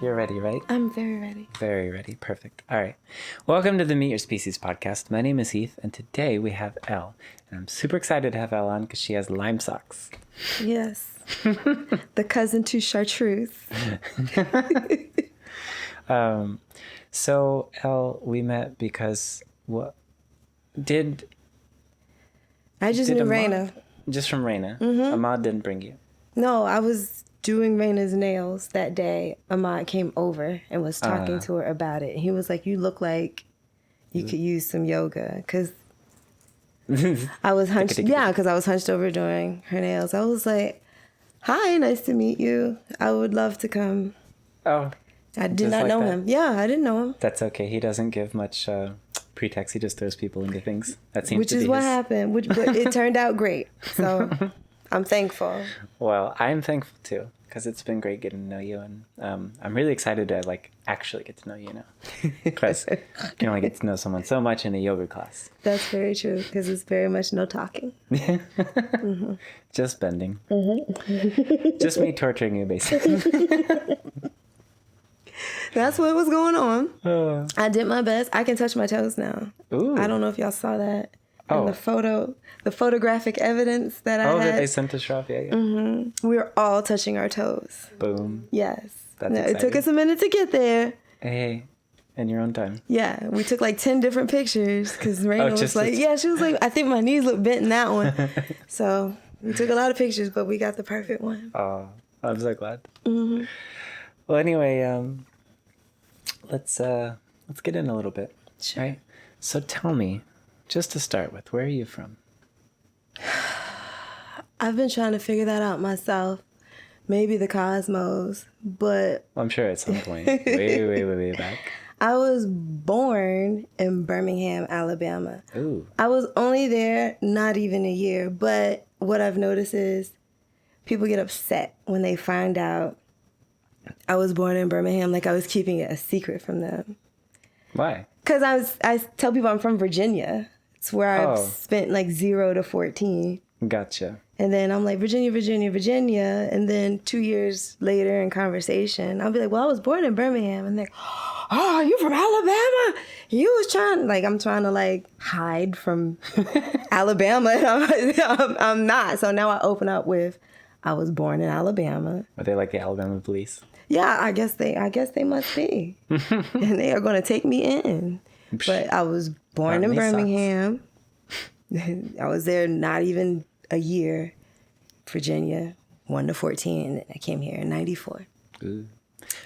You're ready, right? I'm very ready. Very ready. Perfect. All right. Welcome to the Meet Your Species podcast. My name is Heath, and today we have Elle. And I'm super excited to have Elle on because she has lime socks. Yes. The cousin to chartreuse. So, Elle, we met because what did... I just knew Raina. Just from Raina. Mm-hmm. Ahmad didn't bring you. No, I was doing Raina's nails that day. Ahmad came over and was talking to her about it. He was like, you look like you could use some yoga. Because I was hunched. Yeah, because I was hunched over doing her nails. I was like, hi, nice to meet you. I would love to come. Oh. I did not know him. Yeah, I didn't know him. That's okay. He doesn't give much pretext. He just throws people into things. That seems Which to be is what happened. But it turned out great. So I'm thankful. Well, I'm thankful too, because it's been great getting to know you, and I'm really excited to actually get to know you now, because you can only get to know someone so much in a yoga class. That's very true, because it's very much no talking. Mm-hmm. Just bending. Mm-hmm. Just me torturing you, basically. That's what was going on. I did my best. I can touch my toes now. Ooh. I don't know if y'all saw that. And the photographic evidence that I had. Oh, that they sent us off, yeah. Mm-hmm. We were all touching our toes. Boom. Yes. That's exciting. It took us a minute to get there. Hey, in your own time. Yeah, we took 10 different pictures because Raina was like, she was like, I think my knees look bent in that one. So we took a lot of pictures, but we got the perfect one. Oh, I'm so glad. Mm-hmm. Well, anyway, let's get in a little bit, sure. Right? So tell me, just to start with, where are you from? I've been trying to figure that out myself. Maybe the cosmos, but... Well, I'm sure at some point. way back. I was born in Birmingham, Alabama. Ooh. I was only there not even a year, but what I've noticed is people get upset when they find out I was born in Birmingham, like I was keeping it a secret from them. Why? Because I tell people I'm from Virginia. It's where I've spent 0 to 14. Gotcha. And then I'm like, Virginia. And then 2 years later in conversation, I'll be like, well, I was born in Birmingham. And they're like, oh, you from Alabama? You was trying, I'm trying to hide from Alabama. And I'm not. So now I open up with, I was born in Alabama. Are they like the Alabama police? Yeah, I guess they must be. And they are going to take me in. But I was born in Birmingham. I was there not even a year. Virginia, 1 to 14. And I came here in 94. Ooh.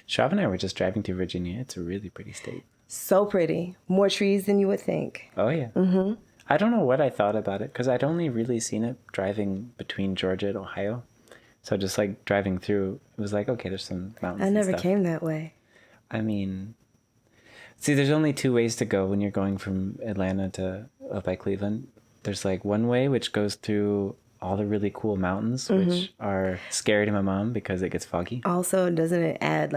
Shrav and I were just driving through Virginia. It's a really pretty state. So pretty. More trees than you would think. Oh, yeah. Mm-hmm. I don't know what I thought about it, because I'd only really seen it driving between Georgia and Ohio. So just driving through, it was okay, there's some mountains. I never came that way. I mean, see, there's only 2 ways to go when you're going from Atlanta to up by Cleveland. There's one way which goes through all the really cool mountains, mm-hmm. which are scary to my mom because it gets foggy. Also, doesn't it add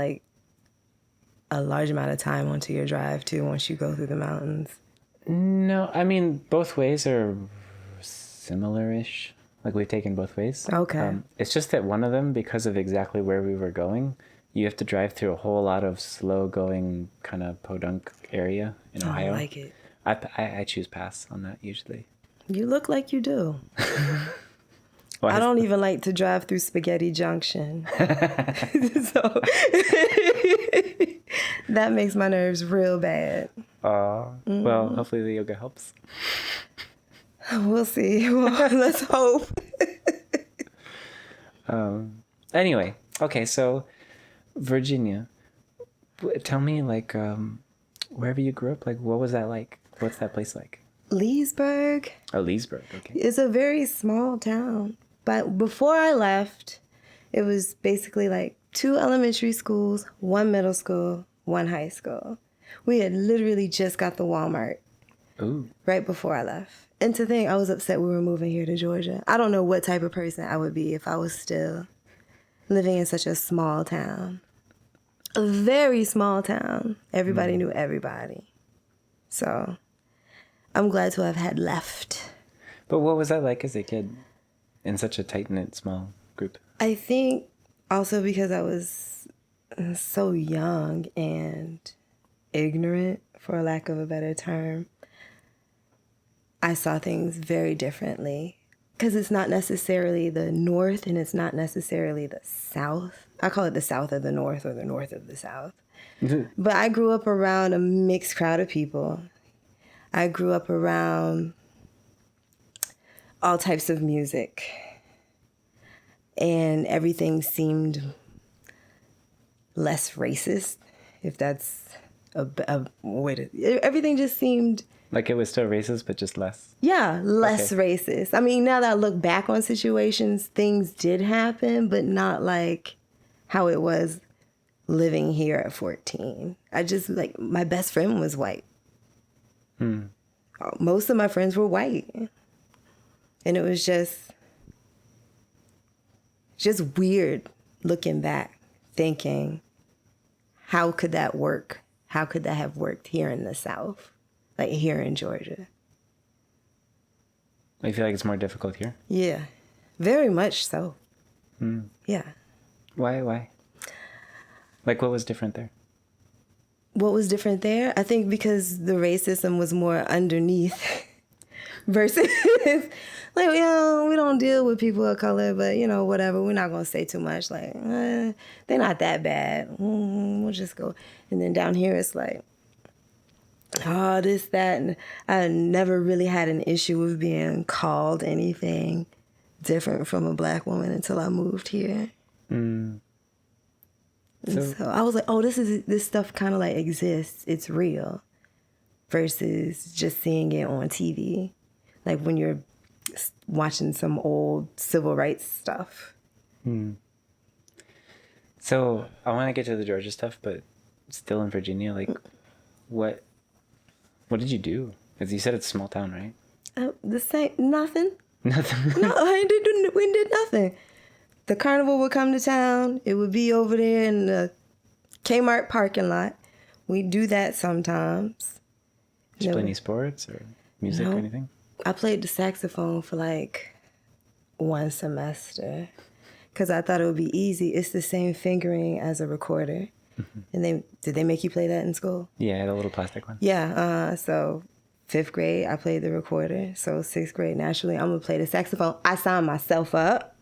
a large amount of time onto your drive too once you go through the mountains? No, I mean, both ways are similar-ish. We've taken both ways. Okay. It's just that one of them, because of exactly where we were going, you have to drive through a whole lot of slow-going kind of podunk area in Ohio. I like it. I choose pass on that usually. You look like you do. I don't even like to drive through Spaghetti Junction. So that makes my nerves real bad. Mm-hmm. Well, hopefully the yoga helps. We'll see. Well, let's hope. Anyway, okay, so Virginia. Tell me, wherever you grew up, what was that like? What's that place like? Leesburg. Oh, Leesburg, okay. It's a very small town. But before I left, it was basically 2 elementary schools, 1 middle school, 1 high school. We had literally just got the Walmart. Ooh. Right before I left. And to think, I was upset we were moving here to Georgia. I don't know what type of person I would be if I was still living in such a small town. A very small town. Everybody knew everybody. So I'm glad to have had left. But what was that like as a kid in such a tight-knit, small group? I think also because I was so young and ignorant, for lack of a better term, I saw things very differently. Because it's not necessarily the North and it's not necessarily the South. I call it the South of the North or the North of the South. But I grew up around a mixed crowd of people. I grew up around all types of music. And everything seemed less racist, if that's a way to... Everything just seemed... Like it was still racist, but just less? Yeah, less racist. I mean, now that I look back on situations, things did happen, but not like how it was living here at 14. I just, like, my best friend was white. Most of my friends were white. And it was just weird looking back, thinking, how could that work? How could that have worked here in the South? Like here in Georgia. I feel like it's more difficult here? Yeah, very much so. Yeah. Why? Like what was different there? What was different there? I think because the racism was more underneath versus like, you know, we don't deal with people of color, but, you know, whatever. We're not going to say too much. Like, they're not that bad. We'll just go. And then down here, it's like, oh, this, that. And I never really had an issue with being called anything different from a black woman until I moved here. And so I was like, oh, this stuff kind of like exists. It's real. Versus just seeing it on TV. Like when you're watching some old civil rights stuff. So I want to get to the Georgia stuff, but still in Virginia, like what did you do? Because you said it's a small town, right? The same, nothing. Nothing. No, we did nothing. The carnival would come to town. It would be over there in the Kmart parking lot. We do that sometimes. Did you play any sports or music or anything? I played the saxophone for like one semester because I thought it would be easy. It's the same fingering as a recorder. And did they make you play that in school? Yeah, I had a little plastic one. Yeah, so 5th grade, I played the recorder. So 6th grade, naturally, I'm going to play the saxophone. I signed myself up,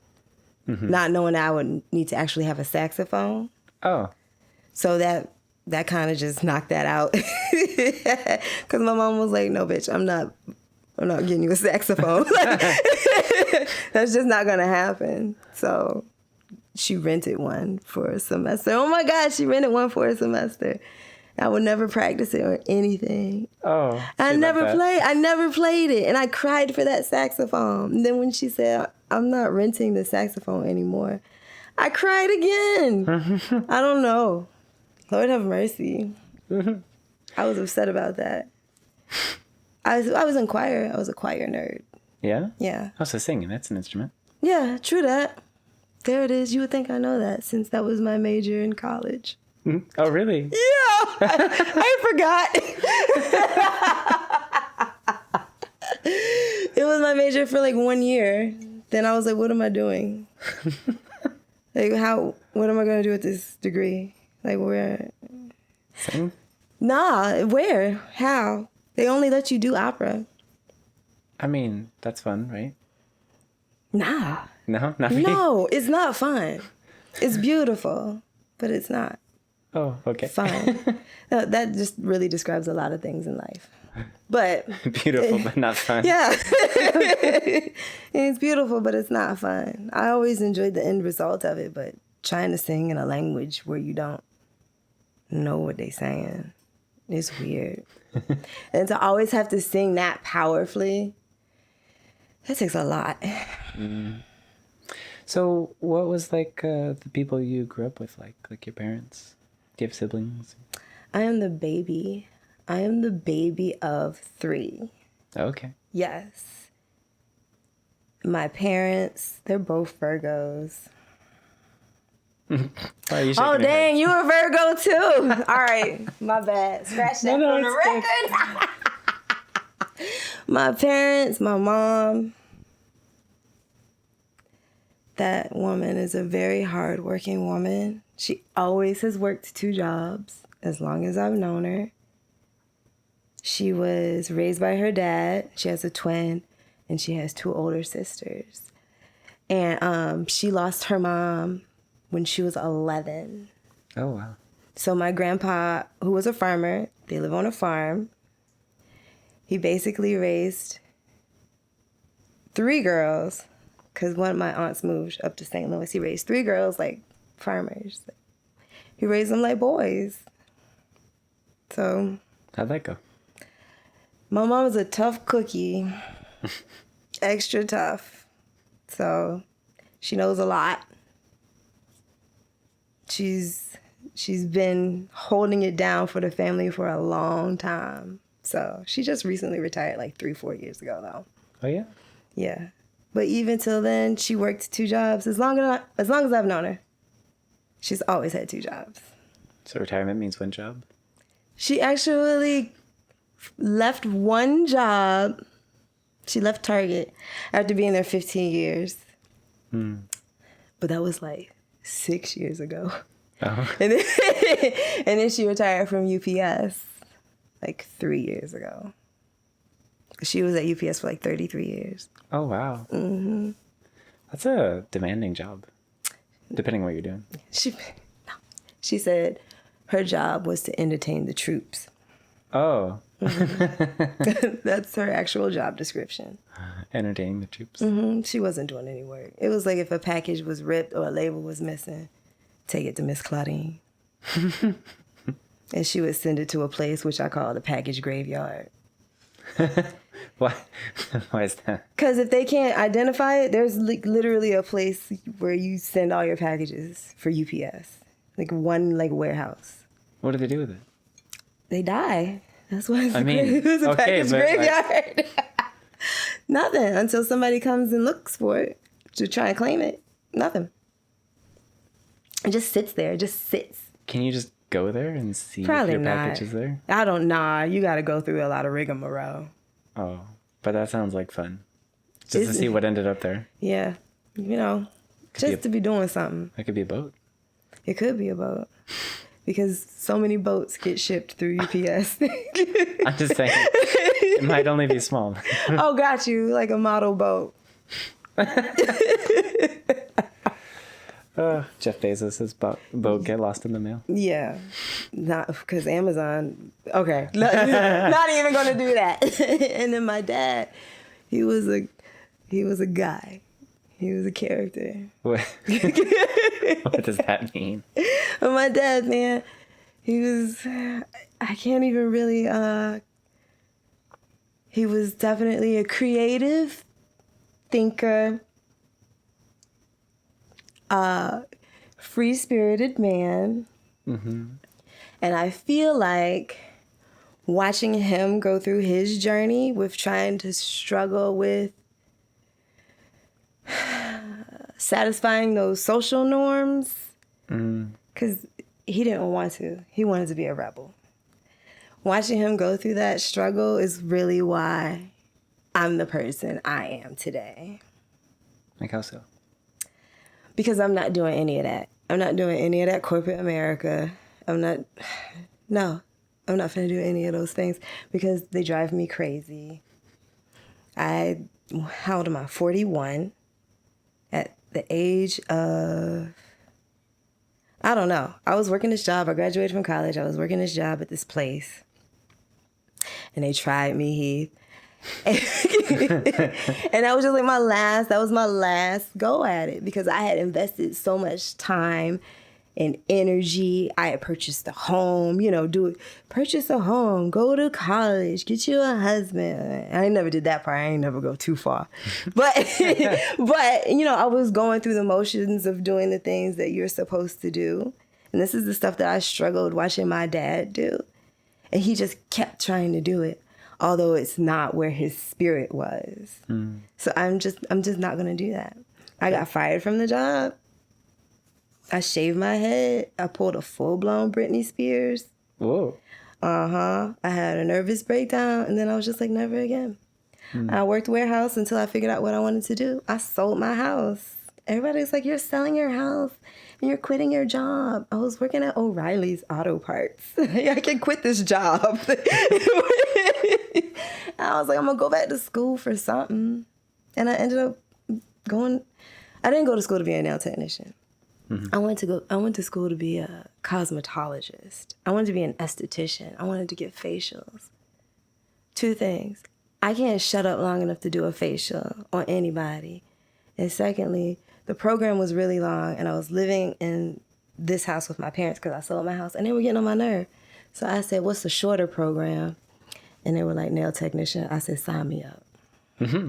not knowing that I would need to actually have a saxophone. Oh. So that kind of just knocked that out. Because my mom was like, no, bitch, I'm not getting you a saxophone. That's just not going to happen. So she rented one for a semester. Oh my God, she rented one for a semester. I would never practice it or anything. Oh. I never played it. And I cried for that saxophone. And then when she said, I'm not renting the saxophone anymore, I cried again. I don't know. Lord have mercy. I was upset about that. I was in choir. I was a choir nerd. Yeah? Yeah. Oh, so singing, that's an instrument. Yeah, true that. There it is. You would think I know that since that was my major in college. Oh, really? Yeah. I forgot. It was my major for like 1 year. Then I was like, what am I doing? Like, what am I going to do with this degree? Like, where? Sing? Nah, where? How? They only let you do opera. I mean, that's fun, right? Nah. No? Not for you? No, it's not fun. It's beautiful, but it's not Oh, okay. fun. That just really describes a lot of things in life. But Beautiful, but not fun. yeah. It's beautiful, but it's not fun. I always enjoyed the end result of it, but trying to sing in a language where you don't know what they're saying, it's weird. And to always have to sing that powerfully, that takes a lot. So what was like the people you grew up with like your parents? Do you have siblings? I am the baby. I am the baby of 3. Oh, okay. Yes. My parents, they're both Virgos. Oh, dang, you a Virgo too. All right, my bad. Scratch that No, from the record. My parents, my mom, That woman is a very hardworking woman. She always has worked 2 jobs as long as I've known her. She was raised by her dad. She has a twin, and she has 2 older sisters. And she lost her mom when she was 11. Oh, wow. So my grandpa, who was a farmer, they live on a farm. He basically raised 3 girls, because one of my aunts moved up to St. Louis. He raised 3 girls like farmers. He raised them like boys. So. How'd that go? My mom is a tough cookie. Extra tough. So she knows a lot. She's been holding it down for the family for a long time. So she just recently retired like 3-4 years ago though. Oh yeah? Yeah. But even till then, she worked 2 jobs. As long as I've known her, she's always had 2 jobs. So retirement means 1 job? She actually left 1 job. She left Target after being there 15 years. But that was like 6 years ago. Oh. And then she retired from UPS like 3 years ago. She was at UPS for like 33 years. Oh, wow. Mm-hmm. That's a demanding job, depending on what you're doing. She said her job was to entertain the troops. Oh. Mm-hmm. That's her actual job description. Entertaining the troops. Mm-hmm. She wasn't doing any work. It was like if a package was ripped or a label was missing, take it to Miss Claudine. And she would send it to a place which I call the package graveyard. Why? Why is that? Because if they can't identify it, there's literally a place where you send all your packages for UPS. Like one warehouse. What do they do with it? They die. That's why it's a package graveyard. Nothing until somebody comes and looks for it to try and claim it. Nothing. It just sits there. It just sits. Can you just go there and see Probably if your not. package is there? I don't know. You got to go through a lot of rigmarole. Oh, but that sounds like fun. Just to see what ended up there. Yeah. You know, just to be doing something. It could be a boat. It could be a boat. Because so many boats get shipped through UPS. I'm just saying. It might only be small. Oh, got you. Like a model boat. Jeff Bezos' boat get lost in the mail. Yeah. Not because Amazon. Okay. Not even going to do that. And then my dad, he was a guy. He was a character. What does that mean? But my dad, man, he was, I can't even really, he was definitely a creative thinker, free-spirited man. Mm-hmm. And I feel like watching him go through his journey with trying to struggle with satisfying those social norms, because he didn't want to. He wanted to be a rebel. Watching him go through that struggle is really why I'm the person I am today. Like how so? Because I'm not doing any of that. I'm not doing any of that corporate America. I'm not finna do any of those things because they drive me crazy. How old am I? 41. At the age of, I don't know. I was working this job. I graduated from college. I was working this job at this place. And they tried me, Heath. And that was just like my last go at it because I had invested so much time and energy. I had purchased a home, purchase a home, go to college, get you a husband. I never did that part. I ain't never go too far. But, I was going through the motions of doing the things that you're supposed to do. And this is the stuff that I struggled watching my dad do. And he just kept trying to do it, although it's not where his spirit was. So I'm just not going to do that. I got fired from the job. I shaved my head. I pulled a full-blown Britney Spears. Whoa. I had a nervous breakdown, and then I was just like, never again. I worked warehouse until I figured out what I wanted to do. I sold my house Everybody's like, you're selling your house and you're quitting your job. I was working at O'Reilly's Auto Parts. I can quit this job. I was like, I'm going to go back to school for something. And I ended up I didn't go to school to be a nail technician. Mm-hmm. I went to school to be a cosmetologist. I wanted to be an esthetician. I wanted to get facials. 2 things. I can't shut up long enough to do a facial on anybody. And secondly, the program was really long, and I was living in this house with my parents because I sold my house, and they were getting on my nerve. So I said, what's the shorter program? And they were like, nail technician. I said, sign me up. Mm-hmm.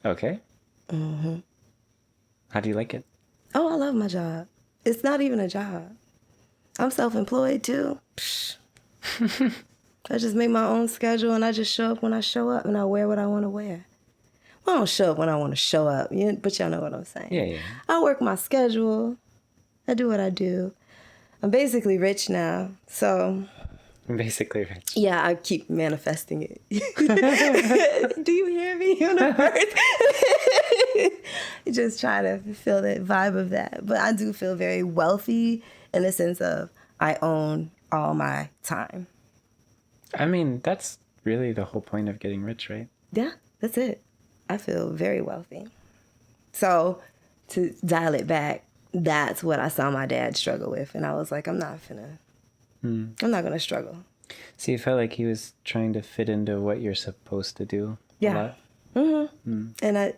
Okay. Mm-hmm. How do you like it? Oh, I love my job. It's not even a job. I'm self-employed, too. I just make my own schedule, and I just show up when I show up, and I wear what I want to wear. Well, I don't show up when I want to show up, but y'all know what I'm saying. Yeah. I work my schedule. I do what I do. I'm basically rich now, so... I'm basically rich. Yeah, I keep manifesting it. Do you hear me, universe? Just try to feel the vibe of that. But I do feel very wealthy in the sense of I own all my time. I mean, that's really the whole point of getting rich, right? Yeah, that's it. I feel very wealthy. So to dial it back, that's what I saw my dad struggle with. And I was like, I'm not going to struggle. So you felt like he was trying to fit into what you're supposed to do? Yeah. Mm-hmm. And I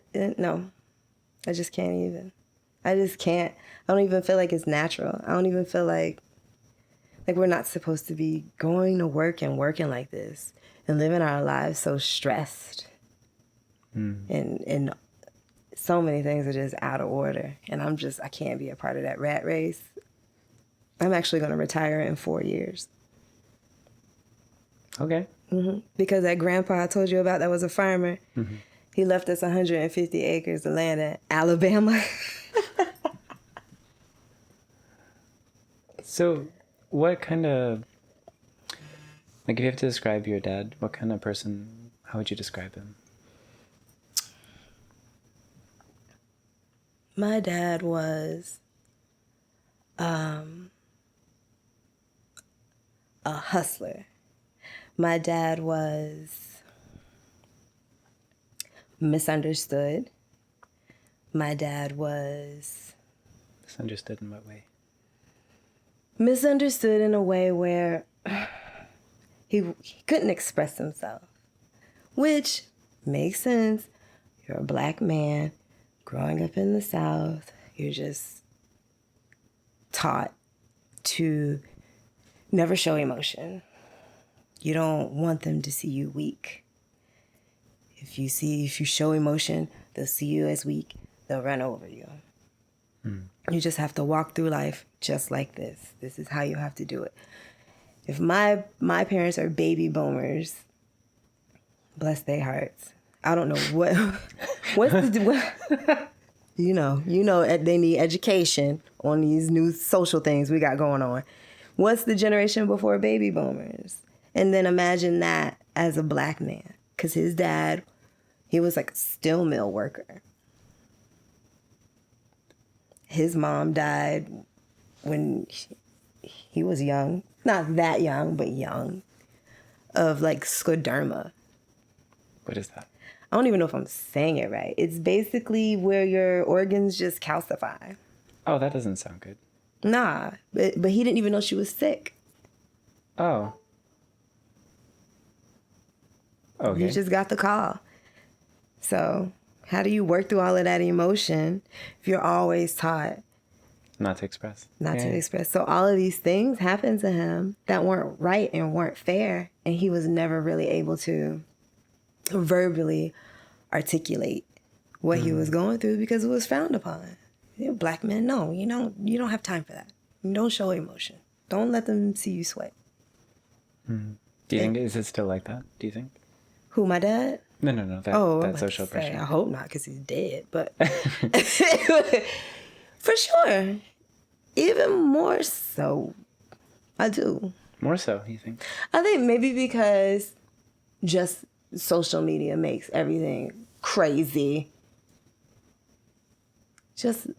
just can't even. I just can't. I don't even feel like it's natural. I don't even feel like we're not supposed to be going to work and working like this and living our lives so stressed. And so many things are just out of order. And I can't be a part of that rat race. I'm actually going to retire in 4 years. Okay. Mm-hmm. Because that grandpa I told you about that was a farmer, he left us 150 acres of land in Alabama. So what kind of, if you have to describe your dad, what kind of person, how would you describe him? My dad was a hustler. My dad was misunderstood. My dad was... Misunderstood in what way? Misunderstood in a way where he couldn't express himself, which makes sense. You're a black man growing up in the South. You're just taught to never show emotion. You don't want them to see you weak. If you show emotion, they'll see you as weak. They'll run over you. You just have to walk through life just like this. This is how you have to do it. If my parents are baby boomers, bless their hearts. I don't know you know they need education on these new social things we got going on. What's the generation before baby boomers? And then imagine that as a black man, because his dad, he was like a steel mill worker. His mom died when he was young, not that young, but young, of scleroderma. What is that? I don't even know if I'm saying it right. It's basically where your organs just calcify. Oh, that doesn't sound good. Nah, but he didn't even know she was sick. Oh. Okay. You just got the call. So how do you work through all of that emotion if you're always taught not to express? Not to express. So all of these things happened to him that weren't right and weren't fair, and he was never really able to verbally articulate what he was going through because it was frowned upon. Black men, no, you don't have time for that. You don't show emotion. Don't let them see you sweat. Do you think, is it still like that? Do you think? Who, my dad? No. That social pressure. I hope not, because he's dead. But for sure, even more so, I do. More so, you think? I think maybe because just social media makes everything crazy. just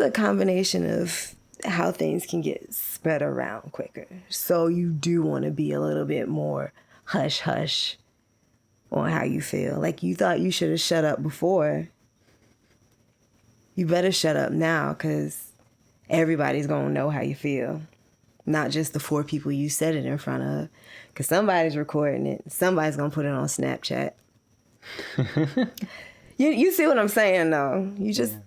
a combination of how things can get spread around quicker. So you do want to be a little bit more hush hush on how you feel. Like, you thought you should have shut up before. You better shut up now, because everybody's going to know how you feel. Not just the 4 people you said it in front of, because somebody's recording it. Somebody's going to put it on Snapchat. You see what I'm saying, though? You just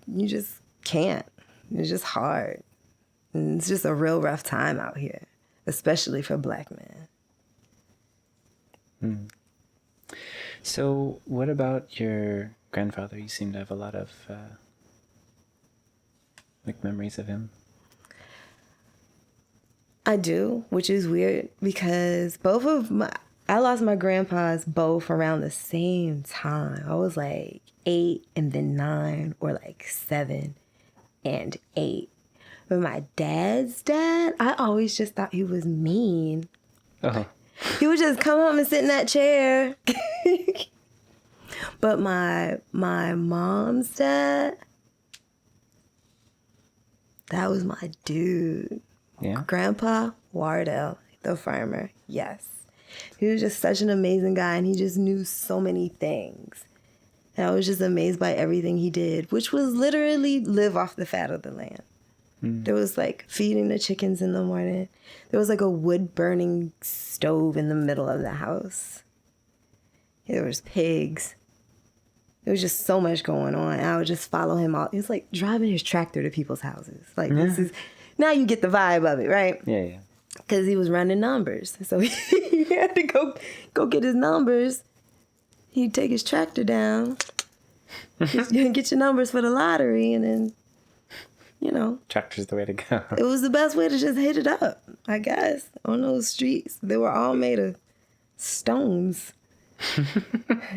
can't. It's just hard. And it's just a real rough time out here, especially for Black men. So what about your grandfather? You seem to have a lot of memories of him. I do, which is weird, because I lost my grandpas both around the same time. I was like 8 and then 9, or like 7 and 8. But my dad's dad, I always just thought he was mean. Oh. He would just come home and sit in that chair. But my mom's dad, that was my dude. Yeah. Grandpa Wardell, the farmer. Yes. He was just such an amazing guy, and he just knew so many things. And I was just amazed by everything he did, which was literally live off the fat of the land. There was like feeding the chickens in the morning. There was like a wood burning stove in the middle of the house. There was pigs. There was just so much going on. I would just follow him out. He was like driving his tractor to people's houses. Like, this is, now you get the vibe of it, right? Yeah, yeah. Because he was running numbers. So he had to go get his numbers. He'd take his tractor down, get your numbers for the lottery, and then, Tractor's the way to go. it was the best way to just hit it up, I guess, on those streets. They were all made of stones.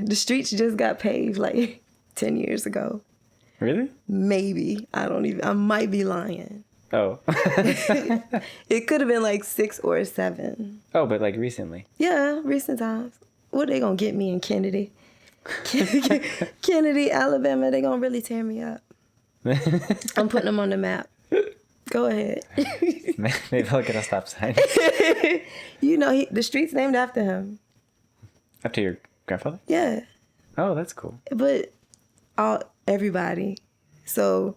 The streets just got paved like 10 years ago. Really? Maybe. I might be lying. Oh. It could have been like 6 or 7. Oh, but like recently. Yeah, recent times. What, they gonna get me in Kennedy? Kennedy, Alabama, they gonna really tear me up. I'm putting them on the map. Go ahead. Maybe I'll get a stop sign. The street's named after him. After your grandfather? Yeah. Oh, that's cool. But everybody. So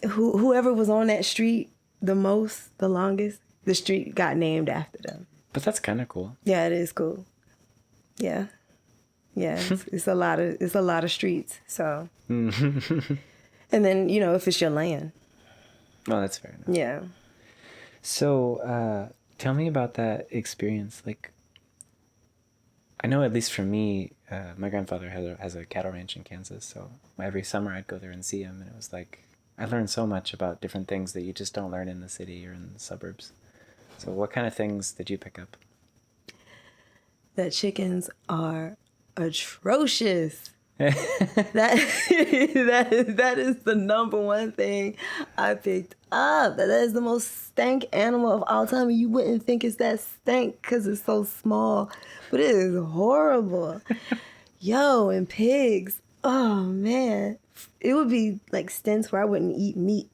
whoever was on that street the longest, the street got named after them. But that's kind of cool. Yeah, it is cool. Yeah. Yeah, it's a lot of streets. So, and then if it's your land. Oh, that's fair enough. Yeah. So, tell me about that experience. Like, I know at least for me, my grandfather has a cattle ranch in Kansas. So every summer I'd go there and see him, and it was like I learned so much about different things that you just don't learn in the city or in the suburbs. So, what kind of things did you pick up? That chickens are atrocious. That is the number one thing I picked up. That is the most stank animal of all time. You wouldn't think it's that stank because it's so small, but it is horrible. Yo, and pigs. Oh man, it would be like stints where I wouldn't eat meat.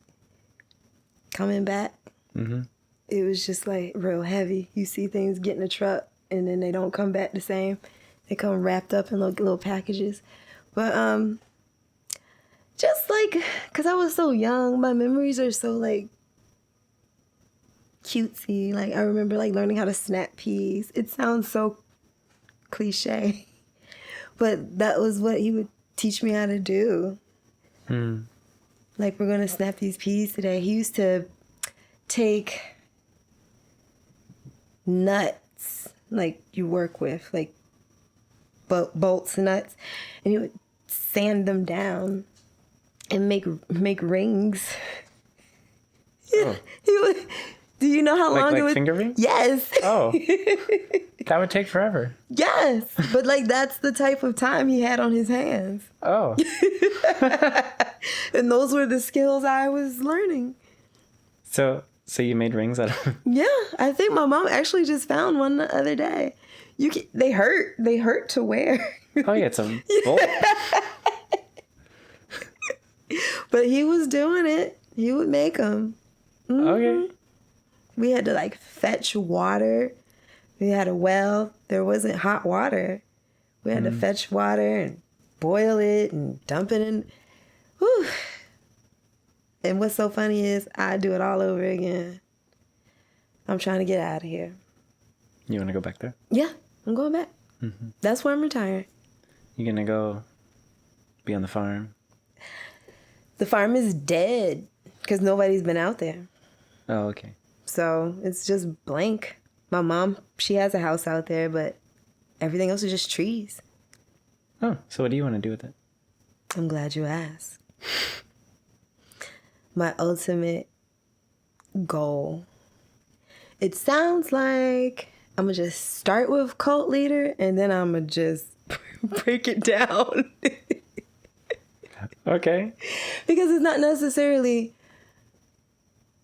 Coming back, It was just like real heavy. You see things get in a truck and then they don't come back the same. They come wrapped up in little packages. But just like, because I was so young, my memories are so like cutesy. Like I remember like learning how to snap peas. It sounds so cliche, but that was what he would teach me how to do. Like, we're going to snap these peas today. He used to take nuts, like you work with, like bolts and nuts, and he would sand them down and make rings. Oh. He would. Do you know how long it would? Finger rings? Yes. Oh, that would take forever. Yes, but like that's the type of time he had on his hands. Oh. And those were the skills I was learning. So you made rings out of... Yeah, I think my mom actually just found one the other day. They hurt. They hurt to wear. Oh yeah, it's a bolt. But he was doing it. He would make them. Okay. We had to like fetch water. We had a well. There wasn't hot water. We had to fetch water and boil it and dump it in. Whew. And what's so funny is I do it all over again. I'm trying to get out of here. You want to go back there? Yeah, I'm going back. Mm-hmm. That's where I'm retiring. You gonna go be on the farm? The farm is dead because nobody's been out there. Oh, okay. So it's just blank. My mom, she has a house out there, but everything else is just trees. Oh, so what do you want to do with it? I'm glad you asked. My ultimate goal. It sounds like I'm going to just start with cult leader and then I'm going to just break it down. Okay. Because it's not necessarily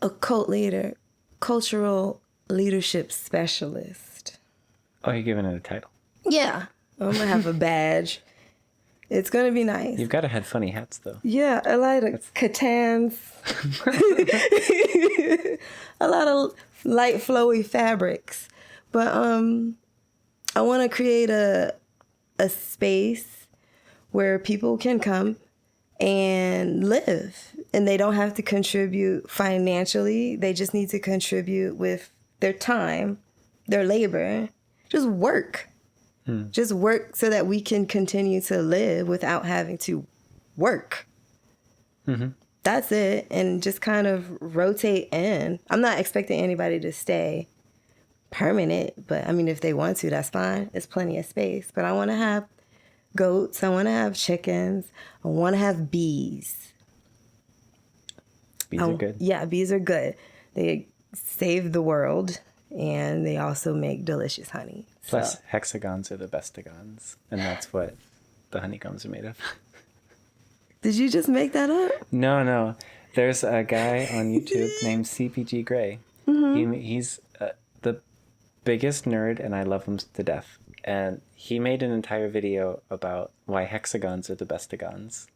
a cult leader, cultural leadership specialist. Oh, you're giving it a title. Yeah. I'm going to have a badge. It's going to be nice. You've got to have funny hats, though. Yeah, a lot of katans. A lot of light, flowy fabrics. But I want to create a space where people can come and live. And they don't have to contribute financially. They just need to contribute with their time, their labor. Just work. Just work so that we can continue to live without having to work. Mm-hmm. That's it. And just kind of rotate in. I'm not expecting anybody to stay permanent, but I mean, if they want to, that's fine. There's plenty of space. But I want to have goats. I want to have chickens. I want to have bees. Bees are good. Yeah, bees are good. They save the world and they also make delicious honey. Plus, hexagons are the bestigons, and that's what the honeycombs are made of. Did you just make that up? No. There's a guy on YouTube named CPG Gray. Mm-hmm. He's the biggest nerd, and I love him to death. And he made an entire video about why hexagons are the bestigons.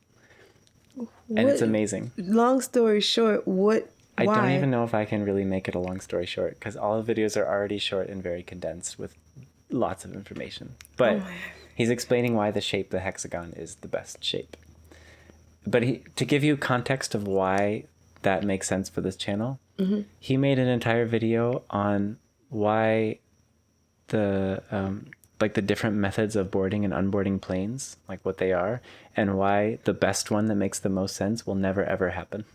And it's amazing. Long story short, why? I don't even know if I can really make it a long story short, because all the videos are already short and very condensed with lots of information. But he's explaining why the shape, the hexagon, is the best shape. But to give you context of why that makes sense for this channel, he made an entire video on why the the different methods of boarding and unboarding planes, like what they are, and why the best one that makes the most sense will never ever happen.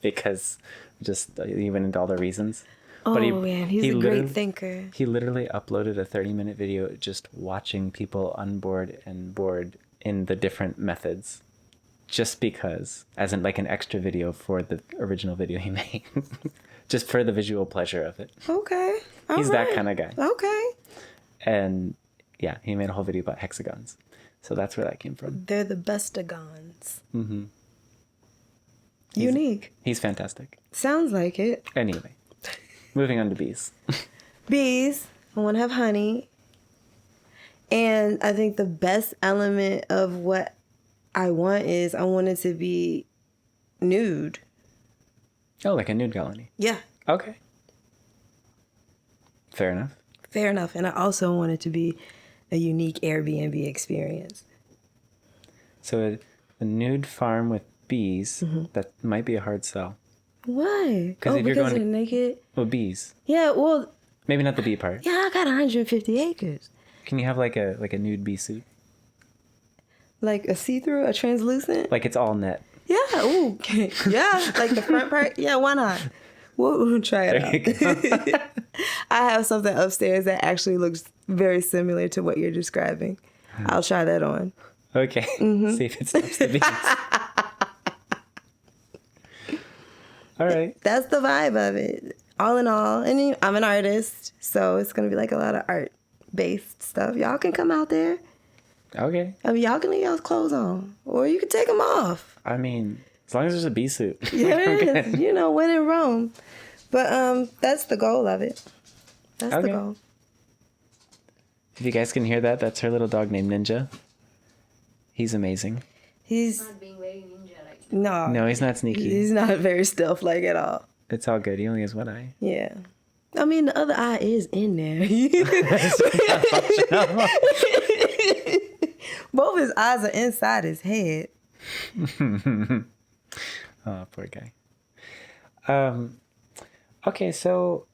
Because just he went into all the reasons. But he's a great thinker. He literally uploaded a 30-minute video just watching people unboard and board in the different methods, just because, as in like an extra video for the original video he made, just for the visual pleasure of it. Okay. He's that kind of guy. Okay. And yeah, he made a whole video about hexagons. So that's where that came from. They're the bestigons. Mm-hmm. Unique. He's fantastic. Sounds like it. Anyway, moving on to bees. Bees. I want to have honey. And I think the best element of what I want is I want it to be nude. Oh, like a nude colony. Yeah. Okay. Fair enough. Fair enough. And I also want it to be a unique Airbnb experience. So a nude farm with bees, that might be a hard sell. Why? Because if you're going to naked? Well, bees. Yeah, well... Maybe not the bee part. Yeah, I got 150 acres. Can you have like a nude bee suit? Like a see-through, a translucent? Like it's all net. Yeah, ooh. Okay. Yeah, like the front part. Yeah, why not? We'll try it out. I have something upstairs that actually looks very similar to what you're describing. I'll try that on. Okay. See if it stops the bees. All right. That's the vibe of it. All in all, and I'm an artist, so it's going to be like a lot of art-based stuff. Y'all can come out there. Okay. I mean, y'all can leave y'all's clothes on, or you can take them off. I mean, as long as there's a bee suit. Yeah, it is. You know, when in Rome. But that's the goal of it. That's the goal. If you guys can hear that, that's her little dog named Ninja. He's amazing. He's Not being very ninja like No, he's not sneaky. He's not very stealth-like at all. It's all good. He only has one eye. Yeah. I mean, the other eye is in there. Both his eyes are inside his head. Oh, poor guy. Okay, so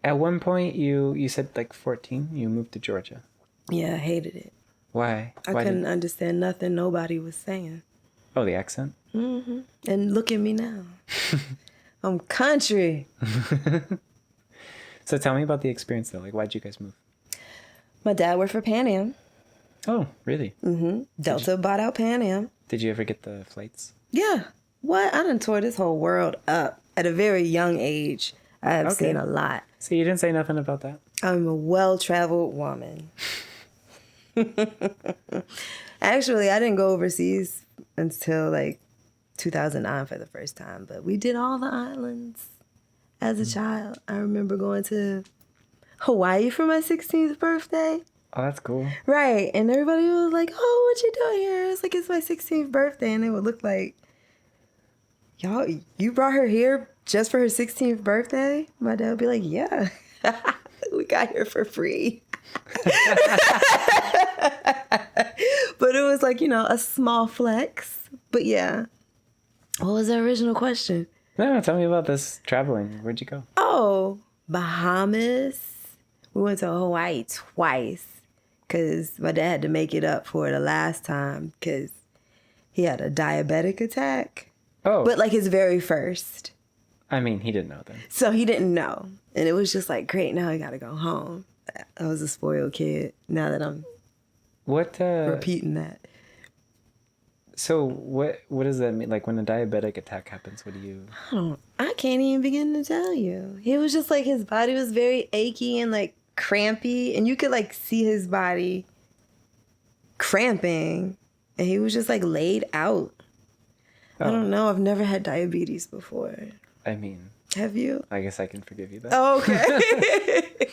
at one point you said like 14, you moved to Georgia. Yeah, I hated it. Why? I couldn't understand nothing nobody was saying. Oh, the accent? Mm-hmm. And look at me now. I'm country. So tell me about the experience though. Like, why'd you guys move? My dad worked for Pan Am. Oh, really? Mm-hmm. Delta bought out Pan Am. Did you ever get the flights? Yeah. What? I done tore this whole world up at a very young age. I have seen a lot. So you didn't say nothing about that? I'm a well-traveled woman. Actually, I didn't go overseas until like 2009 for the first time, but we did all the islands as a child. I remember going to Hawaii for my 16th birthday. Oh, that's cool. Right. And everybody was like, oh, what you doing here? It's like, it's my 16th birthday. And they would look like, y'all, you brought her here just for her 16th birthday? My dad would be like, yeah, we got here for free. But it was like, a small flex. But yeah. What was the original question? No, tell me about this traveling. Where'd you go? Oh, Bahamas. We went to Hawaii twice because my dad had to make it up for the last time because he had a diabetic attack. Oh. But like his very first. I mean, he didn't know then. So he didn't know. And it was just like, great, now I got to go home. I was a spoiled kid now that I'm repeating that. So what does that mean? Like when a diabetic attack happens, what do you... I can't even begin to tell you. He was just like, his body was very achy and like crampy. And you could like see his body cramping. And he was just like laid out. I don't know. I've never had diabetes before. I mean... Have you? I guess I can forgive you that. Oh, okay.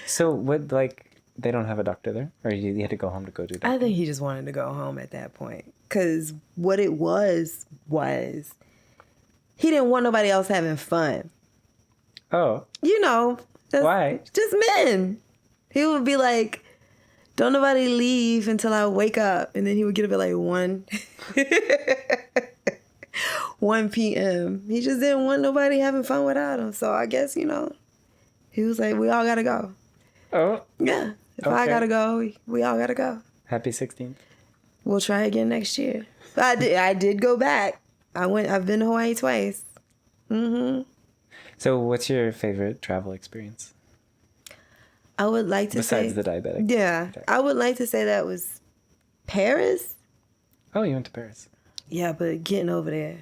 So what, like, they don't have a doctor there? Or you had to go home to go do that? I think he just wanted to go home at that point. Because what it was he didn't want nobody else having fun. Oh. Why? Just men. He would be like, don't nobody leave until I wake up. And then he would get up at like 1 p.m. He just didn't want nobody having fun without him. So I guess, he was like, we all got to go. Oh. Yeah. If I got to go, we all got to go. Happy 16th. We'll try again next year. I did go back. I've been to Hawaii twice. Mm-hmm. So what's your favorite travel experience? I would like to say... Besides the diabetic. Yeah. Okay. I would like to say that was Paris. Oh, you went to Paris. Yeah, but getting over there.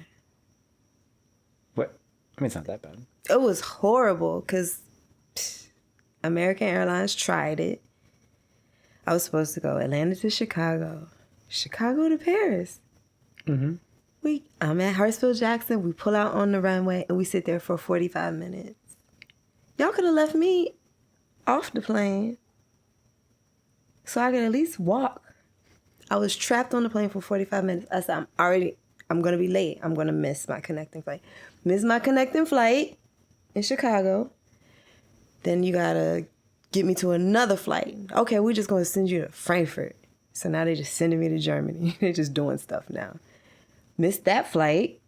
What? I mean, it's not that bad. It was horrible because American Airlines tried it. I was supposed to go Atlanta to Chicago. Chicago to Paris. Mm-hmm. I'm at Hartsfield-Jackson. We pull out on the runway and we sit there for 45 minutes. Y'all could have left me off the plane so I could at least walk. I was trapped on the plane for 45 minutes. I said, I'm going to be late. I'm going to miss my connecting flight. Miss my connecting flight in Chicago. Then you got to get me to another flight. Okay, we're just going to send you to Frankfurt. So now they're just sending me to Germany. They're just doing stuff now. Missed that flight.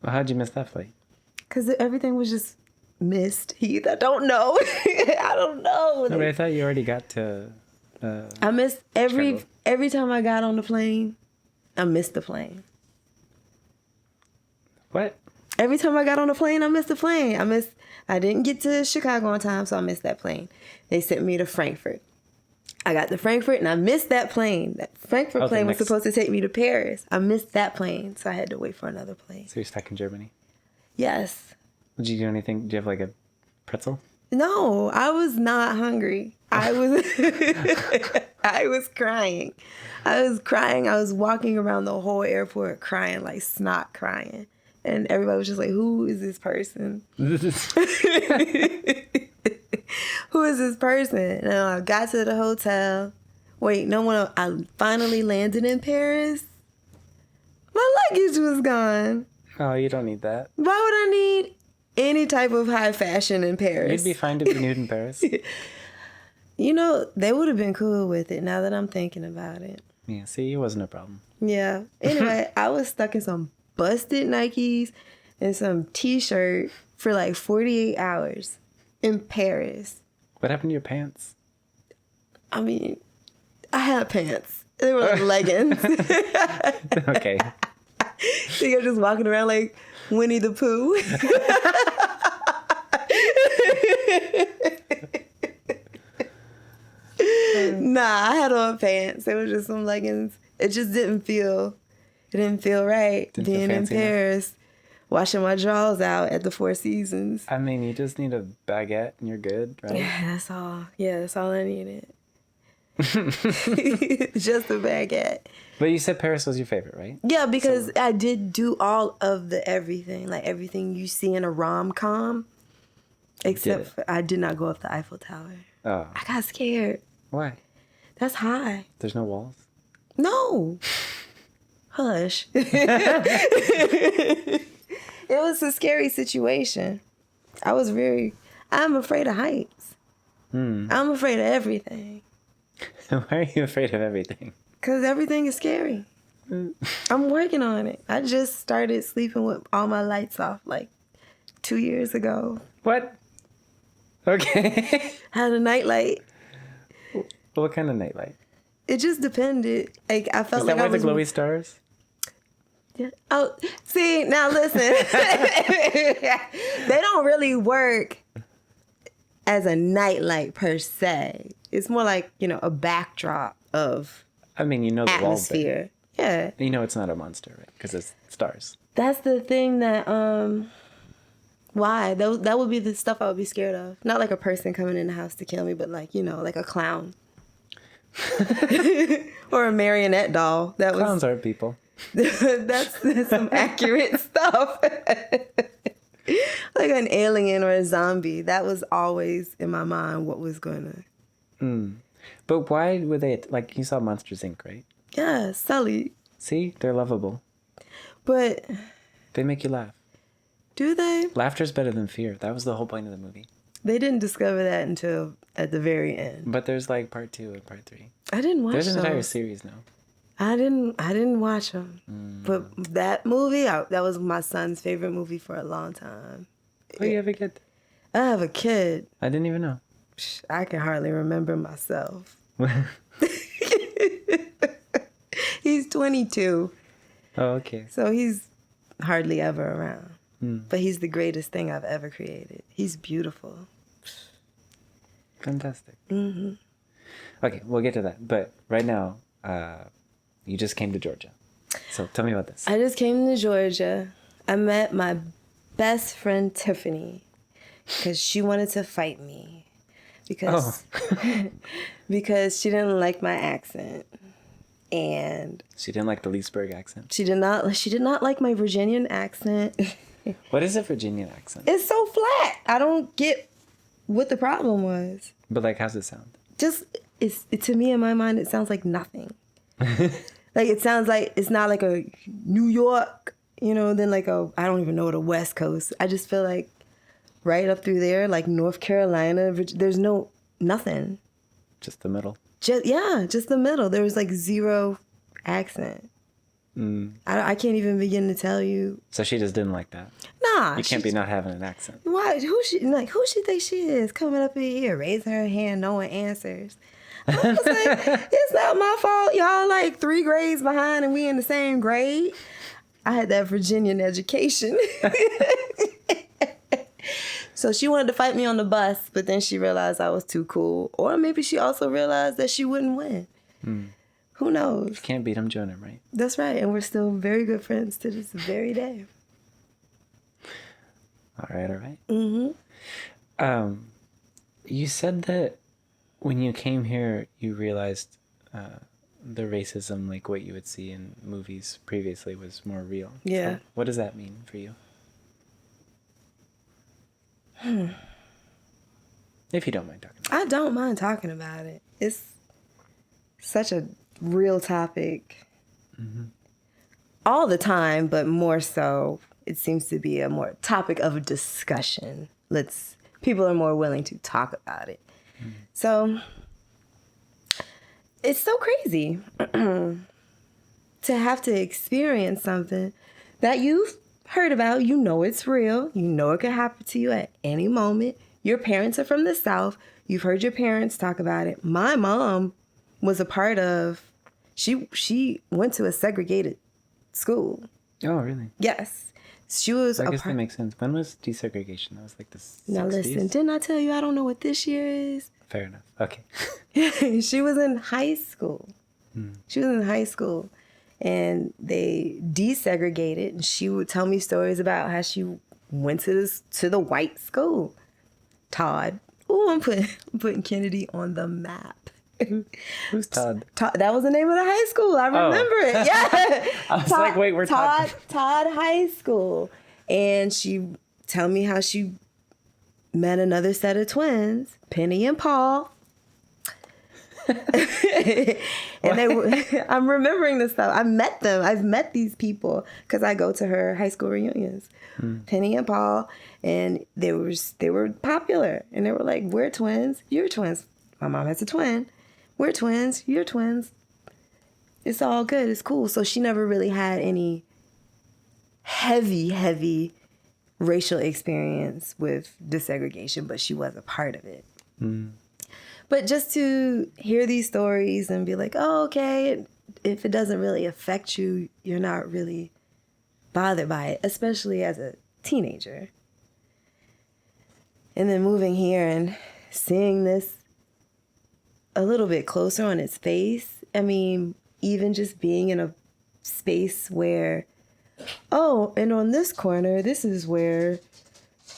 Well, how'd you miss that flight? Because everything was just missed. I don't know. I don't know. No, but I thought you already got to... I missed every time I got on the plane, I missed the plane. What? Every time I got on the plane, I missed the plane. I didn't get to Chicago on time, so I missed that plane. They sent me to Frankfurt. I got to Frankfurt and I missed that plane. That Frankfurt plane was supposed to take me to Paris. I missed that plane, so I had to wait for another plane. So you're stuck in Germany? Yes. Did you do anything? Did you have like a pretzel? No, I was not hungry. I was crying. I was walking around the whole airport crying, like snot crying. And everybody was just like, who is this person? who is this person? And I got to the hotel. Wait, no one. I finally landed in Paris. My luggage was gone. Oh, you don't need that. Why would I need any type of high fashion in Paris? You'd be fine to be nude in Paris. You know, they would have been cool with it now that I'm thinking about it. Yeah, see, it wasn't a problem. Yeah. Anyway, I was stuck in some busted Nikes and some t-shirt for like 48 hours in Paris. What happened to your pants? I mean, I had pants. They were like leggings. Okay. So you're just walking around like Winnie the Pooh. Nah, I had on pants. They were just some leggings. It didn't feel right being in Paris, washing my drawers out at the Four Seasons. I mean, you just need a baguette and you're good, right? Yeah, that's all. Yeah, that's all I needed. Just a baguette. But you said Paris was your favorite, right? Yeah, because I did do all of the everything, like everything you see in a rom-com, except for I did not go up the Eiffel Tower. Oh. I got scared. Why? That's high. There's no walls? No. Hush. It was a scary situation. I'm afraid of heights. I'm afraid of everything. Why are you afraid of everything? Because everything is scary. I'm working on it. I just started sleeping with all my lights off like 2 years ago. What? Okay. Had a nightlight. What kind of nightlight? It just depended. Like I felt Is like that I where was the glowy stars? Yeah. Oh, see, now listen. They don't really work as a nightlight per se. It's more like, a backdrop of I mean, you know the atmosphere. Yeah. You know it's not a monster, right? Because it's stars. That's the thing that, why? That would be the stuff I would be scared of. Not like a person coming in the house to kill me, but like, like a clown. Or a marionette doll. Clowns aren't people. That's some accurate stuff. Like an alien or a zombie. That was always in my mind what was going to... But why would they... Like, you saw Monsters, Inc., right? Yeah, Sully. See? They're lovable. But... They make you laugh. Do they? Laughter's better than fear. That was the whole point of the movie. They didn't discover that until at the very end. But there's like part 2 and part 3. I didn't watch There's an entire those. series now. I didn't watch them. But that movie, that was my son's favorite movie for a long time. Oh, you have a kid? I have a kid. I didn't even know. I can hardly remember myself. He's 22. Oh, okay. So he's hardly ever around. But he's the greatest thing I've ever created. He's beautiful. Fantastic. Okay, we'll get to that. But right now, you just came to Georgia. So tell me about this. I just came to Georgia. I met my best friend Tiffany because she wanted to fight me because because she didn't like my accent. And she didn't like the Leesburg accent. She did not like my Virginian accent. What is a Virginian accent? It's so flat. I don't get what the problem was. But like, how's it sound? Just to me in my mind, it sounds like nothing. Like it sounds like it's not like a New York, then like I don't even know what a West Coast. I just feel like right up through there, like North Carolina, there's nothing. Just the middle. Just the middle. There was like zero accent. I can't even begin to tell you. So she just didn't like that. Nah. You can't be not having an accent. Why? Who she think she is coming up in here, raising her hand, no one answers. I was like, it's not my fault. Y'all like 3 grades behind and we in the same grade. I had that Virginian education. So she wanted to fight me on the bus, but then she realized I was too cool. Or maybe she also realized that she wouldn't win. Who knows? If you can't beat him, join him, right? That's right. And we're still very good friends to this very day. All right. You said that when you came here, you realized the racism, like what you would see in movies previously, was more real. Yeah. So what does that mean for you? If you don't mind talking about I don't mind talking about it. It's such a real topic all the time, but more so, it seems to be a more topic of discussion. People are more willing to talk about it. So it's so crazy to have to experience something that you've heard about. You know it's real. You know it could happen to you at any moment. Your parents are from the South. You've heard your parents talk about it. My mom was a part of, she went to a segregated school. Oh, really? Yes. She was I guess that makes sense. When was desegregation? That was like the 60s? Now listen, didn't I tell you I don't know what this year is? Fair enough. Okay. She was in high school. She was in high school. And they desegregated. And she would tell me stories about how she went to the white school. Todd. Ooh, I'm putting Kennedy on the map. Who's Todd? That was the name of the high school. I remember it. Yeah. I was like, wait, we're Todd High School. And she tell me how she met another set of twins, Penny and Paul. And I'm remembering this stuff. I met them. I've met these people because I go to her high school reunions. Penny and Paul, and they were popular, and they were like, "We're twins. You're twins. My mom has a twin. We're twins. You're twins. It's all good. It's cool." So she never really had any heavy racial experience with desegregation, but she was a part of it. But just to hear these stories and be like, oh, okay, if it doesn't really affect you, you're not really bothered by it, especially as a teenager. And then moving here and seeing this a little bit closer on its face. I mean, even just being in a space where, oh, and on this corner, this is where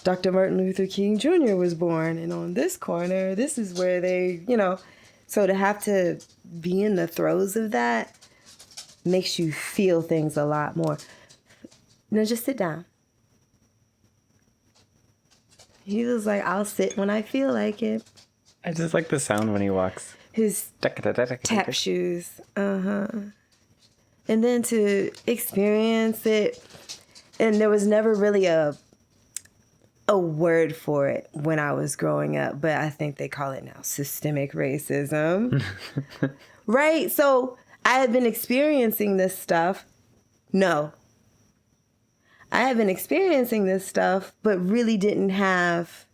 Dr. Martin Luther King Jr. was born. And on this corner, this is where they, so to have to be in the throes of that makes you feel things a lot more. Now just sit down. He was like, I'll sit when I feel like it. I just like the sound when he walks. His tap shoes. And then to experience it, and there was never really a word for it when I was growing up, but I think they call it now systemic racism. Right? So I had been experiencing this stuff. No. I had been experiencing this stuff, but really didn't have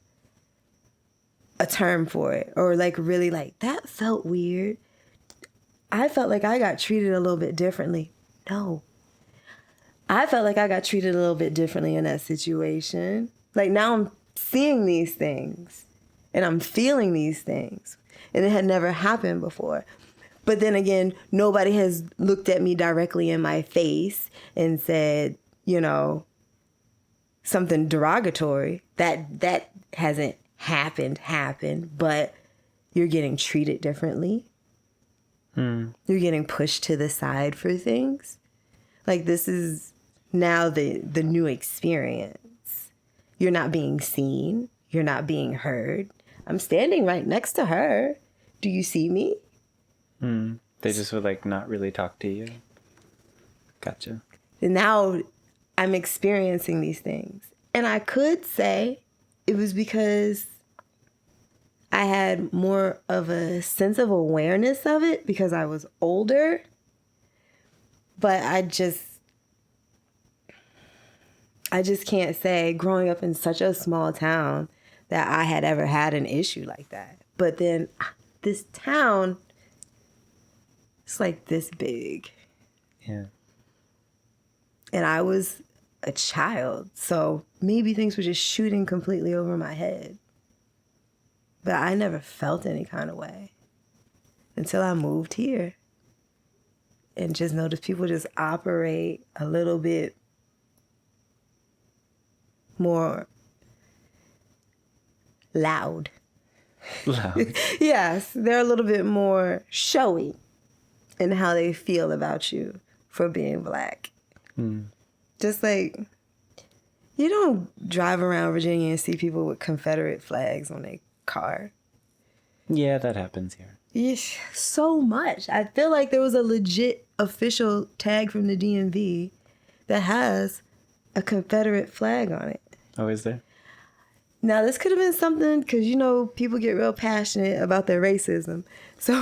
a term for it, or really that felt weird. I felt like I got treated a little bit differently. No. I felt like I got treated a little bit differently in that situation. Now I'm seeing these things and I'm feeling these things, and it had never happened before. But then again, nobody has looked at me directly in my face and said, something derogatory. That hasn't happened, but you're getting treated differently. You're getting pushed to the side for things. This is now the new experience. You're not being seen. You're not being heard. I'm standing right next to her. Do you see me? They just would not really talk to you. Gotcha. And now I'm experiencing these things. And I could say it was because I had more of a sense of awareness of it because I was older. But I just can't say growing up in such a small town that I had ever had an issue like that. But then this town, it's this big. Yeah. And I was a child, so maybe things were just shooting completely over my head. But I never felt any kind of way until I moved here and just noticed people just operate a little bit more loud. Yes, they're a little bit more showy in how they feel about you for being Black. Just you don't drive around Virginia and see people with Confederate flags on their car. Yeah, that happens here. Yes, so much. I feel like there was a legit official tag from the DMV that has a Confederate flag on it. Oh, is there? Now, this could have been something, because, you know, people get real passionate about their racism. So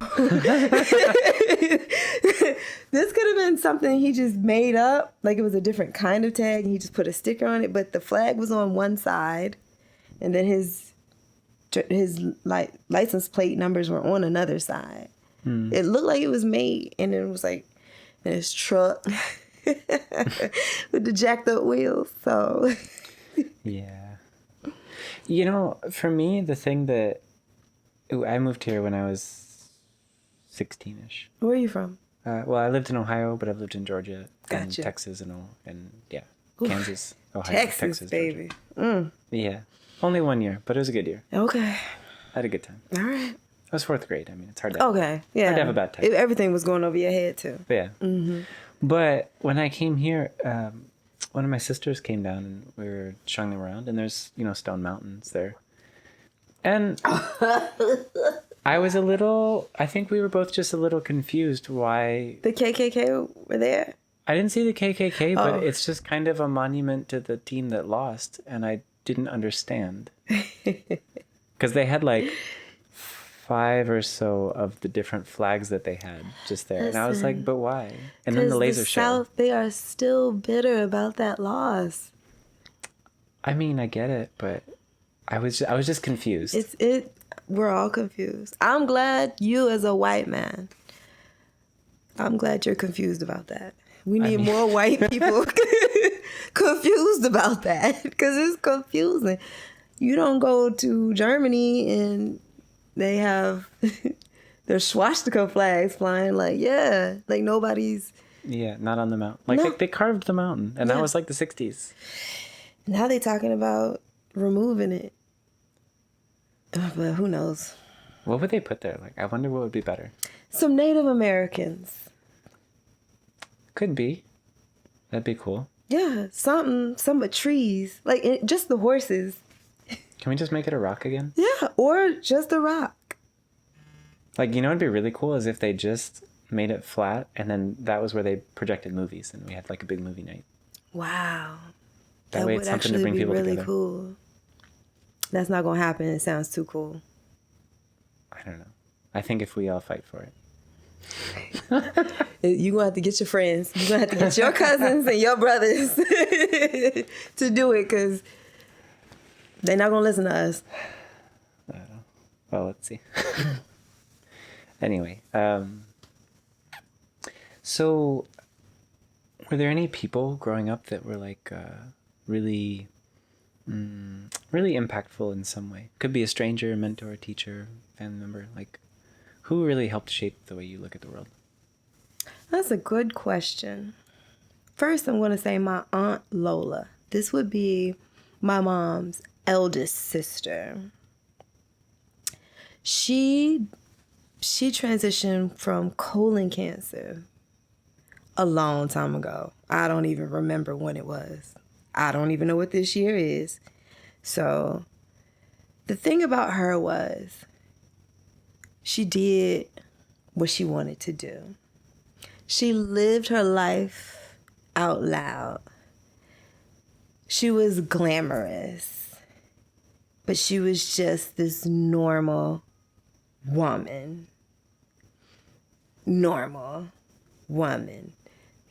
this could have been something he just made up. Like it was a different kind of tag and he just put a sticker on it. But the flag was on one side and then his license plate numbers were on another side. It looked like it was made, and it was like in his truck with the jacked up wheels. So yeah. You know, for me, the thing that I moved here when I was 16-ish. Where are you from? Well, I lived in Ohio, but I've lived in Georgia and Gotcha. Texas and yeah, Kansas, Ohio, Texas baby. Yeah, only 1 year, but it was a good year. Okay. I had a good time. All right. I was 4th grade. I mean, it's hard to Okay. Yeah. hard to have a bad time. Everything was going over your head too. But yeah. But when I came here, one of my sisters came down and we were showing them around, and there's, you know, stone mountains there. And I think we were both just a little confused why. The KKK were there? I didn't see the KKK, but it's just kind of a monument to the team that lost, and I didn't understand. Because they had like 5 or so of the different flags that they had just there. And I was like, but why? And then the laser show. South, they are still bitter about that loss. I mean, I get it, but I was just confused. We're all confused. I'm glad you as a white man, I'm glad you're confused about that. We need more white people confused about that, because it's confusing. You don't go to Germany and they have their swastika flags flying like nobody's. Yeah, not on the mountain. Like they carved the mountain, and that was like the 60s. Now they're talking about removing it. But who knows? What would they put there? Like, I wonder what would be better. Some Native Americans. Could be. That'd be cool. Yeah, some trees. Like, just the horses. Can we just make it a rock again? Yeah, or just a rock. Like, you know what'd be really cool is if they just made it flat, and then that was where they projected movies, and we had like a big movie night. Wow. That way would it's something to actually bring be people really together. cool. That's not going to happen. It sounds too cool. I don't know. I think if we all fight for it. You're going to have to get your friends. You're going to have to get your cousins and your brothers to do it, because they're not going to listen to us. I don't know. Well, let's see. Anyway, so were there any people growing up that were like really impactful in some way? Could be a stranger, a mentor, a teacher, family member. Like, who really helped shape the way you look at the world? That's a good question. First, I'm going to say my Aunt Lola. This would be my mom's eldest sister. She transitioned from colon cancer a long time ago. I don't even remember when it was. I don't even know what this year is. So the thing about her was she did what she wanted to do. She lived her life out loud. She was glamorous, but she was just this normal woman.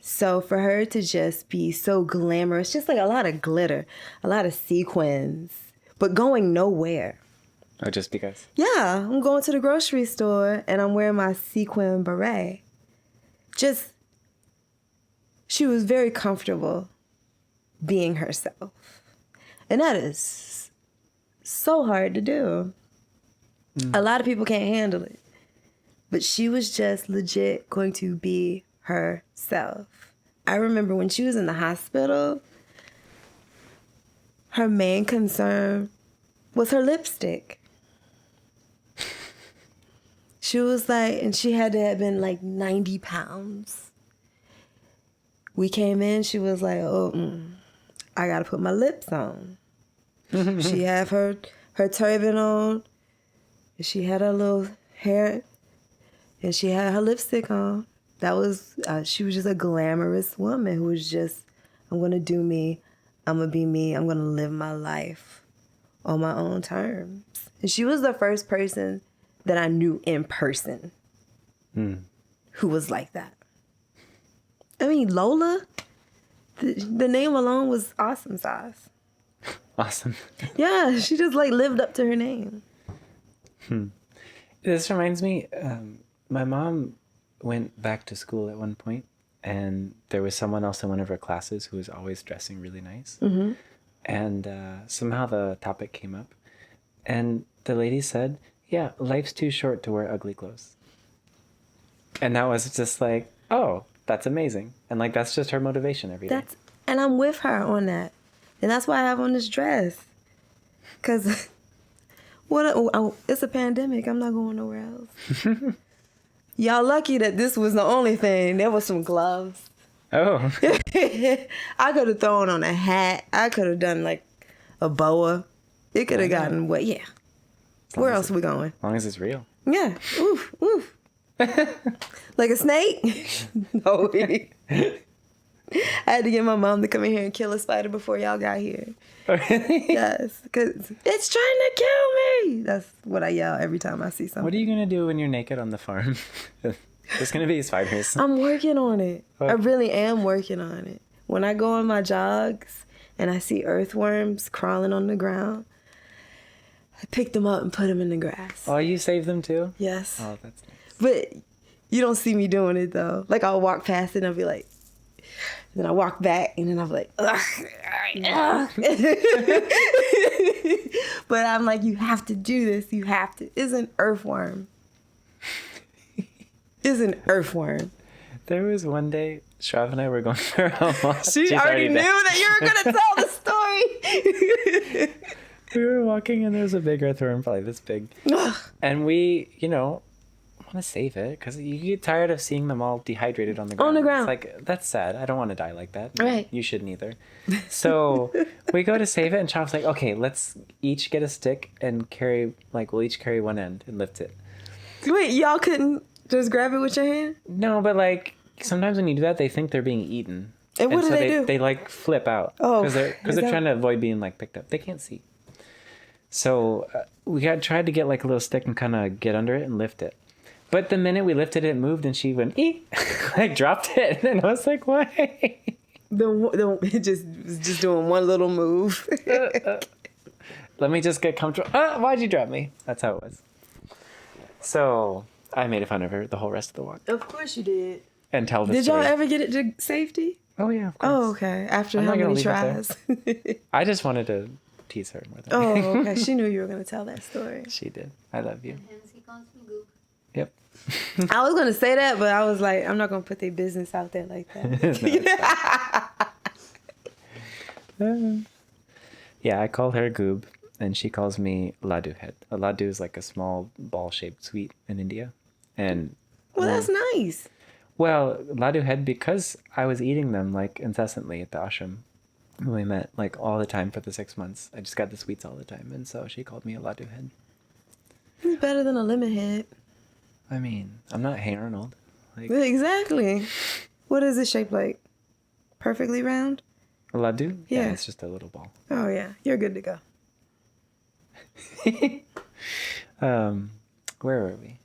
So for her to just be so glamorous, just like a lot of glitter, a lot of sequins, but going nowhere. Oh, just because? Yeah, I'm going to the grocery store and I'm wearing my sequin beret. She was very comfortable being herself. And that is so hard to do. A lot of people can't handle it. But she was just legit going to be herself. I remember when she was in the hospital, her main concern was her lipstick. She was like, and she had to have been like 90 pounds. We came in, she was like, I got to put my lips on. She had her turban on. And she had her little hair, and she had her lipstick on. That was, she was just a glamorous woman who was just, I'm going to do me. I'm going to be me. I'm going to live my life on my own terms. And she was the first person that I knew in person who was like that. I mean, Lola, the name alone was awesome sauce. Awesome. Yeah, she just like lived up to her name. This reminds me, my mom went back to school at one point, and there was someone else in one of her classes who was always dressing really nice. Mm-hmm. And somehow the topic came up, and the lady said, yeah, life's too short to wear ugly clothes. And that was just like, oh, that's amazing. And like, that's just her motivation every day. And I'm with her on that. And that's why I have on this dress. Because it's a pandemic. I'm not going nowhere else. Y'all lucky that this was the only thing. There was some gloves. Oh. I could have thrown on a hat. I could have done like a boa. It could have gotten wet. Yeah. Where else are we going? As long as it's real. Yeah. Oof, oof. Like a snake? No. I had to get my mom to come in here and kill a spider before y'all got here. Oh, really? Yes, because it's trying to kill me. That's what I yell every time I see something. What are you going to do when you're naked on the farm? There's going to be spiders. I'm working on it. I really am working on it. When I go on my jogs and I see earthworms crawling on the ground, I pick them up and put them in the grass. Oh, you save them too? Yes. Oh, that's nice. But you don't see me doing it though. Like I'll walk past it and I'll be like, then I walk back and then I'm like, ugh. But I'm like, you have to do this. You have to. It's an earthworm. It's an earthworm. There was one day, Shrav and I were going for a walk. She already knew that you were going to tell the story. We were walking and there was a big earthworm, probably this big. And we, want to save it because you get tired of seeing them all dehydrated on the ground. On the ground. It's like, that's sad. I don't want to die like that. Right. You shouldn't either. So we go to save it and Shrav's like, okay, let's each get a stick and we'll each carry one end and lift it. Wait, y'all couldn't just grab it with your hand? No, but like sometimes when you do that, they think they're being eaten. And what do they do? They like flip out. Oh. Because they're trying to avoid being like picked up. They can't see. So we tried to get like a little stick and kind of get under it and lift it. But the minute we lifted it, it moved and she went, like dropped it. And I was like, why? It just was just doing one little move. Let me just get comfortable. Why'd you drop me? That's how it was. So I made fun of her the whole rest of the walk. Of course you did. And tell the Did story. y'all ever get it to safety? Oh, yeah, of course. Oh, okay. After I'm how not gonna many leave it tries? I just wanted to tease her more than Oh, okay. She knew you were going to tell that story. She did. I love you. Hence he calls me Goop. Yep. I was going to say that, but I was like, I'm not going to put their business out there like that. Yeah, I call her Goob, and she calls me Laddu head. A laddu is like a small ball-shaped sweet in India. And Well, that's nice. well, laddu head because I was eating them like incessantly at the ashram when we met, like all the time for the 6 months. I just got the sweets all the time, and so she called me a laddu head. It's better than a lemon head. I mean, I'm not Hey Arnold. Like Exactly. What is it shaped like? Perfectly round? a laddu? Yeah. It's just a little ball. Oh, yeah. You're good to go. Where were we?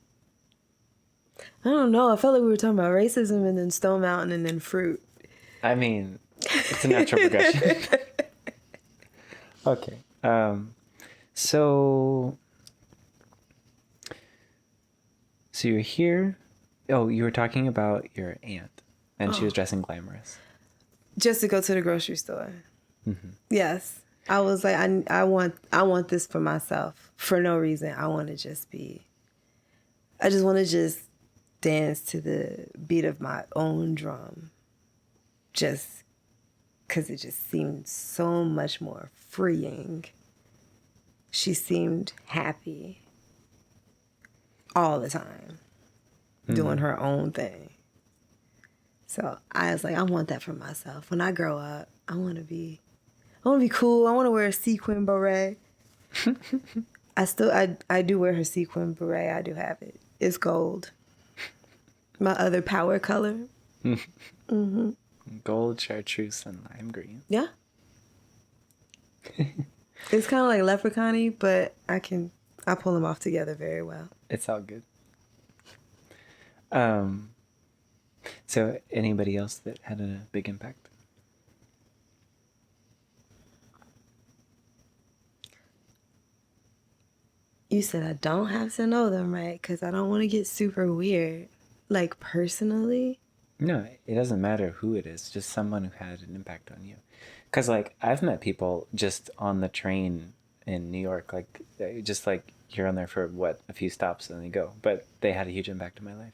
I don't know. I felt like we were talking about racism and then Stone Mountain and then fruit. I mean, it's a natural progression. Okay. So you're here. Oh, you were talking about your aunt, and she was dressing glamorous. Just to go to the grocery store. Mm-hmm. Yes. I was like, I want this for myself for no reason. I just want to just dance to the beat of my own drum. Just because it just seemed so much more freeing. She seemed happy all the time, doing her own thing. So I was like, I want that for myself. When I grow up, I want to be cool. I want to wear a sequin beret. I do wear her sequin beret. I do have it. It's gold. My other power color. Mm-hmm. Gold, chartreuse, and lime green. Yeah. It's kind of like leprechaun-y, but I pull them off together very well. It's all good. So anybody else that had a big impact? You said I don't have to know them, right? Because I don't want to get super weird. Like, personally? No, it doesn't matter who it is. Just someone who had an impact on you. Because, like, I've met people just on the train in New York. Like, just like you're on there for, a few stops and then you go. But they had a huge impact on my life.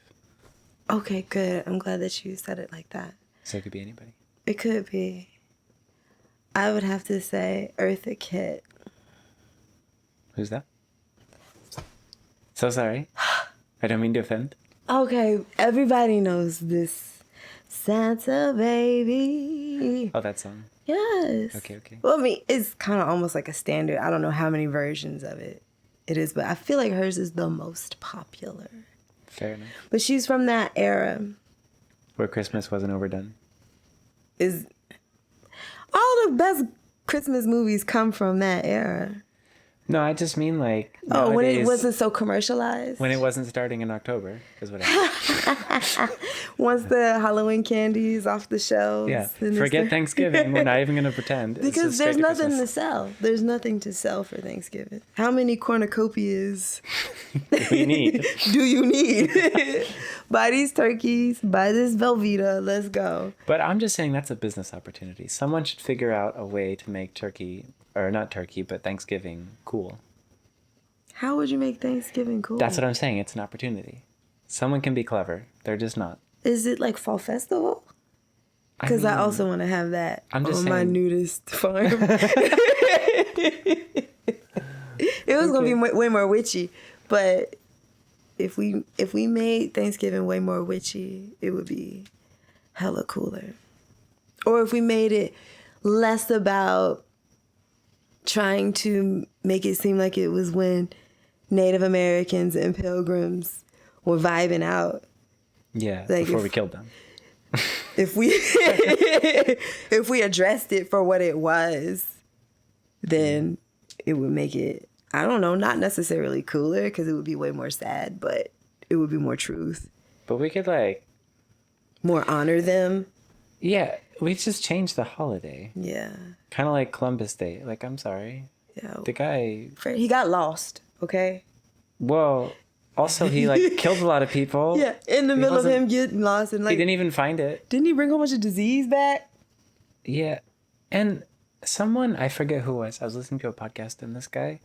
Okay, good. I'm glad that you said it like that. So it could be anybody. It could be. I would have to say Eartha Kitt. Who's that? So sorry. I don't mean to offend. Okay, everybody knows this. Santa baby. Oh, that song. Yes. Okay. Well, I mean, it's kind of almost like a standard. I don't know how many versions of it is, but I feel like hers is the most popular. Fair enough. But she's from that era. Where Christmas wasn't overdone. Is all the best Christmas movies come from that era. No, I just mean like when it nowadays, wasn't so commercialized. when it wasn't starting in October is what I mean. Once the Halloween candy's off the shelves. Yeah, forget Thanksgiving. We're not even going to pretend. Because there's nothing to sell. There's nothing to sell for Thanksgiving. How many cornucopias do you need? Buy these turkeys. Buy this Velveeta. Let's go. But I'm just saying that's a business opportunity. Someone should figure out a way to make turkey, or not turkey, but Thanksgiving cool. How would you make Thanksgiving cool? That's what I'm saying. It's an opportunity. Someone can be clever. They're just not. Is it like fall festival? Because I also want to have that on my nudist farm. It was going to be way more witchy. But if we made Thanksgiving way more witchy, it would be hella cooler. Or if we made it less about trying to make it seem like it was when Native Americans and Pilgrims were vibing out. Yeah, like before we killed them. If we addressed it for what it was, then it would make it, I don't know, not necessarily cooler because it would be way more sad, but it would be more truth. But we could more honor them. Yeah, we just changed the holiday. Yeah. Kind of like Columbus Day. Like, I'm sorry. Yeah. The guy... He got lost, okay? Well, also he killed a lot of people. Yeah, in the middle of him getting lost. And he didn't even find it. Didn't he bring a whole bunch of disease back? Yeah. And someone, I forget who it was, I was listening to a podcast and this guy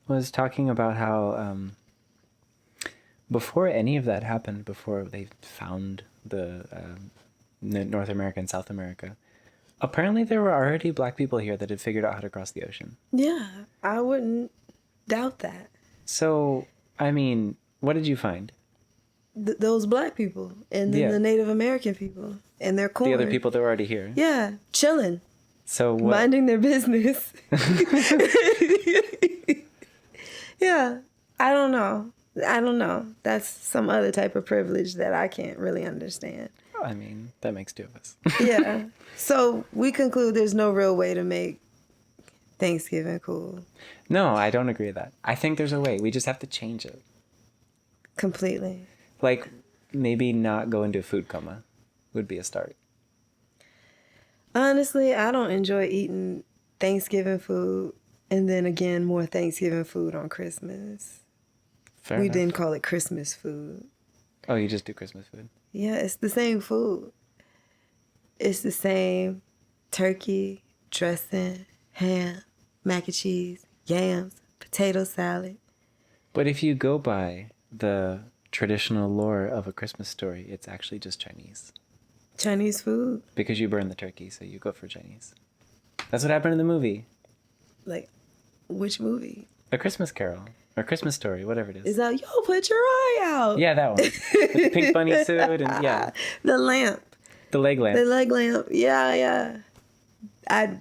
was talking about how before any of that happened, before they found the North America and South America, apparently there were already black people here that had figured out how to cross the ocean. Yeah, I wouldn't doubt that. So, I mean, what did you find? Those black people and then the Native American people and their corn. The other people that were already here. Yeah, chilling. So what? Minding their business. Yeah, I don't know. That's some other type of privilege that I can't really understand. I mean, that makes two of us. Yeah. So we conclude there's no real way to make Thanksgiving cool. No, I don't agree with that. I think there's a way. We just have to change it. Completely. Like, maybe not go into a food coma would be a start. Honestly, I don't enjoy eating Thanksgiving food and then again more Thanksgiving food on Christmas. Fair we enough. didn't call it Christmas food. Oh, you just do Christmas food? Yeah, it's the same food. It's the same turkey, dressing, ham, mac and cheese, yams, potato salad. But if you go by the traditional lore of A Christmas Story, it's actually just Chinese. Chinese food? Because you burn the turkey, so you go for Chinese. That's what happened in the movie. Like, which movie? A Christmas Carol. Or Christmas Story, whatever it is. Is that, yo, put your eye out. Yeah, that one. With the pink bunny suit and, yeah. The lamp. The leg lamp. The leg lamp. Yeah, yeah. I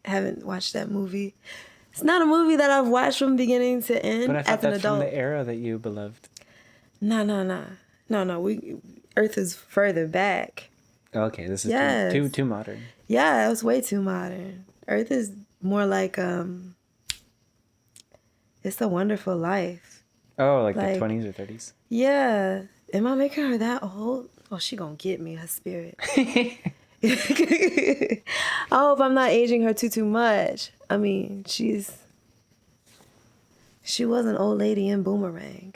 haven't watched that movie. It's not a movie that I've watched from beginning to end But I thought as an that's adult. from the era that you beloved. No. Earth is further back. Okay, this is Yes. too modern. Yeah, it was way too modern. Earth is more like It's a Wonderful Life. Oh, like the 20s or 30s? Yeah. Am I making her that old? Oh, she gonna get me, her spirit. I hope I'm not aging her too much. I mean, she was an old lady in Boomerang.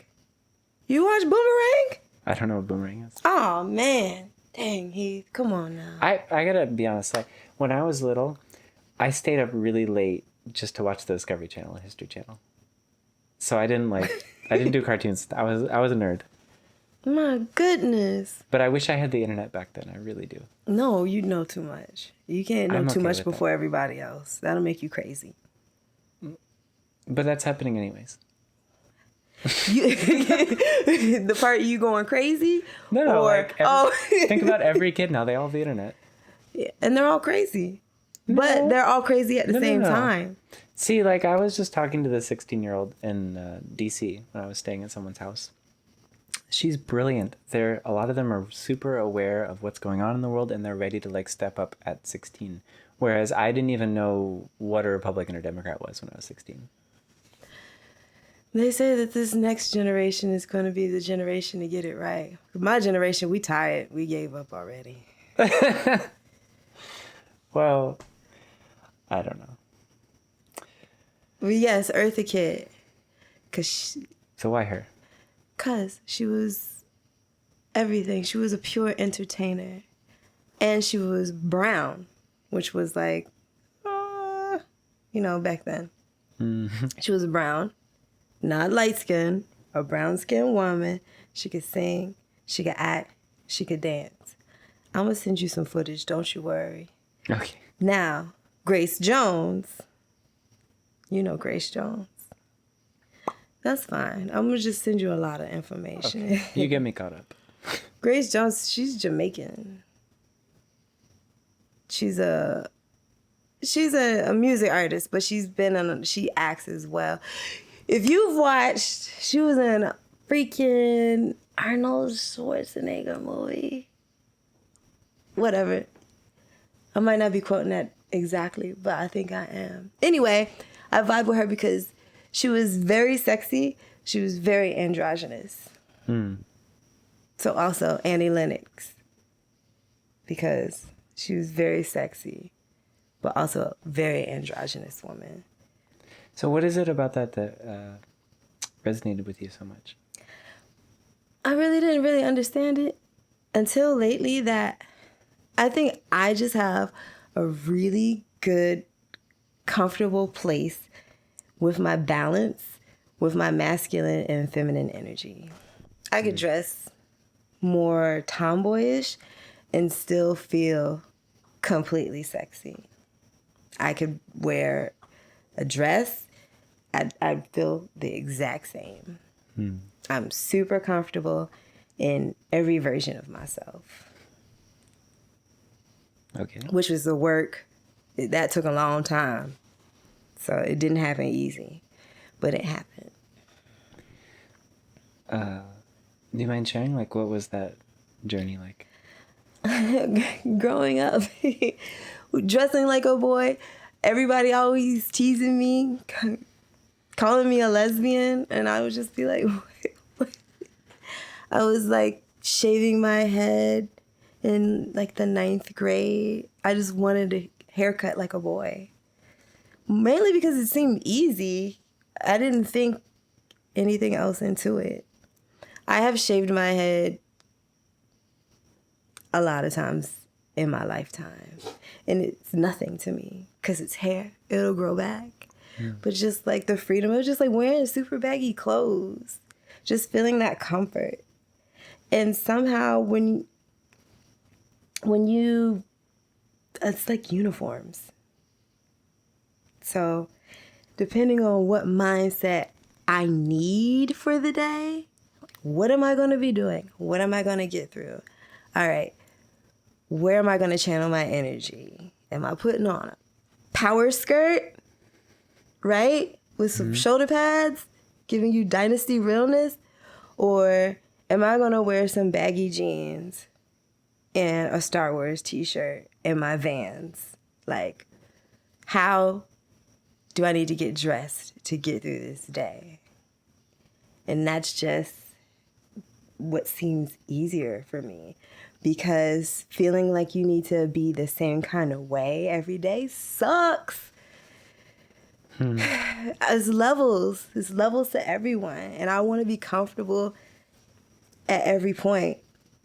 You watch Boomerang? I don't know what Boomerang is. Oh man, dang Heath, come on now. I gotta be honest, like when I was little, I stayed up really late just to watch the Discovery Channel and History Channel. So I didn't do cartoons. I was a nerd. My goodness. But I wish I had the internet back then. I really do. No, you know too much. You can't know I'm too okay much with before everybody else. That'll make you crazy. But that's happening anyways. The part you going crazy? No. Or, Think about every kid now. They all have the internet. Yeah, and they're all crazy. But they're all crazy at the same time. See, like I was just talking to the 16-year-old in D.C. when I was staying at someone's house. She's brilliant. A lot of them are super aware of what's going on in the world, and they're ready to like step up at 16. Whereas I didn't even know what a Republican or Democrat was when I was 16. They say that this next generation is going to be the generation to get it right. My generation, we tired. We gave up already. Well, I don't know. But yes, Eartha Kitt. So why her? Because she was everything. She was a pure entertainer. And she was brown, which was like, back then. Mm-hmm. She was brown, not light-skinned, a brown-skinned woman. She could sing, she could act, she could dance. I'm going to send you some footage, don't you worry. Okay. Now, Grace Jones. You know Grace Jones. That's fine. I'm going to just send you a lot of information. Okay. You get me caught up. Grace Jones, she's Jamaican. She's a music artist, but she acts as well. If you've watched, she was in a freaking Arnold Schwarzenegger movie. Whatever. I might not be quoting that exactly, but I think I am. Anyway, I vibe with her because she was very sexy. She was very androgynous. So also Annie Lennox, because she was very sexy, but also a very androgynous woman. So what is it about that resonated with you so much? I really didn't really understand it until lately, that I think I just have a really good, comfortable place with my balance, with my masculine and feminine energy. I could dress more tomboyish and still feel completely sexy. I could wear a dress, I'd feel the exact same. I'm super comfortable in every version of myself. Okay. Which was the work. That took a long time. So it didn't happen easy, but it happened. Do you mind sharing, like, what was that journey like? Growing up, dressing like a boy, everybody always teasing me, calling me a lesbian, and I would just be like, what? I was like shaving my head in like the 9th grade. I just wanted a haircut like a boy. Mainly because it seemed easy. I didn't think anything else into it. I have shaved my head a lot of times in my lifetime. And it's nothing to me because it's hair. It'll grow back. Yeah. But just like the freedom of just like wearing super baggy clothes. Just feeling that comfort. And somehow when you, it's like uniforms. So depending on what mindset I need for the day, what am I going to be doing? What am I going to get through? All right, where am I going to channel my energy? Am I putting on a power skirt? right? With some shoulder pads, giving you dynasty realness? Or am I going to wear some baggy jeans and a Star Wars t-shirt and my Vans? Like, how do I need to get dressed to get through this day? And that's just what seems easier for me, because feeling like you need to be the same kind of way every day sucks. There's levels to everyone, and I want to be comfortable at every point.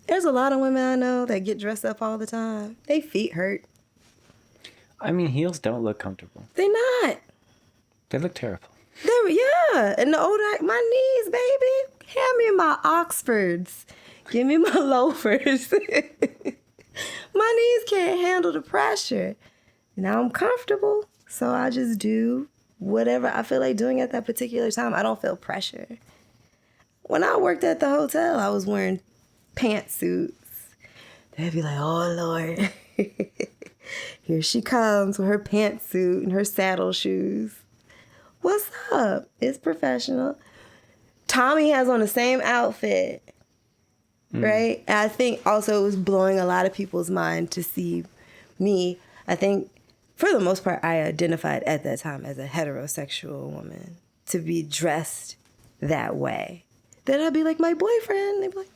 There's a lot of women I know that get dressed up all the time. They feet hurt. I mean, heels don't look comfortable. They not. They look terrible. Yeah, and the older my knees, baby. Hand me my Oxfords. Give me my loafers. My knees can't handle the pressure. Now I'm comfortable, so I just do whatever I feel like doing at that particular time. I don't feel pressure. When I worked at the hotel, I was wearing pantsuits. They'd be like, oh, Lord. Here she comes with her pantsuit and her saddle shoes. What's up? It's professional. Tommy has on the same outfit, right? And I think also it was blowing a lot of people's mind to see me. I think for the most part, I identified at that time as a heterosexual woman, to be dressed that way. Then I'd be like, my boyfriend. They'd be like,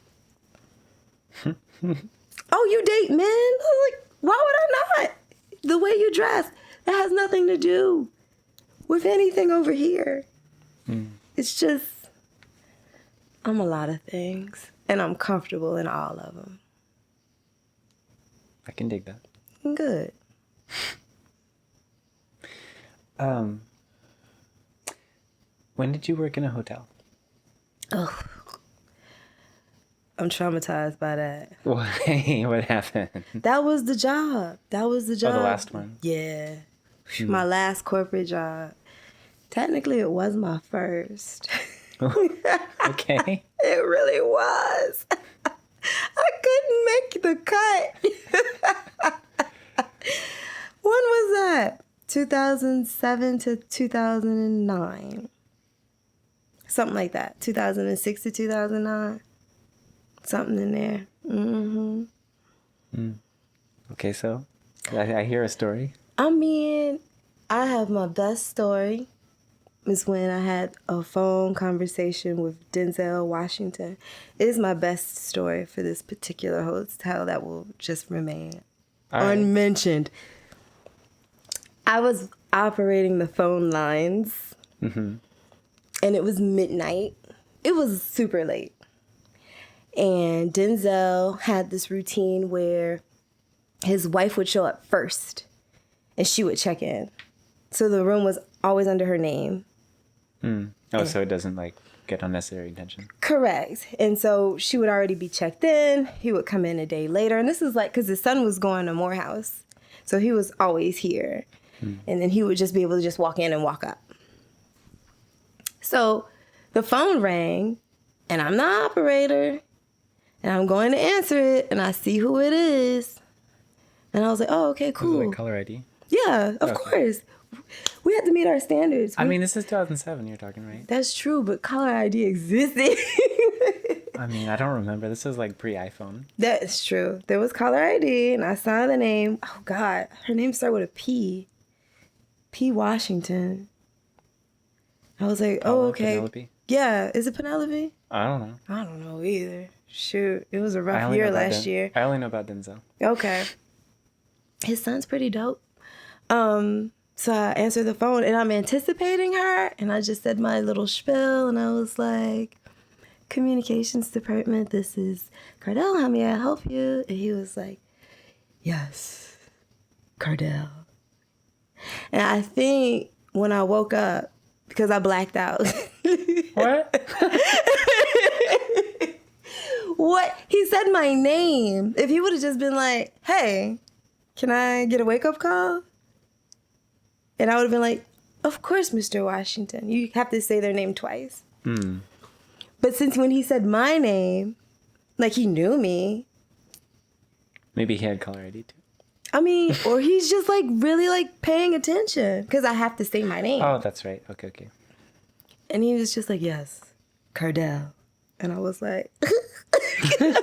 oh, you date men? I'm like, why would I not? The way you dress, that has nothing to do with anything over here. It's just, I'm a lot of things, and I'm comfortable in all of them. I can dig that. Good. When did you work in a hotel? Oh, I'm traumatized by that. Why? What happened? That was the job. Oh, the last one? Yeah. My last corporate job. Technically, it was my first. Okay. It really was. I couldn't make the cut. When was that? 2007 to 2009. Something like that. 2006 to 2009. Something in there. Okay, so I hear a story. I mean, I have my best story. Is when I had a phone conversation with Denzel Washington. It is my best story for this particular hotel that will just remain unmentioned. I was operating the phone lines, and it was midnight. It was super late. And Denzel had this routine where his wife would show up first, and she would check in. So the room was always under her name. Oh, so it doesn't like get unnecessary attention. Correct. And so she would already be checked in. He would come in a day later. And this is like, because his son was going to Morehouse. So he was always here. And then he would just be able to just walk in and walk up. So the phone rang, and I'm the operator, and I'm going to answer it, and I see who it is. And I was like, oh, okay, cool. Was it like caller ID? Yeah, of course. We had to meet our standards. I mean, this is 2007 you're talking, right? That's true, but caller ID existed. I mean, I don't remember. This is like pre-iPhone. That's true. There was caller ID, and I saw the name. Oh, God. Her name started with a P. P. Washington. I was like, oh, okay. Penelope? Yeah. Is it Penelope? I don't know. I don't know either. Shoot. It was a rough year last year. I only know about Denzel. Okay. His son's pretty dope. So I answered the phone, and I'm anticipating her, and I just said my little spiel, and I was like, communications department, this is Cardell, how may I help you? And he was like, yes, Cardell. And I think when I woke up, because I blacked out. What? What? He said my name. If he would have just been like, hey, can I get a wake-up call? And I would have been like, of course, Mr. Washington. You have to say their name twice. But since when he said my name, like he knew me. Maybe he had caller ID too. I mean, or he's just like really like paying attention because I have to say my name. Oh, that's right. Okay. And he was just like, yes, Cardell. And I was like, yes.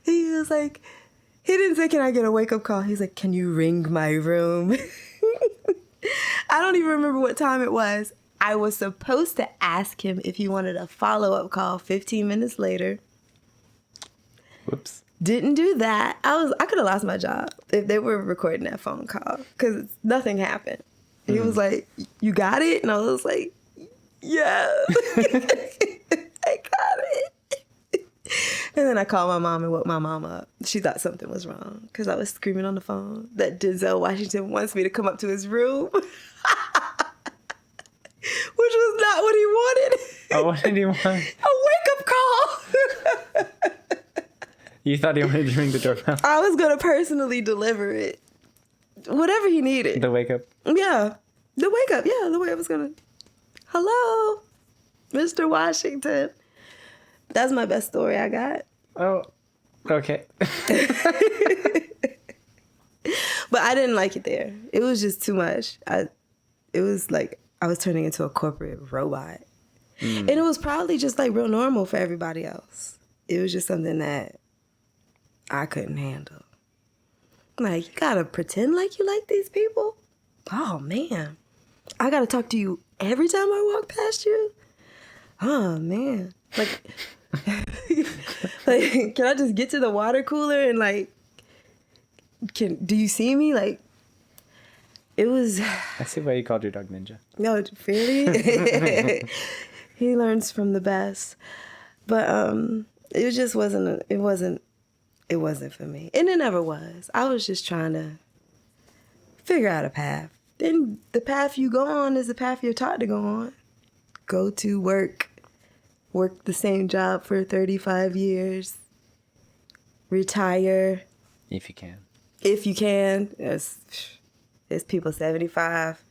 He was like, he didn't say, can I get a wake-up call? He's like, can you ring my room? I don't even remember what time it was. I was supposed to ask him if he wanted a follow-up call 15 minutes later. Whoops. Didn't do that. I could have lost my job if they were recording that phone call because nothing happened. He was like, you got it? And I was like, yeah. I got it. And then I called my mom and woke my mom up. She thought something was wrong because I was screaming on the phone that Denzel Washington wants me to come up to his room. Which was not what he wanted. Oh, what did he want? A wake-up call. You thought he wanted to ring the doorbell? I was going to personally deliver it. Whatever he needed. The wake up? Yeah. The wake up. Yeah, the way I was going to. Hello, Mr. Washington. That's my best story I got. Oh, okay. But I didn't like it there. It was just too much. It was like I was turning into a corporate robot. And it was probably just like real normal for everybody else. It was just something that I couldn't handle. Like, you gotta pretend like you like these people? Oh, man. I gotta talk to you every time I walk past you? Oh, man. Like, like, can I just get to the water cooler and like, do you see me? Like, it was... I see why you called your dog Ninja. No, really? He learns from the best. But it just wasn't, it wasn't for me. And it never was. I was just trying to figure out a path. Then the path you go on is the path you're taught to go on. Go to work the same job for 35 years, retire. If you can. If you can. There's people 75,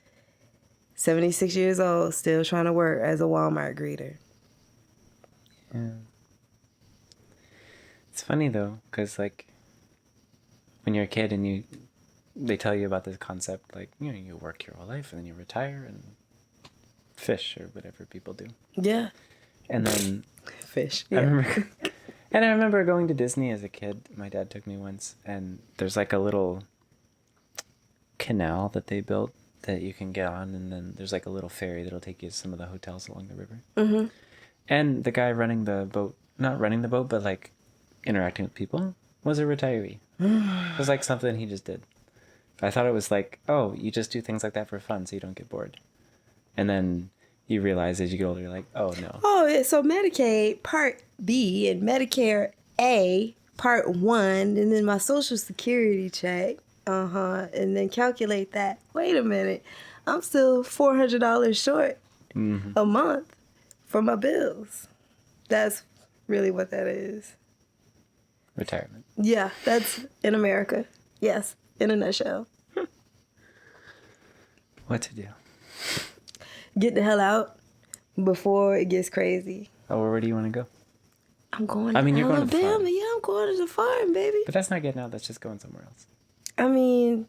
76 years old still trying to work as a Walmart greeter. Yeah. It's funny though, because like when you're a kid and they tell you about this concept, like, you know, you work your whole life and then you retire and fish or whatever people do. Yeah. And then Fish. Yeah. I remember going to Disney as a kid. My dad took me once, and there's like a little canal that they built that you can get on, and then there's like a little ferry that'll take you to some of the hotels along the river. Mm-hmm. And the guy running the boat, not running the boat, but like interacting with people, was a retiree. It was like something he just did. I thought it was like, oh, you just do things like that for fun so you don't get bored. And then you realize as you get older, you're like, oh, no. Oh, so Medicaid Part B and Medicare A Part 1, and then my Social Security check. And then calculate that. Wait a minute. I'm still $400 short a month for my bills. That's really what that is. Retirement. Yeah, that's in America. Yes, in a nutshell. What to do? Get the hell out before it gets crazy. Oh, where do you want to go? I'm going to You're Alabama. going to the farm. Yeah, I'm going to the farm, baby. But that's not getting out. That's just going somewhere else. I mean,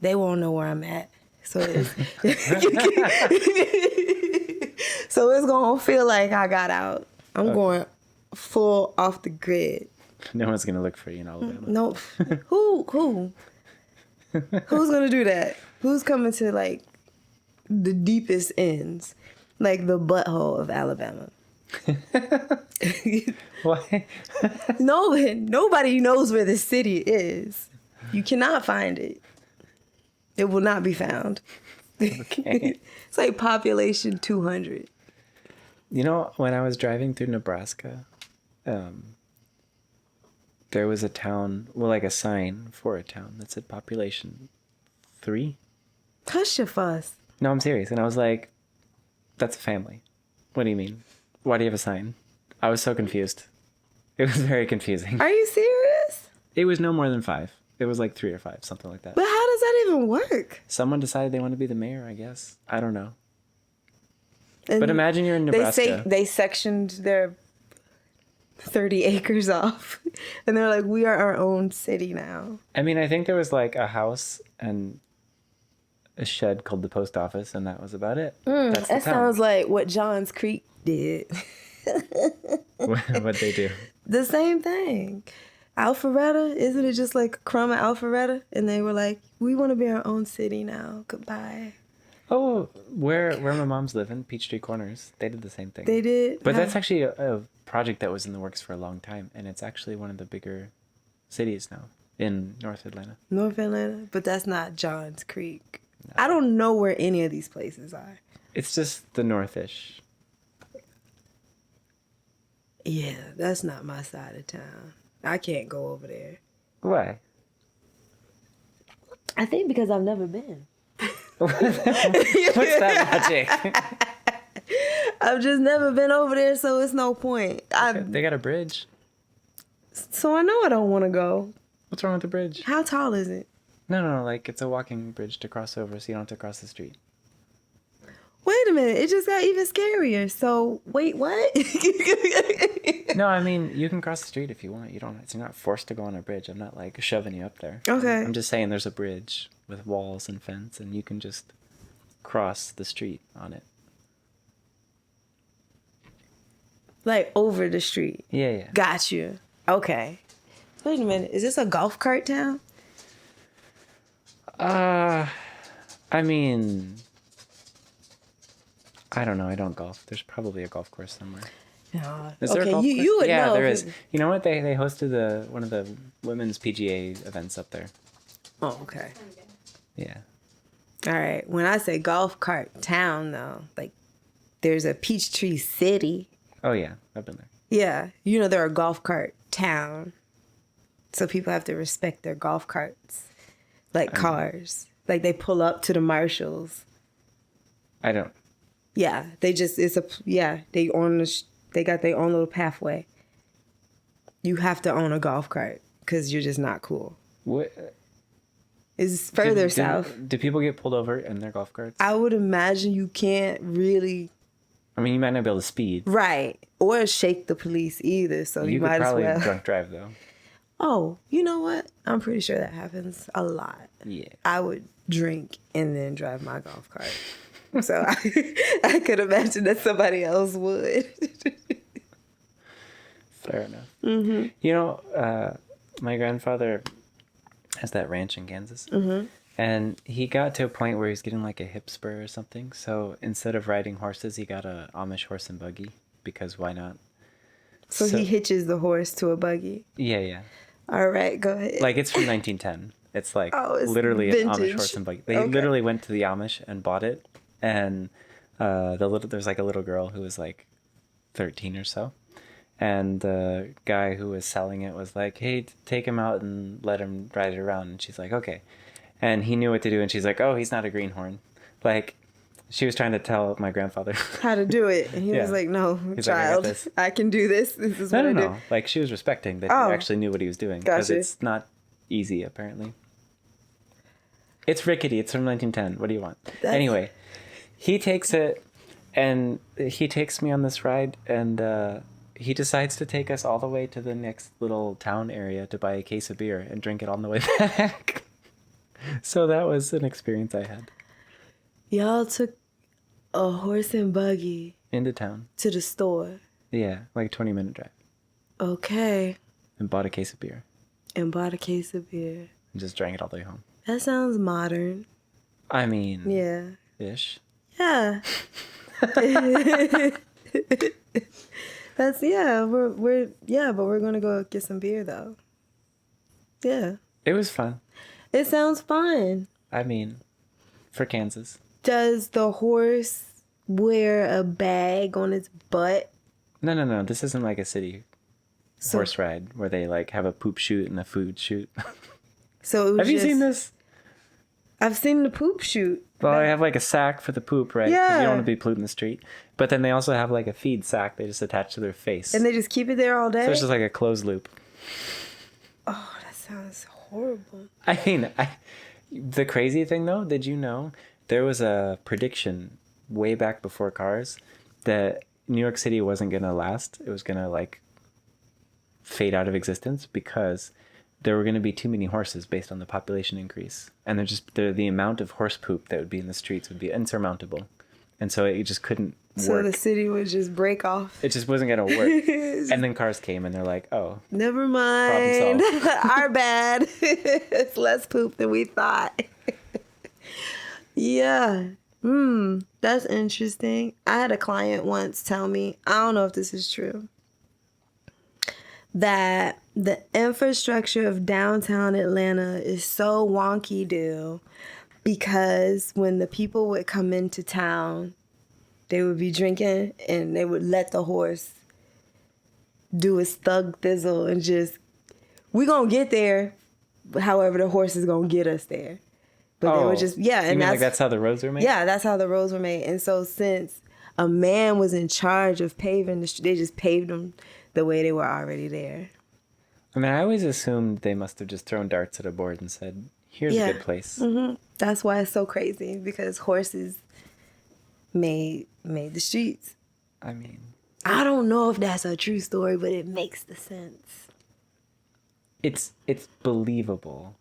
they won't know where I'm at. So it's, so it's going to feel like I got out. I'm going full off the grid. No one's going to look for you in Alabama. No. Who? Who's going to do that? Who's coming to, like, the deepest ends? Like the butthole of Alabama. Why? Nobody knows where the city is. You cannot find it. It will not be found. Okay. It's like population 200. You know, when I was driving through Nebraska, there was a town, well, like a sign for a town that said population 3. Hush your fuss. No, I'm serious. And I was like, that's a family. What do you mean? Why do you have a sign? I was so confused. It was very confusing. Are you serious? It was no more than 5. It was like 3 or 5, something like that. But how does that even work? Someone decided they want to be the mayor, I guess. I don't know. And but imagine you're in Nebraska. They sectioned their 30 acres off. And they're like, we are our own city now. I mean, I think there was like a house and a shed called the post office, and that was about it. That's the That town. sounds like what Johns Creek did. What'd they do? The same thing. Alpharetta, isn't it just like a crumb of Alpharetta? And they were like, we want to be our own city now. Goodbye. Oh, where my mom's living, Peachtree Corners, they did the same thing. They did? But that's actually a project that was in the works for a long time, and it's actually one of the bigger cities now in North Atlanta. North Atlanta? But that's not Johns Creek. No. I don't know where any of these places are. It's just the northish. Yeah, that's not my side of town. I can't go over there. Why? I think because I've never been. What's that logic? I've just never been over there, so it's no point. They got a bridge. So I know I don't want to go. What's wrong with the bridge? How tall is it? No, like it's a walking bridge to cross over, so you don't have to cross the street. Wait a minute, it just got even scarier. So, wait, what? No, I mean, you can cross the street if you want. You're not forced to go on a bridge. I'm not like shoving you up there. Okay. I'm just saying there's a bridge with walls and fence, and you can just cross the street on it. Like over the street. Yeah. Got you. Okay. Wait a minute, is this a golf cart town? I mean, I don't know. I don't golf. There's probably a golf course somewhere. No. Is there a Okay, golf course? you would know. Yeah, there is. You know what? They hosted one of the women's PGA events up there. Oh, okay. Yeah. All right. When I say golf cart town, though, like there's a Peachtree City. Oh yeah, I've been there. Yeah, you know they're a golf cart town, so people have to respect their golf carts, like cars. Like they pull up to the Marshalls. I don't. Yeah, they got their own little pathway. You have to own a golf cart because you're just not cool. What? It's further south. Do people get pulled over in their golf carts? I would imagine you can't really. I mean, you might not be able to speed. Right. Or shake the police either, so you might could probably as well. drunk drive, though. Oh, you know what? I'm pretty sure that happens a lot. Yeah. I would drink and then drive my golf cart. So I could imagine that somebody else would. Fair enough. Mm-hmm. You know, my grandfather has that ranch in Kansas. Mm-hmm. And he got to a point where he was getting like a hip spur or something. So instead of riding horses, he got a Amish horse and buggy because why not? So he hitches the horse to a buggy. Yeah. All right, go ahead. Like it's from 1910. It's like it's literally vintage. an Amish horse and buggy. They literally went to the Amish and bought it. And there's like a little girl who was like 13 or so. And the guy who was selling it was like, hey, take him out and let him ride it around. And she's like, okay. And he knew what to do, and she's like, oh, he's not a greenhorn. Like, she was trying to tell my grandfather. How to do it. And he was like, no, child, like, I can do this. This is what I do. Like, she was respecting that he actually knew what he was doing. Because it's not easy, apparently. It's rickety. It's from 1910. What do you want? Anyway, he takes it, and he takes me on this ride, and he decides to take us all the way to the next little town area to buy a case of beer and drink it on the way back. So that was an experience I had. Y'all took a horse and buggy into town to the store. Yeah, like a 20-minute drive. Okay. And bought a case of beer. And just drank it all the way home. That sounds modern. I mean, yeah. Ish. Yeah. That's but we're gonna go get some beer though. Yeah. It was fun. It sounds fun. I mean, for Kansas. Does the horse wear a bag on its butt? No. This isn't like a city horse ride where they like have a poop chute and a food chute. So it was have you seen this? I've seen the poop chute. Well, I have like a sack for the poop, right? Yeah. Because you don't want to be polluting the street. But then they also have like a feed sack they just attach to their face. And they just keep it there all day? So it's just like a closed loop. Oh, that sounds horrible. I mean, the crazy thing though, did you know there was a prediction way back before cars that New York City wasn't going to last. It was going to like fade out of existence because there were going to be too many horses based on the population increase. And the amount of horse poop that would be in the streets would be insurmountable. And so it just couldn't work. So the city would just break off. It just wasn't going to work. And then cars came and they're like, oh. Never mind. Our bad. It's less poop than we thought. Yeah. That's interesting. I had a client once tell me, I don't know if this is true, that the infrastructure of downtown Atlanta is so wonky-do because when the people would come into town, they would be drinking and they would let the horse do his thug thizzle and just, we gonna get there, however the horse is gonna get us there. But they were just, yeah. And you mean that's how the roads were made? Yeah, that's how the roads were made. And so since a man was in charge of paving the street, they just paved them the way they were already there. I mean, I always assumed they must have just thrown darts at a board and said, here's a good place. Mm-hmm. That's why it's so crazy, because horses made the streets. I mean, I don't know if that's a true story, but it makes the sense. It's believable.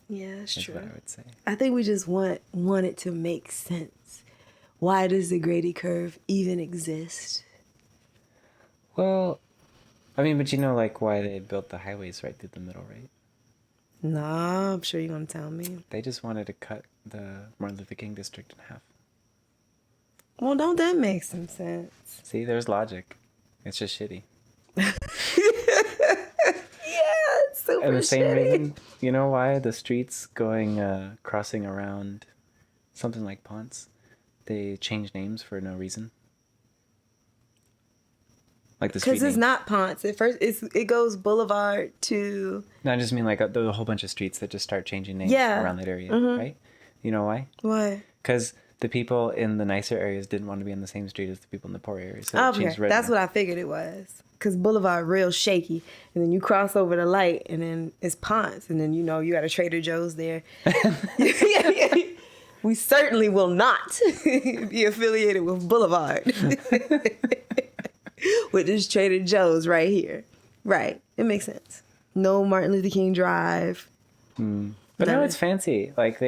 Yeah, it's true. What I would say. I think we just want it to make sense. Why does the Grady Curve even exist? Well, I mean, but you know, like, why they built the highways right through the middle, right? Nah, I'm sure you're going to tell me. They just wanted to cut the Martin Luther King district in half. Well, don't that make some sense? See, there's logic. It's just shitty. Super and the same shitty. reason, you know why the streets crossing around something like Ponce, they change names for no reason? Like the street Because it's name. not Ponce. It goes Boulevard to... No, I just mean like there's a whole bunch of streets that just start changing names around that area, right? You know why? Why? Because the people in the nicer areas didn't want to be on the same street as the people in the poor areas. So Okay, that's what I figured it was. Because Boulevard real shaky. And then you cross over the light and then it's Ponce. And then, you got a Trader Joe's there. We certainly will not be affiliated with Boulevard. With this Trader Joe's right here. Right. It makes sense. No Martin Luther King Drive. But no, it's fancy. Like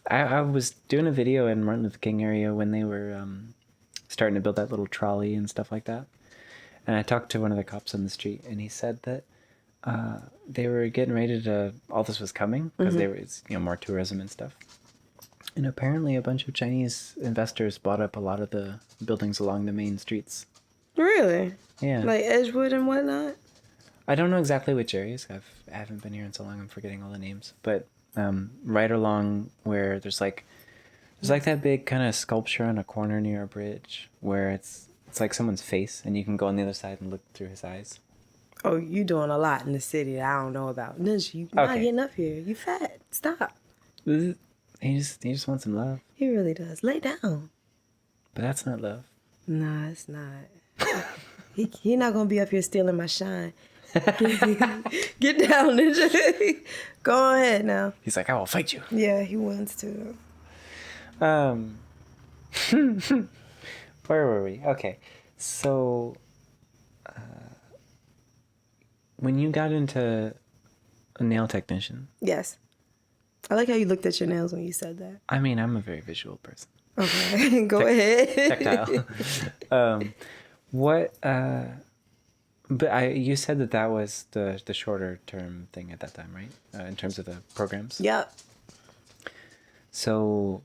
I was doing a video in Martin Luther King area when they were starting to build that little trolley and stuff like that. And I talked to one of the cops on the street, and he said that they were getting ready to. All this was coming because there was more tourism and stuff. And apparently, a bunch of Chinese investors bought up a lot of the buildings along the main streets. Really? Yeah. Like Edgewood and whatnot? I don't know exactly which areas. I haven't been here in so long. I'm forgetting all the names. But right along where there's like that big kind of sculpture on a corner near a bridge where it's like someone's face, and you can go on the other side and look through his eyes. Oh, you doing a lot in the city that I don't know about. You not getting up here. You fat. Stop. He just wants some love. He really does. Lay down. But that's not love. Nah, it's not. He not gonna be up here stealing my shine. Get down, ninja. Go ahead now. He's like, I will fight you. Yeah, he wants to. Where were we? Okay, so when you got into a nail technician. Yes. I like how you looked at your nails when you said that. I mean, I'm a very visual person. Okay, go ahead. Tactile. You said that was the shorter term thing at that time, right? In terms of the programs? Yep. So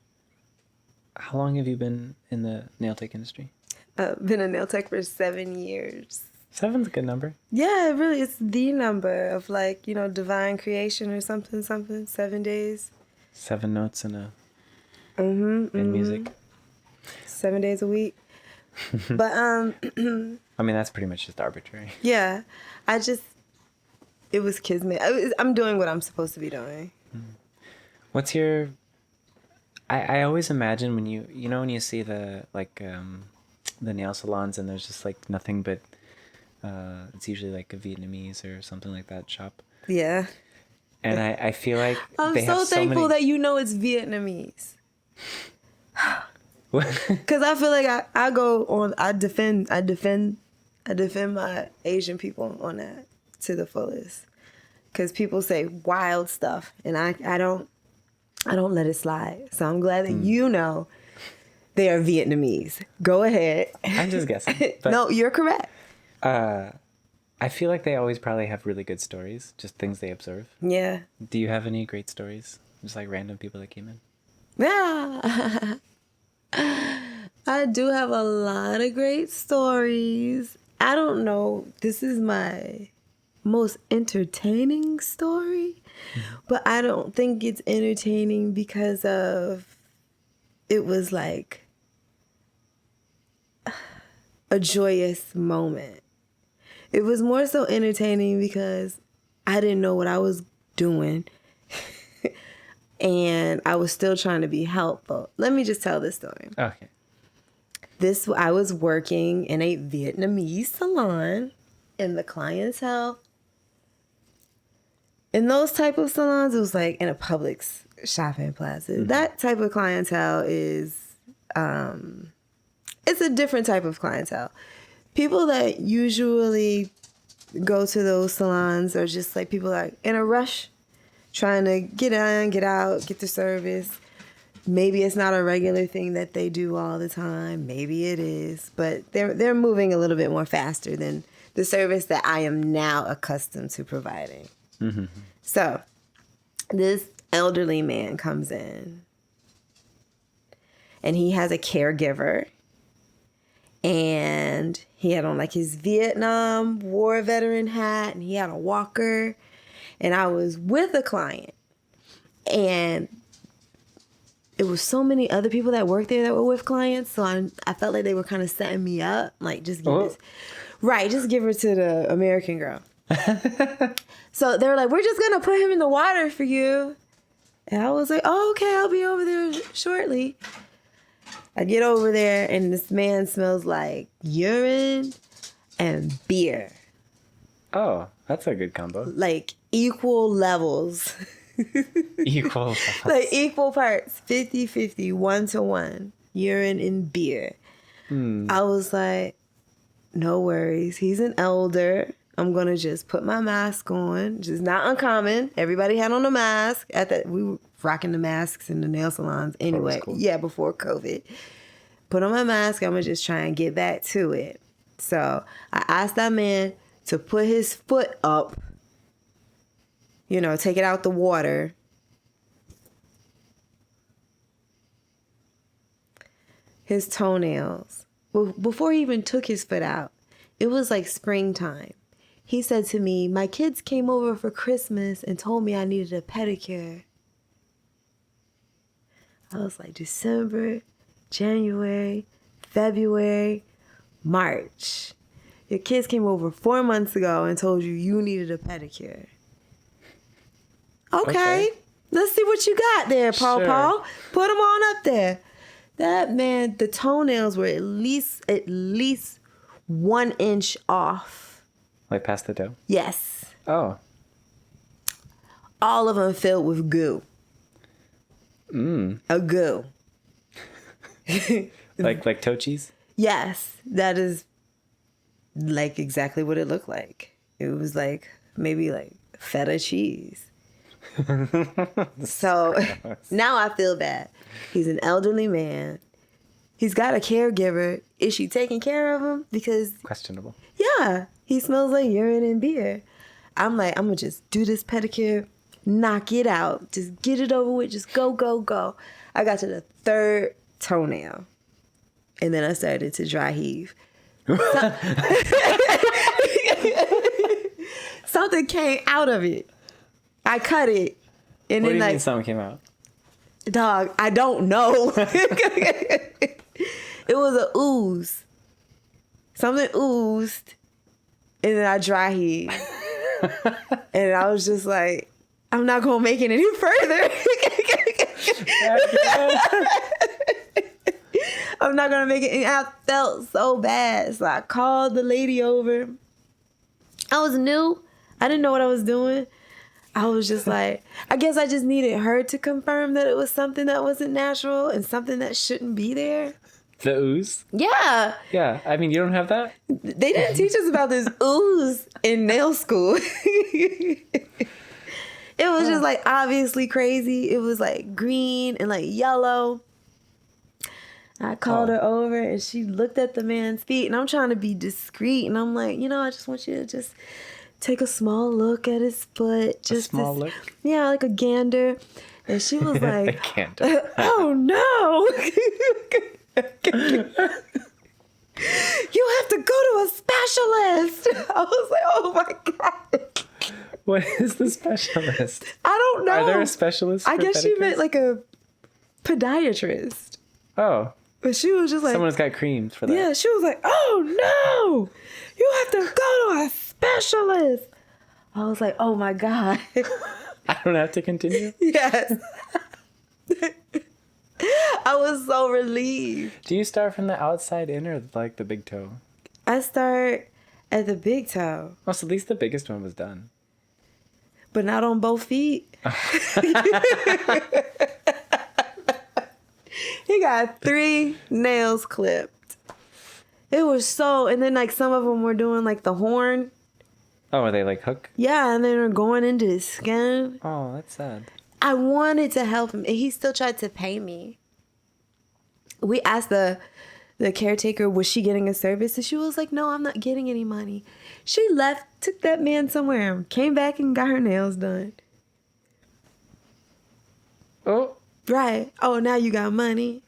how long have you been in the nail tech industry? Been a nail tech for 7 years. 7's a good number. Yeah, it really, it's the number of divine creation or something, 7 days. 7 notes in in music. 7 days a week. But, I mean, that's pretty much just arbitrary. Yeah, it was kismet. I'm doing what I'm supposed to be doing. What's your... I always imagine when when you see the nail salons and there's just like nothing but it's usually like a Vietnamese or something like that shop. Yeah. And I feel like I'm so thankful that it's Vietnamese. Because I feel like I defend my Asian people on that. to the fullest. Because people say wild stuff, and I don't let it slide. So I'm glad that you know they are Vietnamese. Go ahead. I'm just guessing. But, no, you're correct. I feel like they always probably have really good stories, just things they observe. Yeah. Do you have any great stories? Just like random people that came in? Yeah. I do have a lot of great stories. I don't know. This is my most entertaining story, but I don't think it's entertaining because of it was like a joyous moment. It was more so entertaining because I didn't know what I was doing and I was still trying to be helpful. Let me just tell this story. Okay. I was working in a Vietnamese salon, and the clientele in those type of salons, it was like in a Publix shopping plaza. Mm-hmm. That type of clientele is, it's a different type of clientele. People that usually go to those salons are just like people that are in a rush, trying to get in, get out, get the service. Maybe it's not a regular thing that they do all the time. Maybe it is, but they're moving a little bit more faster than the service that I am now accustomed to providing. Mm-hmm. So this elderly man comes in and he has a caregiver, and he had on like his Vietnam War veteran hat, and he had a walker, and I was with a client, and it was so many other people that worked there that were with clients, so I felt like they were kind of setting me up, like just give just give her to the American girl. So they were like, we're just gonna put him in the water for you, and I was like, oh, okay, I'll be over there shortly. I get over there, and this man smells like urine and beer. Oh, that's a good combo. Like equal levels. Equal levels. Like equal parts, 50-50, 1-to-1, urine and beer. I was like, no worries. He's an elder. I'm going to just put my mask on, which is not uncommon. Everybody had on a mask. We were rocking the masks in the nail salons anyway. Cool. Yeah, before COVID. Put on my mask. I'm going to just try and get back to it. So I asked that man to put his foot up, take it out the water. His toenails. Before he even took his foot out, it was like springtime. He said to me, my kids came over for Christmas and told me I needed a pedicure. I was like, December, January, February, March. Your kids came over 4 months ago and told you needed a pedicure. Okay. Let's see what you got there, Paul. Sure. Paul. Put them on up there. That man, the toenails were at least 1 inch off. Like past the toe? Yes. Oh. All of them filled with goo. A goo. like toe cheese? Yes. That is like exactly what it looked like. It was like maybe like feta cheese. So now I feel bad. He's an elderly man. He's got a caregiver. Is she taking care of him? Because questionable. Yeah, he smells like urine and beer. I'm like, I'm gonna just do this pedicure, knock it out, just get it over with, just go, go, go. I got to the 3rd toenail, and then I started to dry heave. Something came out of it. I cut it, and what then do you mean something came out? Dog, I don't know. It was a ooze. Something oozed, and then I dry heaved. And I was just like, I'm not gonna make it any further. I'm not gonna make it. And I felt so bad, so I called the lady over. I was new. I didn't know what I was doing. I was just like, I guess I just needed her to confirm that it was something that wasn't natural and something that shouldn't be there. the ooze? Yeah. Yeah. I mean, you don't have that? They didn't teach us about this ooze in nail school. It was just like obviously crazy. It was like green and like yellow. I called her over and she looked at the man's feet, and I'm trying to be discreet, and I'm like, I just want you to just take a small look at his foot. Just a small look? Yeah, like a gander. And she was like, a gander. Oh no. You have to go to a specialist. I was like, oh my God. What is the specialist? I don't know. Are there a specialist? I guess she meant like a podiatrist. Oh. But she was just like... Someone's got creams for that. Yeah, she was like, oh no. You have to go to a specialist. I was like, oh my God. I don't have to continue? Yes. I was so relieved. Do you start from the outside in or like the big toe? I start at the big toe. Oh, so at least the biggest one was done. But not on both feet. He got 3 nails clipped. It was so... And then like some of them were doing like the horn. Oh, are they like hook? Yeah, and they were going into his skin. Oh, that's sad. I wanted to help him, and he still tried to pay me. We asked the caretaker, was she getting a service? And she was like, no, I'm not getting any money. She left, took that man somewhere, came back and got her nails done. Oh. Right. Oh, now you got money.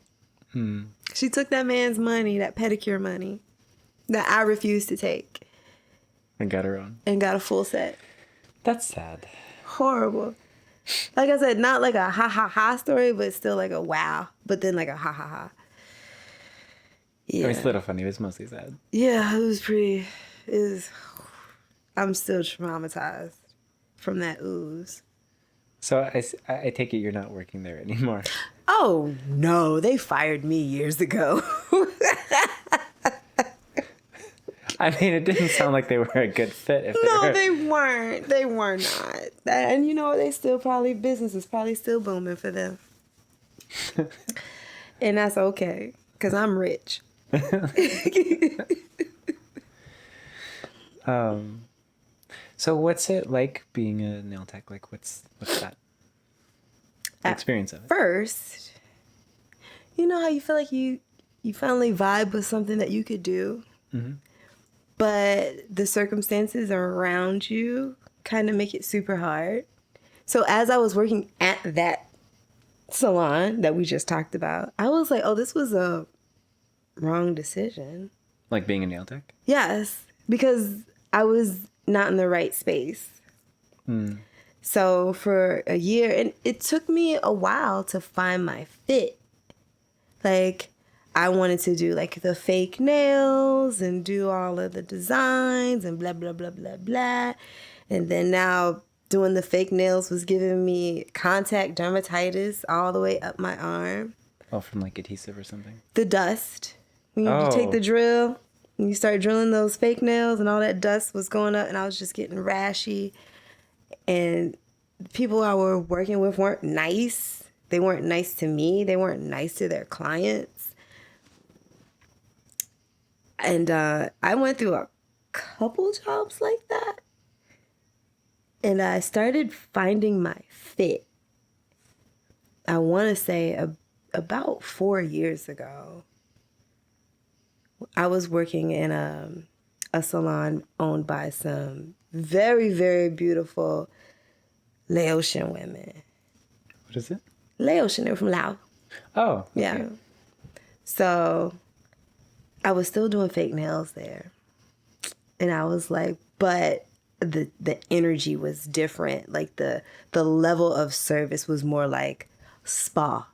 She took that man's money, that pedicure money, that I refused to take. And got her own. And got a full set. That's sad. Horrible. Like I said, not like a ha-ha-ha story, but still like a wow. But then like a ha-ha-ha. Yeah. It was a little funny. It was mostly sad. Yeah, it was pretty... I'm still traumatized from that ooze. So I take it you're not working there anymore. Oh, no. They fired me years ago. I mean, it didn't sound like they were a good fit. They weren't. They were not. And you know, business is probably still booming for them. And that's okay, because I'm rich. So what's it like being a nail tech? Like, what's that? The experience of it. First, you know how you feel like you finally vibe with something that you could do? Mm-hmm. But the circumstances around you kind of make it super hard. So as I was working at that salon that we just talked about, I was like, oh, this was a wrong decision. Like being a nail tech? Yes, because I was not in the right space. So for a year, and it took me a while to find my fit. Like, I wanted to do like the fake nails and do all of the designs and blah, blah, blah, blah, blah. And then now doing the fake nails was giving me contact dermatitis all the way up my arm. Oh, from like adhesive or something? The dust. When you take the drill and you start drilling those fake nails and all that dust was going up and I was just getting rashy. And the people I were working with weren't nice. They weren't nice to me. They weren't nice to their clients. And I went through a couple jobs like that. And I started finding my fit. I want to say about 4 years ago. I was working in a salon owned by some very, very beautiful Laotian women. What is it? Laotian, they're from Laos. Oh, okay. Yeah. So I was still doing fake nails there. And I was like, but the energy was different. Like the level of service was more like spa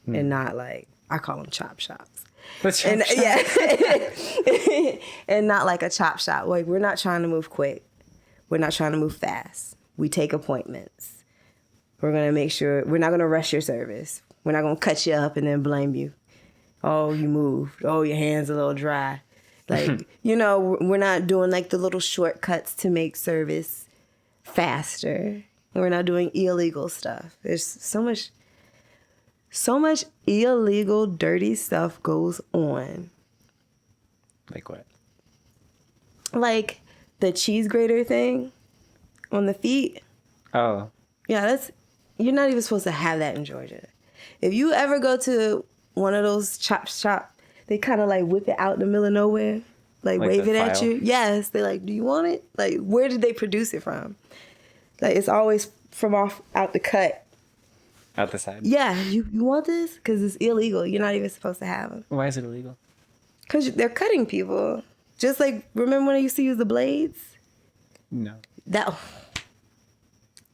and not like, I call them chop shops. And, yeah. And not like a chop shop. Like, we're not trying to move quick. We're not trying to move fast. We take appointments. We're going to make sure, we're not going to rush your service. We're not going to cut you up and then blame you. Oh, you moved. Oh, your hand's a little dry. Like, you know, we're not doing like the little shortcuts to make service faster. We're not doing illegal stuff. There's so much so much illegal, dirty stuff goes on. Like what? Like the cheese grater thing on the feet. Oh. Yeah, you're not even supposed to have that in Georgia. If you ever go to one of those chop shop, they kind of like whip it out in the middle of nowhere, like wave it at you. Yes, they're like, do you want it? Like, where did they produce it from? Like, it's always from out the cut. Out the side? Yeah, you want this? Because it's illegal. You're not even supposed to have them. Why is it illegal? Because they're cutting people. Just like, remember when I used to use the blades? No.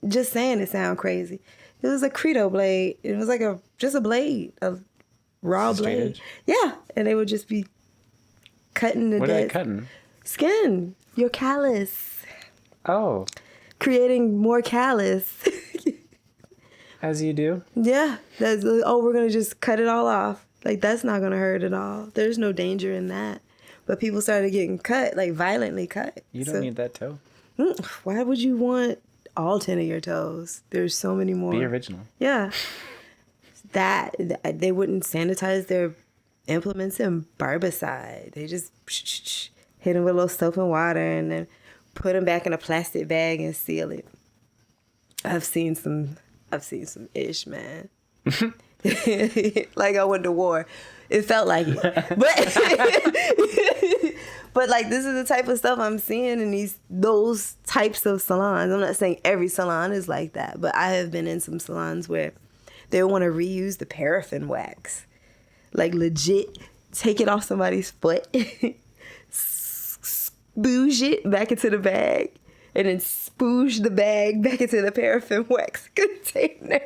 Just saying it sound crazy. It was a Credo blade. It was like just a blade, a raw blade. Edge? Yeah, and they would just be cutting the What are they cutting? Skin. Your callus. Oh. Creating more callus. As you do? Yeah. We're going to just cut it all off. Like, that's not going to hurt at all. There's no danger in that. But people started getting cut, like violently cut. You don't need that toe. Why would you want all 10 of your toes? There's so many more. Be original. Yeah. They wouldn't sanitize their implements in barbicide. They just hit them with a little soap and water and then put them back in a plastic bag and seal it. I've seen some ish, man. Like I went to war. It felt like it. But like, this is the type of stuff I'm seeing in those types of salons. I'm not saying every salon is like that, but I have been in some salons where they want to reuse the paraffin wax. Like, legit take it off somebody's foot, spooge it back into the bag, and then spooge the bag back into the paraffin wax container.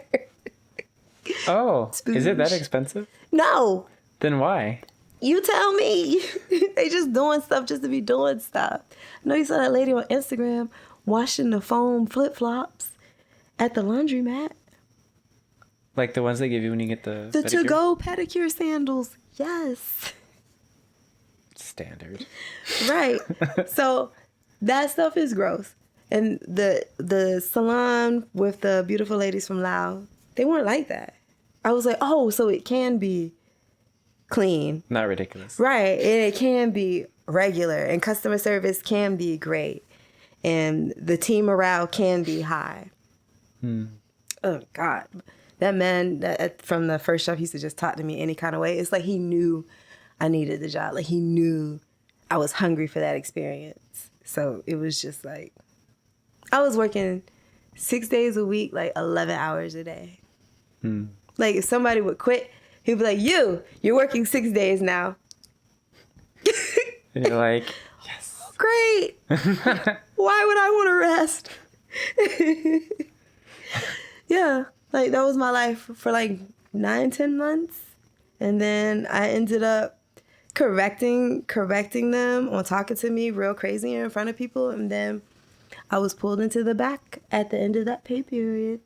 Oh, is it that expensive? No. Then why? You tell me. They just doing stuff just to be doing stuff. I know you saw that lady on Instagram washing the foam flip-flops at the laundromat. Like the ones they give you when you get the pedicure? To-go pedicure sandals. Yes. Standard. Right. So that stuff is gross. And the salon with the beautiful ladies from Laos, they weren't like that. I was like, oh, so it can be clean. Not ridiculous. Right. And it can be regular. And customer service can be great. And the team morale can be high. Oh, God. That man from the first shop used to just talk to me any kind of way. It's like he knew I needed the job. Like, he knew I was hungry for that experience. So it was just like, I was working 6 days a week, like 11 hours a day. Like, if somebody would quit, he'd be like, you're working 6 days now. And you're like, yes. Great. Why would I want to rest? Yeah. Like, that was my life for like 9-10 months. And then I ended up correcting them on talking to me real crazy in front of people. And then I was pulled into the back at the end of that pay period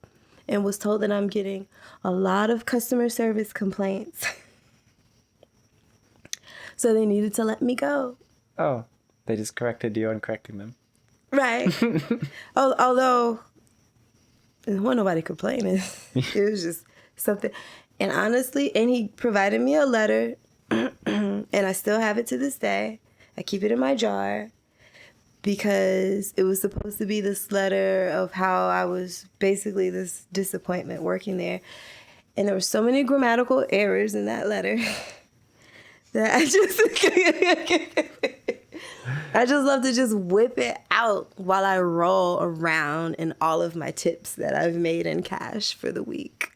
and was told that I'm getting a lot of customer service complaints. So they needed to let me go. Oh, they just corrected you on correcting them. Right. Although, there wasn't nobody complaining. It was just something. And honestly, and he provided me a letter, and I still have it to this day. I keep it in my jar because it was supposed to be this letter of how I was basically this disappointment working there. And there were so many grammatical errors in that letter that I just love to just whip it out while I roll around in all of my tips that I've made in cash for the week.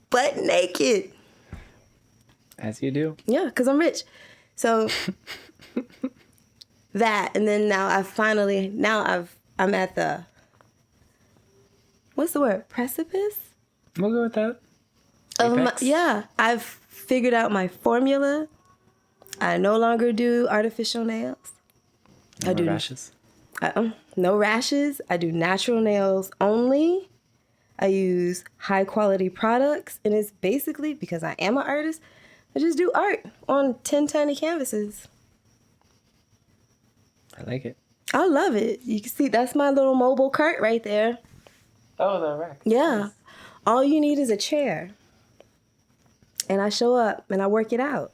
Butt naked. As you do. Yeah, because I'm rich. So that, and then now I'm at the, what's the word? Precipice? We'll go with that. I've figured out my formula. I no longer do artificial nails. No rashes? No rashes. I do natural nails only. I use high quality products. And it's basically, because I am an artist, I just do art on 10 tiny canvases. I like it. I love it. You can see that's my little mobile cart right there. Oh, the rack. Yeah. All you need is a chair. And I show up and I work it out.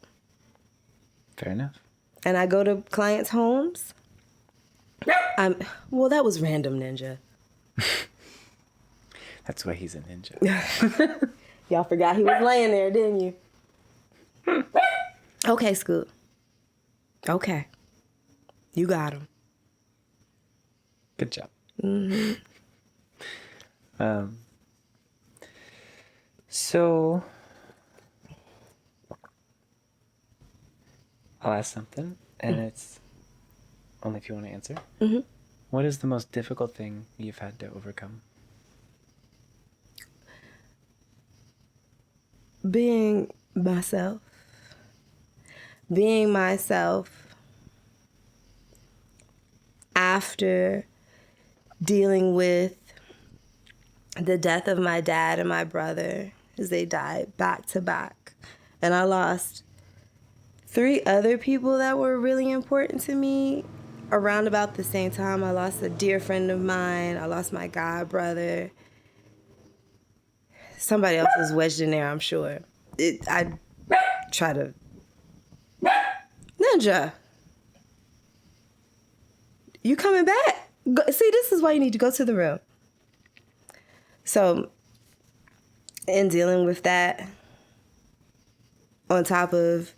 Fair enough. And I go to clients' homes. Well, that was random, Ninja. That's why he's a ninja. Y'all forgot he was laying there, didn't you? Okay, Scoot. Okay. You got him. Good job. Mm-hmm. So I'll ask something, and it's only if you want to answer. Mm-hmm. What is the most difficult thing you've had to overcome? Being myself. Being myself after dealing with the death of my dad and my brother, as they died back to back. And I lost 3 other people that were really important to me around about the same time. I lost a dear friend of mine. I lost my god brother. Somebody else was wedged in there, I'm sure. I try to... Ninja! You coming back? See, this is why you need to go to the room. So, in dealing with that, on top of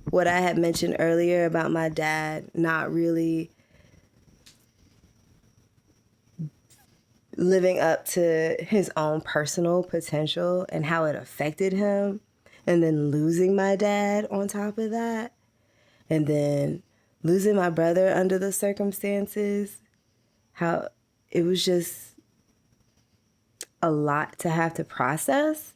what I had mentioned earlier about my dad not really living up to his own personal potential and how it affected him, and then losing my dad on top of that, and then losing my brother under the circumstances, how it was just a lot to have to process.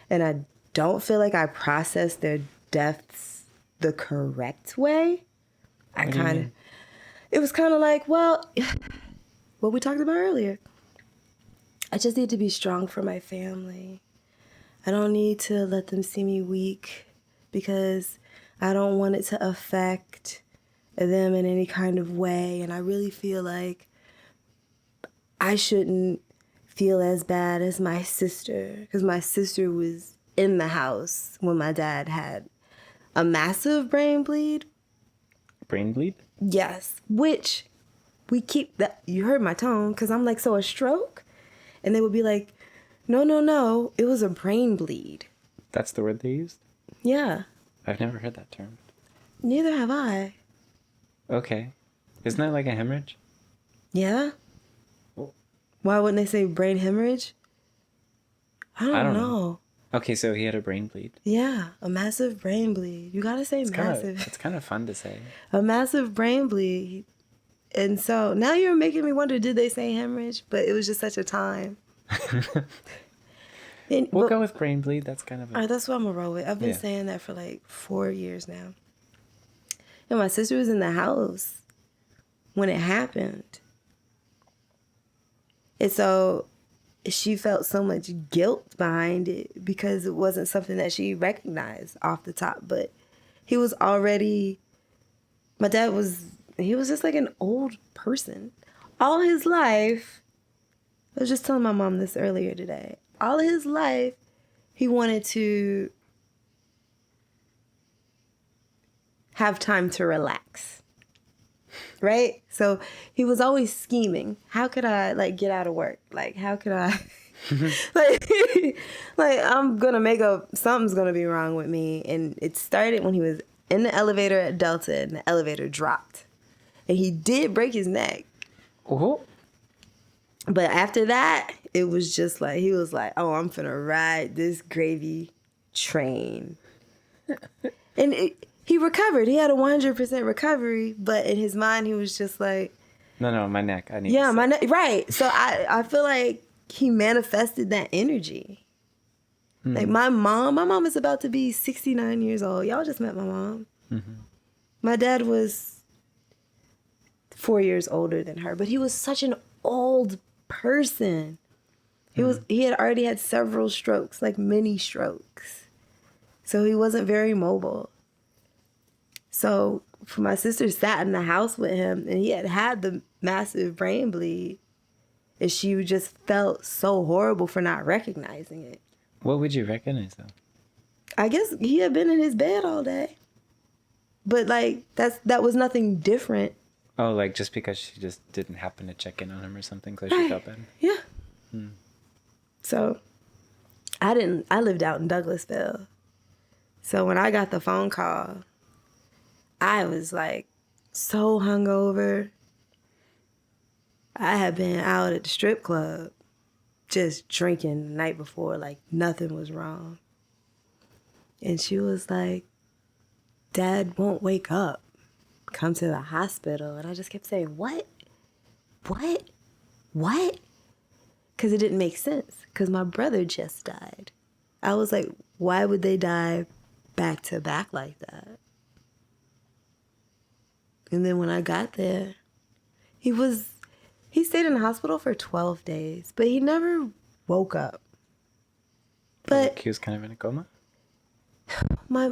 And I don't feel like I processed their deaths the correct way. It was kind of like, well, what we talked about earlier. I just need to be strong for my family. I don't need to let them see me weak because I don't want it to affect them in any kind of way. And I really feel like I shouldn't feel as bad as my sister, because my sister was in the house when my dad had a massive brain bleed. Brain bleed? Yes, which we keep that. You heard my tone, because I'm like, so a stroke? And they would be like, no, it was a brain bleed. That's the word they used? Yeah. I've never heard that term. Neither have I. Okay. Isn't that like a hemorrhage? Yeah? Why wouldn't they say brain hemorrhage? I don't know. Okay, so he had a brain bleed. Yeah, a massive brain bleed. You gotta say massive. It's kind of fun to say. A massive brain bleed. And so now you're making me wonder, did they say hemorrhage? But it was just such a time. We'll go with brain bleed. That's kind of all right, that's what I'm gonna roll with. I've been saying that for like 4 years now. And my sister was in the house when it happened. And so she felt so much guilt behind it because it wasn't something that she recognized off the top. But he was already, he was just like an old person. All his life, I was just telling my mom this earlier today. All his life, he wanted to have time to relax. Right? So he was always scheming. How could I get out of work? How could I I'm gonna make up, something's gonna be wrong with me. And it started when he was in the elevator at Delta and the elevator dropped. And he did break his neck. Oh. But after that, it was just he was like, oh, I'm finna ride this gravy train. And he recovered. He had a 100% recovery, but in his mind, he was just like... No, my neck. I need yeah, my neck. Right. So I feel like he manifested that energy. Like my mom is about to be 69 years old. Y'all just met my mom. Mm-hmm. My dad was 4 years older than her, but he was such an old person. He had already had several strokes, many strokes. So he wasn't very mobile. So my sister sat in the house with him and he had the massive brain bleed. And she just felt so horrible for not recognizing it. What would you recognize, though? I guess he had been in his bed all day. But, like, that was nothing different. Oh, like just because she just didn't happen to check in on him or something because she felt bad? Yeah. So, I lived out in Douglasville. So when I got the phone call, I was, like, so hungover. I had been out at the strip club just drinking the night before, like nothing was wrong. And she was like, Dad won't wake up. Come to the hospital. And I just kept saying, what? What? What? Because it didn't make sense. Because my brother just died. I was like, why would they die back to back like that? And then when I got there, he stayed in the hospital for 12 days, but he never woke up. But Like he was kind of in a coma?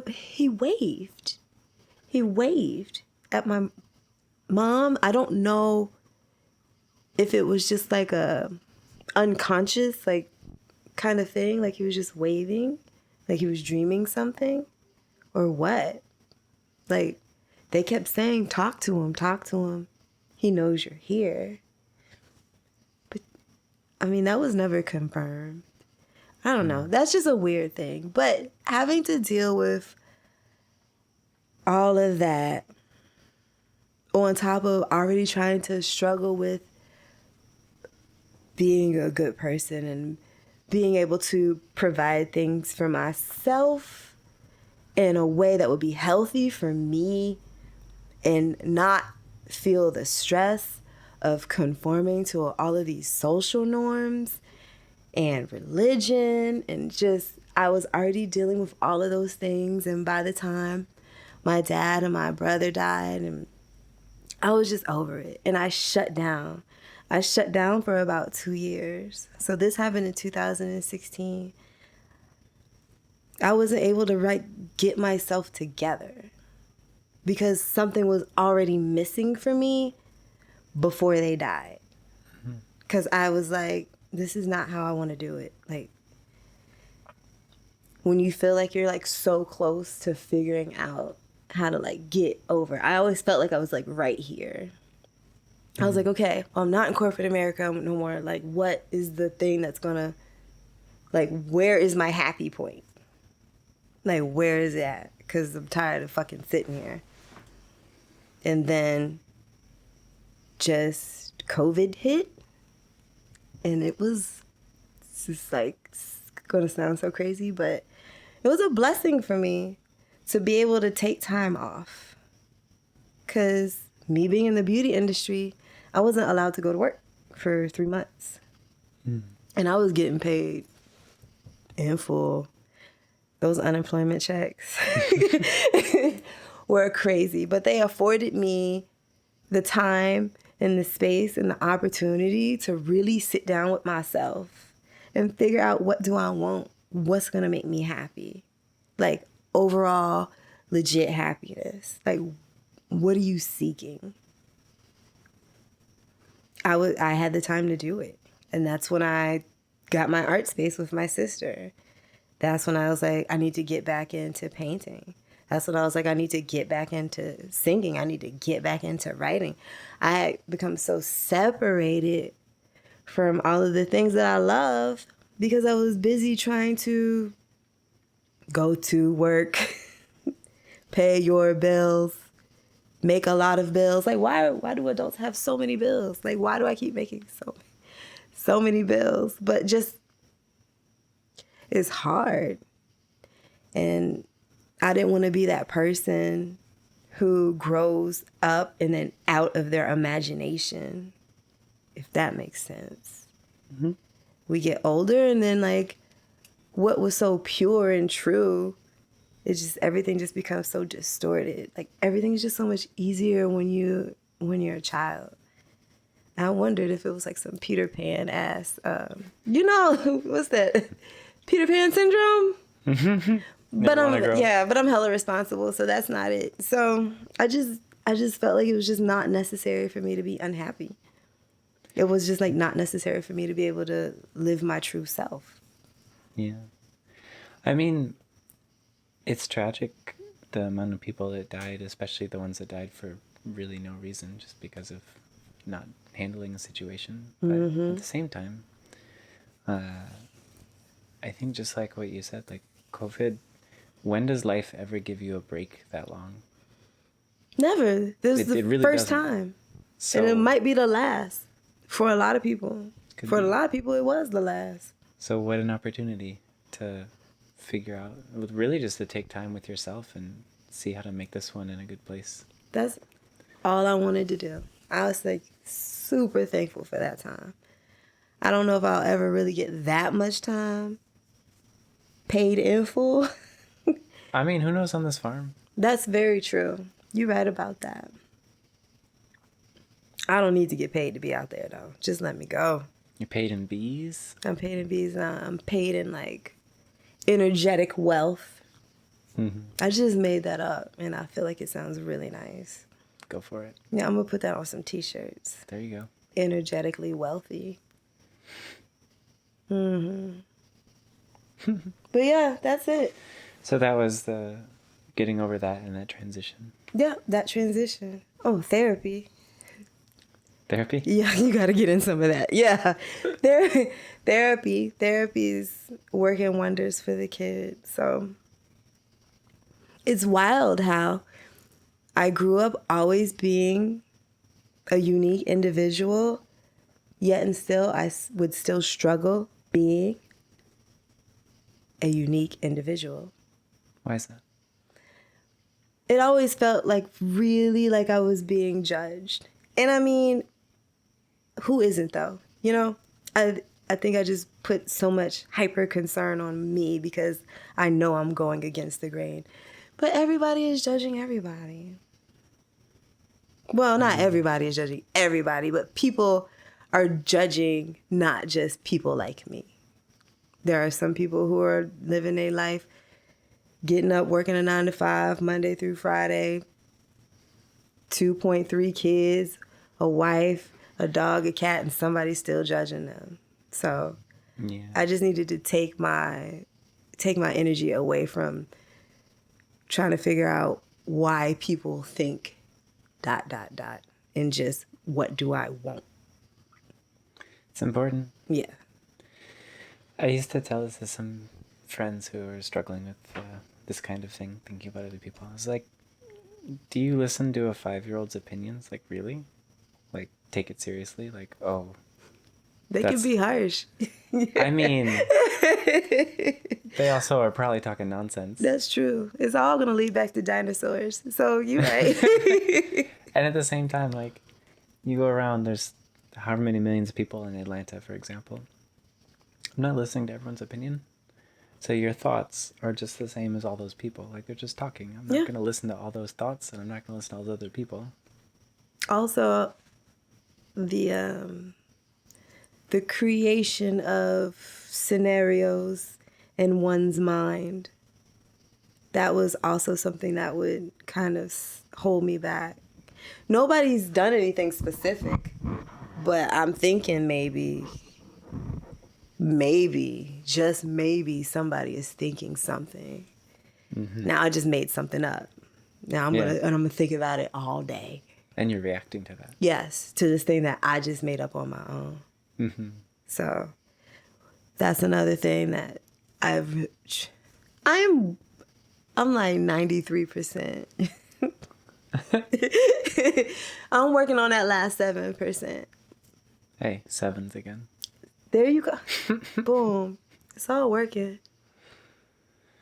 He waved. He waved at my mom. I don't know if it was just like a unconscious, like, kind of thing. Like he was just waving, like he was dreaming something or what. Like they kept saying, talk to him, talk to him. He knows you're here. But I mean, that was never confirmed. I don't know. That's just a weird thing. But having to deal with all of that on top of already trying to struggle with being a good person and being able to provide things for myself in a way that would be healthy for me and not feel the stress of conforming to all of these social norms and religion, and just I was already dealing with all of those things. And by the time my dad and my brother died, and I was just over it, and I shut down. I shut down for about 2 years. So this happened in 2016. I wasn't able to get myself together because something was already missing for me before they died. Because I was like, this is not how I want to do it. Like, when you feel like you're like so close to figuring out how to like get over. I always felt like I was like right here. I was like, okay, well, I'm not in corporate America no more. Like, what is the thing that's gonna, like, where is my happy point? Like, where is it at? Because I'm tired of fucking sitting here. And then just COVID hit. And it was just like, it's gonna sound so crazy, but it was a blessing for me to be able to take time off. Because me being in the beauty industry, I wasn't allowed to go to work for 3 months. And I was getting paid in full. Those unemployment checks were crazy, but they afforded me the time and the space and the opportunity to really sit down with myself and figure out, what do I want? What's going to make me happy? Like, overall, legit happiness. Like, what are you seeking? I had the time to do it. And that's when I got my art space with my sister. That's when I was like, I need to get back into painting. That's when I was like, I need to get back into singing. I need to get back into writing. I had become so separated from all of the things that I love because I was busy trying to go to work, pay your bills, make a lot of bills. Like, why do adults have so many bills? Like, why do I keep making so many bills? But just, it's hard. And I didn't want to be that person who grows up and then out of their imagination, if that makes sense. Mm-hmm. We get older and then, like, what was so pure and true, it's just, everything just becomes so distorted. Like, everything is just so much easier when you're a child. I wondered if it was like some Peter Pan ass, what's that? Peter Pan syndrome? Mm-hmm. But I'm hella responsible, so that's not it. So I just felt like it was just not necessary for me to be unhappy. It was just like not necessary for me to be able to live my true self. Yeah. I mean, it's tragic, the amount of people that died, especially the ones that died for really no reason, just because of not handling a situation. But at the same time, I think just like what you said, like COVID, when does life ever give you a break that long? Never. This is the really first doesn't. time. So, and it might be the last for a lot of people. For be. a lot of people, it was the last. So what an opportunity to figure out, really just to take time with yourself and see how to make this one in a good place. That's all I wanted to do. I was like super thankful for that time. I don't know if I'll ever really get that much time paid in full. I mean, who knows on this farm? That's very true. You're right about that. I don't need to get paid to be out there, though. Just let me go. You're paid in bees? I'm paid in bees now. I'm paid in, like, energetic wealth. Mm-hmm. I just made that up, and I feel like it sounds really nice. Go for it. Yeah, I'm going to put that on some T-shirts. There you go. Energetically wealthy. Mm-hmm. But yeah, that's it. So that was the getting over that and that transition. Yeah, that transition. Oh, therapy. Therapy? Yeah, you got to get in some of that. Yeah. Therapy's working wonders for the kid. So it's wild how I grew up always being a unique individual, yet and still I would still struggle being a unique individual. Why is that? It always felt like really like I was being judged. And I mean, who isn't though? You know, I think I just put so much hyper concern on me because I know I'm going against the grain. But everybody is judging everybody. Well, not everybody is judging everybody, but people are judging not just people like me. There are some people who are living their life, getting up, working a 9 to 5, Monday through Friday, 2.3 kids, a wife, a dog, a cat, and somebody's still judging them. So Yeah. I just needed to take my energy away from trying to figure out why people think ... and just what do I want. It's important. Yeah. I used to tell this to some friends who are struggling with this kind of thing, thinking about other people. I was like, do you listen to a 5-year-old's opinions? Like, really? Like, take it seriously? Like, oh. They can be harsh. I mean, they also are probably talking nonsense. That's true. It's all going to lead back to dinosaurs. So you're right. And at the same time, like, you go around, there's however many millions of people in Atlanta, for example. I'm not listening to everyone's opinion. So your thoughts are just the same as all those people. Like, they're just talking. I'm not going to listen to all those thoughts, and I'm not going to listen to all those other people. Also, the creation of scenarios in one's mind, that was also something that would kind of hold me back. Nobody's done anything specific, but I'm thinking maybe, just maybe somebody is thinking something. Mm-hmm. Now I just made something up. Now I'm gonna think about it all day. And you're reacting to that. Yes, to this thing that I just made up on my own. Mm-hmm. So that's another thing that I'm like 93%. I'm working on that last 7%. Hey, 7s again. There you go. Boom. It's all working.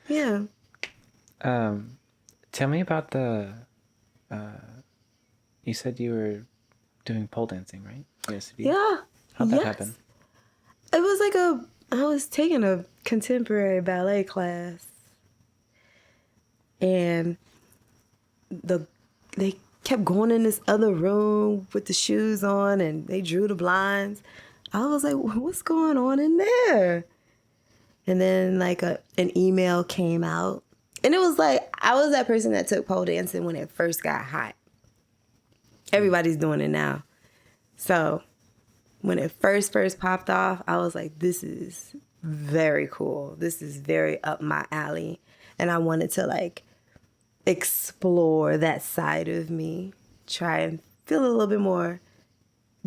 Yeah. Tell me about the... you said you were doing pole dancing, right? Yeah. How'd that happen? It was like I was taking a contemporary ballet class. And they kept going in this other room with the shoes on, and they drew the blinds. I was like, what's going on in there? And then like an email came out. And it was like, I was that person that took pole dancing when it first got hot. Everybody's doing it now. So when it first popped off, I was like, this is very cool. This is very up my alley. And I wanted to like explore that side of me, try and feel a little bit more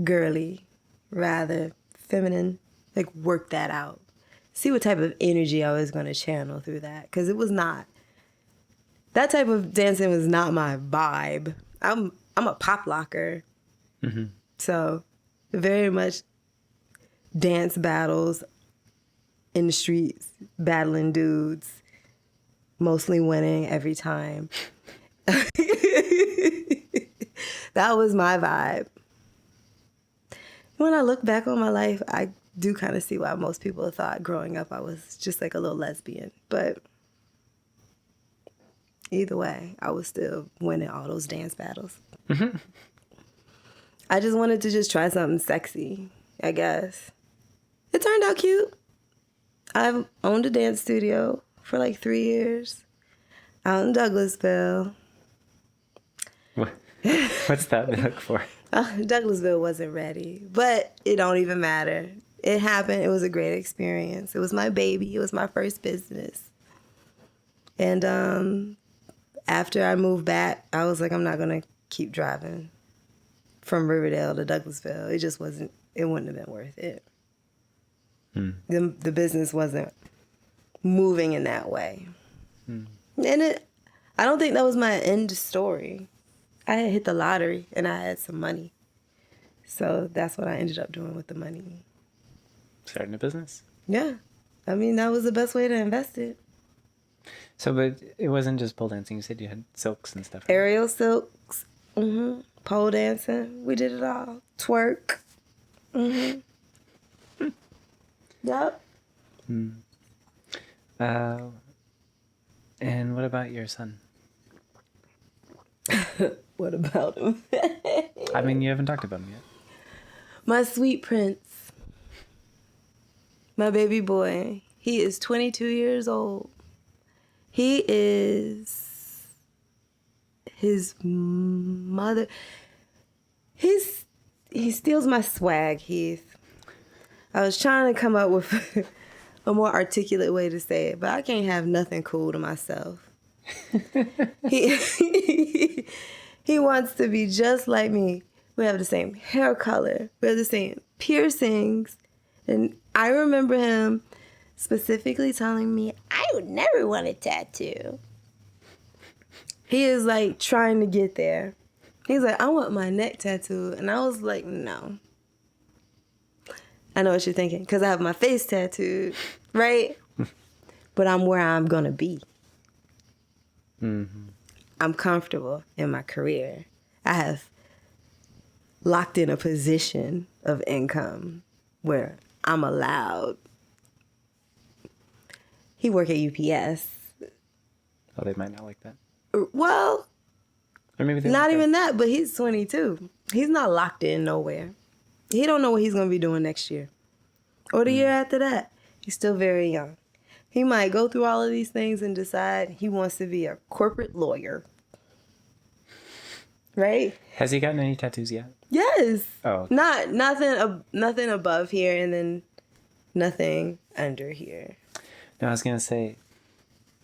girly, rather feminine, like work that out. See what type of energy I was going to channel through that. Because it was not, that type of dancing was not my vibe. I'm a pop locker. Mm-hmm. So very much dance battles in the streets, battling dudes, mostly winning every time. That was my vibe. When I look back on my life, I do kind of see why most people thought growing up I was just like a little lesbian. But either way, I was still winning all those dance battles. Mm-hmm. I just wanted to just try something sexy, I guess. It turned out cute. I've owned a dance studio for like 3 years out in Douglasville. What's that look for? Douglasville wasn't ready, but it don't even matter. It happened. It was a great experience. It was my baby. It was my first business. And after I moved back, I was like, I'm not going to keep driving from Riverdale to Douglasville. It just wasn't, it wouldn't have been worth it. The business wasn't moving in that way. And I don't think that was my end story. I had hit the lottery and I had some money. So that's what I ended up doing with the money. Starting a business? Yeah. I mean, that was the best way to invest it. So, but it wasn't just pole dancing. You said you had silks and stuff. Right? Aerial silks. Mm-hmm. Pole dancing. We did it all. Twerk. Mm-hmm. Yep. And what about your son? What about him? I mean, you haven't talked about him yet. My sweet prince. My baby boy. He is 22 years old. He is his mother. He steals my swag, Heath. I was trying to come up with a more articulate way to say it, but I can't have nothing cool to myself. He wants to be just like me. We have the same hair color. We have the same piercings. And I remember him specifically telling me, I would never want a tattoo. He is like trying to get there. He's like, I want my neck tattooed. And I was like, no. I know what you're thinking, because I have my face tattooed, right? But I'm where I'm going to be. Mm-hmm. I'm comfortable in my career. I have locked in a position of income where I'm allowed. He work at UPS. Oh, they might not like that. Well, or maybe they not even that, but he's 22. He's not locked in nowhere. He don't know what he's going to be doing next year or the year after that. He's still very young. He might go through all of these things and decide he wants to be a corporate lawyer. Right? Has he gotten any tattoos yet? Yes. Oh. Nothing above here and then nothing under here. No, I was going to say,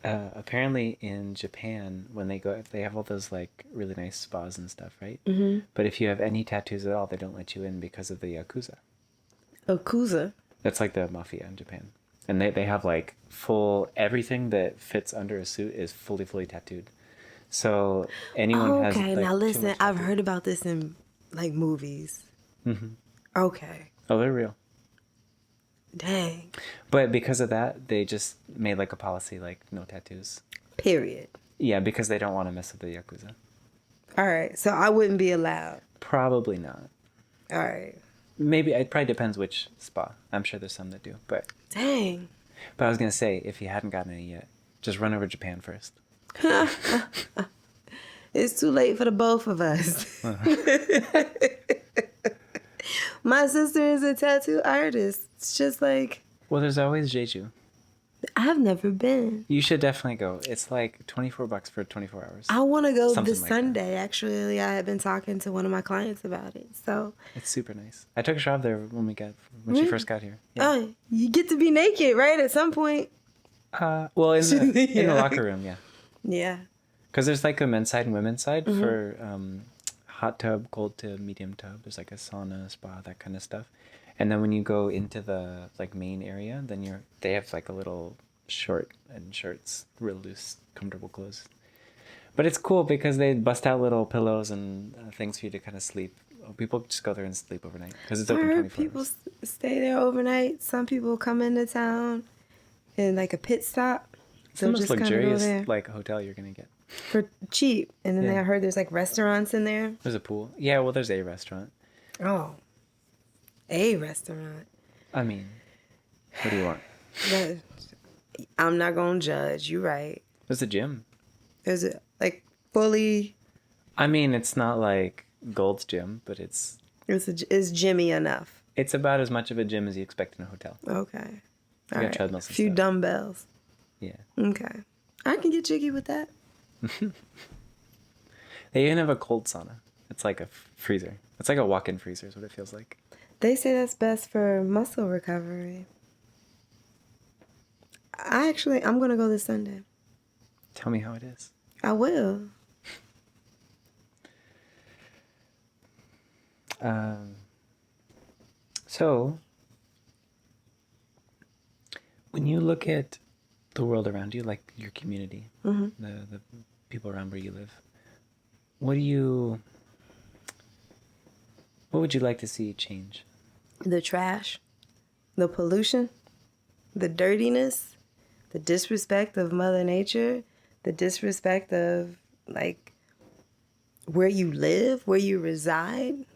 apparently in Japan, when they go, they have all those like really nice spas and stuff, right? Mm-hmm. But if you have any tattoos at all, they don't let you in because of the Yakuza. Yakuza? That's like the mafia in Japan. And they have like full, everything that fits under a suit is fully tattooed. So anyone has... Okay, like, now listen, I've heard about this in like movies. Mm-hmm. Okay. Oh, they're real. Dang. But because of that, they just made like a policy, like no tattoos. Period. Yeah, because they don't want to mess with the Yakuza. All right, so I wouldn't be allowed. Probably not. All right. Maybe, it probably depends which spa. I'm sure there's some that do, but... Dang. But I was going to say, if you hadn't gotten any yet, just run over to Japan first. It's too late for the both of us. Uh-huh. My sister is a tattoo artist. It's just like... Well, there's always Jeju. I've never been. You should definitely go. It's like $24 for 24 hours. I want to go Something this like Sunday. Actually, I had been talking to one of my clients about it. So It's super nice. I took a job there when she first got here. Yeah. Oh, you get to be naked, right? At some point. Well, in the Yeah. locker room, yeah. Yeah. Because there's like a men's side and women's side for hot tub, cold tub, medium tub. There's like a sauna, spa, that kind of stuff. And then when you go into the like main area, then they have like a little short and shirts, real loose, comfortable clothes. But it's cool because they bust out little pillows and things for you to kind of sleep. People just go there and sleep overnight because it's open 24 people hours. stay there overnight. Some people come into town in like a pit stop. It's the most luxurious like hotel you're gonna get for cheap. And then I heard there's like restaurants in there. There's a pool. Yeah, well, there's a restaurant. Oh, a restaurant. I mean, what do you want? But I'm not gonna judge. You're right. There's a gym. Is it like fully? I mean, it's not like Gold's Gym, but it's gymmy enough. It's about as much of a gym as you expect in a hotel. Okay. You got treadmills and a few stuff. dumbbells. Yeah. Okay. I can get jiggy with that. They even have a cold sauna. It's like a freezer. It's like a walk-in freezer is what it feels like. They say that's best for muscle recovery. I'm going to go this Sunday. Tell me how it is. I will. So, when you look at the world around you, like your community, the people around where you live, what would you like to see change? The trash, the pollution, the dirtiness, the disrespect of Mother Nature, the disrespect of like where you live, where you reside.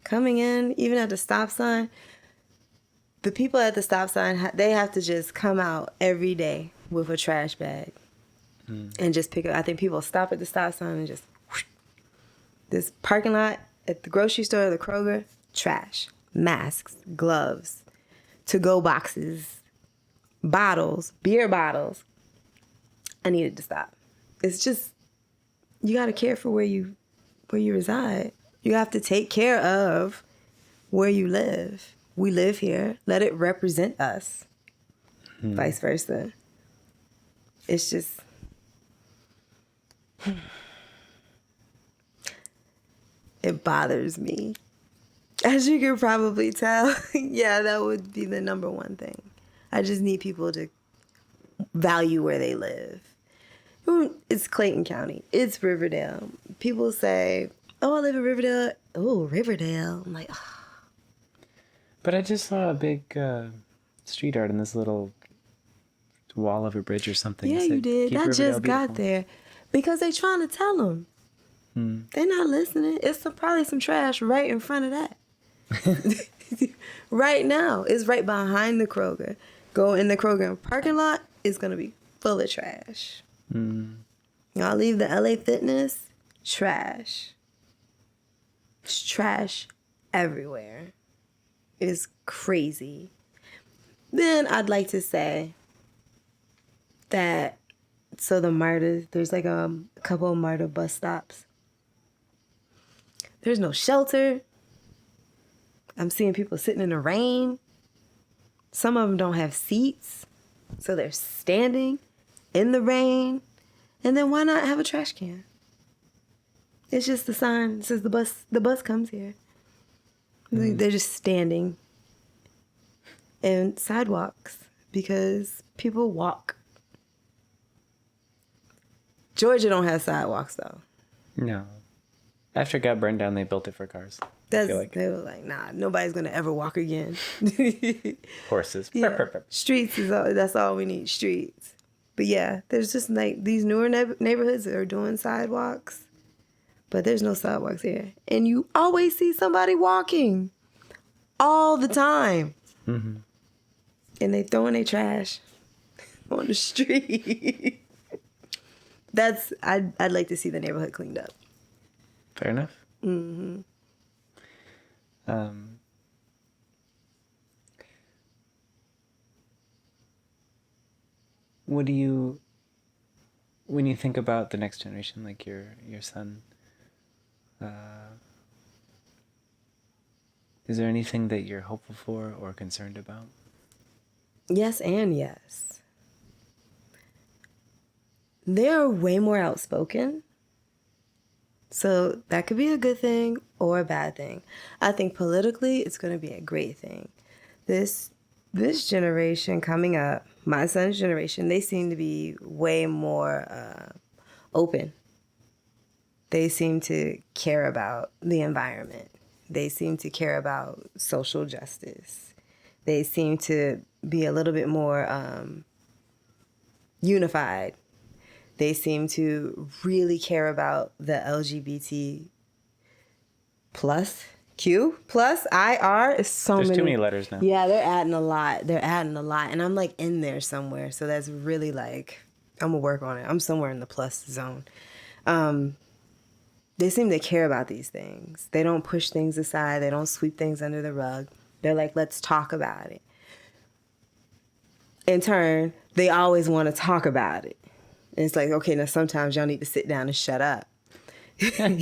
Coming in, even at the stop sign, the people at the stop sign, they have to just come out every day with a trash bag and just pick up. I think people stop at the stop sign and just whoosh. This parking lot at the grocery store, the Kroger, trash, masks, gloves, to-go boxes, bottles, beer bottles. I needed to stop. It's just, you got to care for where you reside. You have to take care of where you live. We live here. Let it represent us. Vice versa. It's just... It bothers me. As you can probably tell, yeah, that would be the number one thing. I just need people to value where they live. It's Clayton County. It's Riverdale. People say... Oh, I live in Riverdale. Oh, Riverdale. I'm like, oh. But I just saw a big street art in this little wall of a bridge or something. Yeah, you did. That just got there. Because they trying to tell them. They're not listening. It's probably some trash right in front of that. Right now. It's right behind the Kroger. Go in the Kroger parking lot. It's going to be full of trash. Y'all leave the LA Fitness. Trash. It's trash everywhere. It's crazy. Then I'd like to say that, so the MARTA, there's like a couple of MARTA bus stops. There's no shelter. I'm seeing people sitting in the rain. Some of them don't have seats, so they're standing in the rain. And then why not have a trash can? It's just the sign that says the bus comes here. They're just standing in sidewalks because people walk. Georgia don't have sidewalks though. No. After it got burned down, they built it for cars. They were like, nah, nobody's gonna ever walk again. Horses. Yeah. Streets that's all we need, streets. But yeah, there's just like these newer neighborhoods that are doing sidewalks. But there's no sidewalks here. And you always see somebody walking. All the time. And they throwing their trash on the street. I'd like to see the neighborhood cleaned up. Fair enough. what do you, when you think about the next generation, like your son, is there anything that you're hopeful for or concerned about? Yes and yes. They're way more outspoken. So that could be a good thing or a bad thing. I think politically it's going to be a great thing. This generation coming up, my son's generation, they seem to be way more open. They seem to care about the environment. They seem to care about social justice. They seem to be a little bit more unified. They seem to really care about the LGBT plus, Q plus, IR. It's so There's many. too many letters now. Yeah, they're adding a lot. And I'm like in there somewhere. So that's really like, I'm going to work on it. I'm somewhere in the plus zone. They seem to care about these things. They don't push things aside. They don't sweep things under the rug. They're like, let's talk about it. In turn, they always want to talk about it. And it's like, okay, now sometimes y'all need to sit down and shut up. They can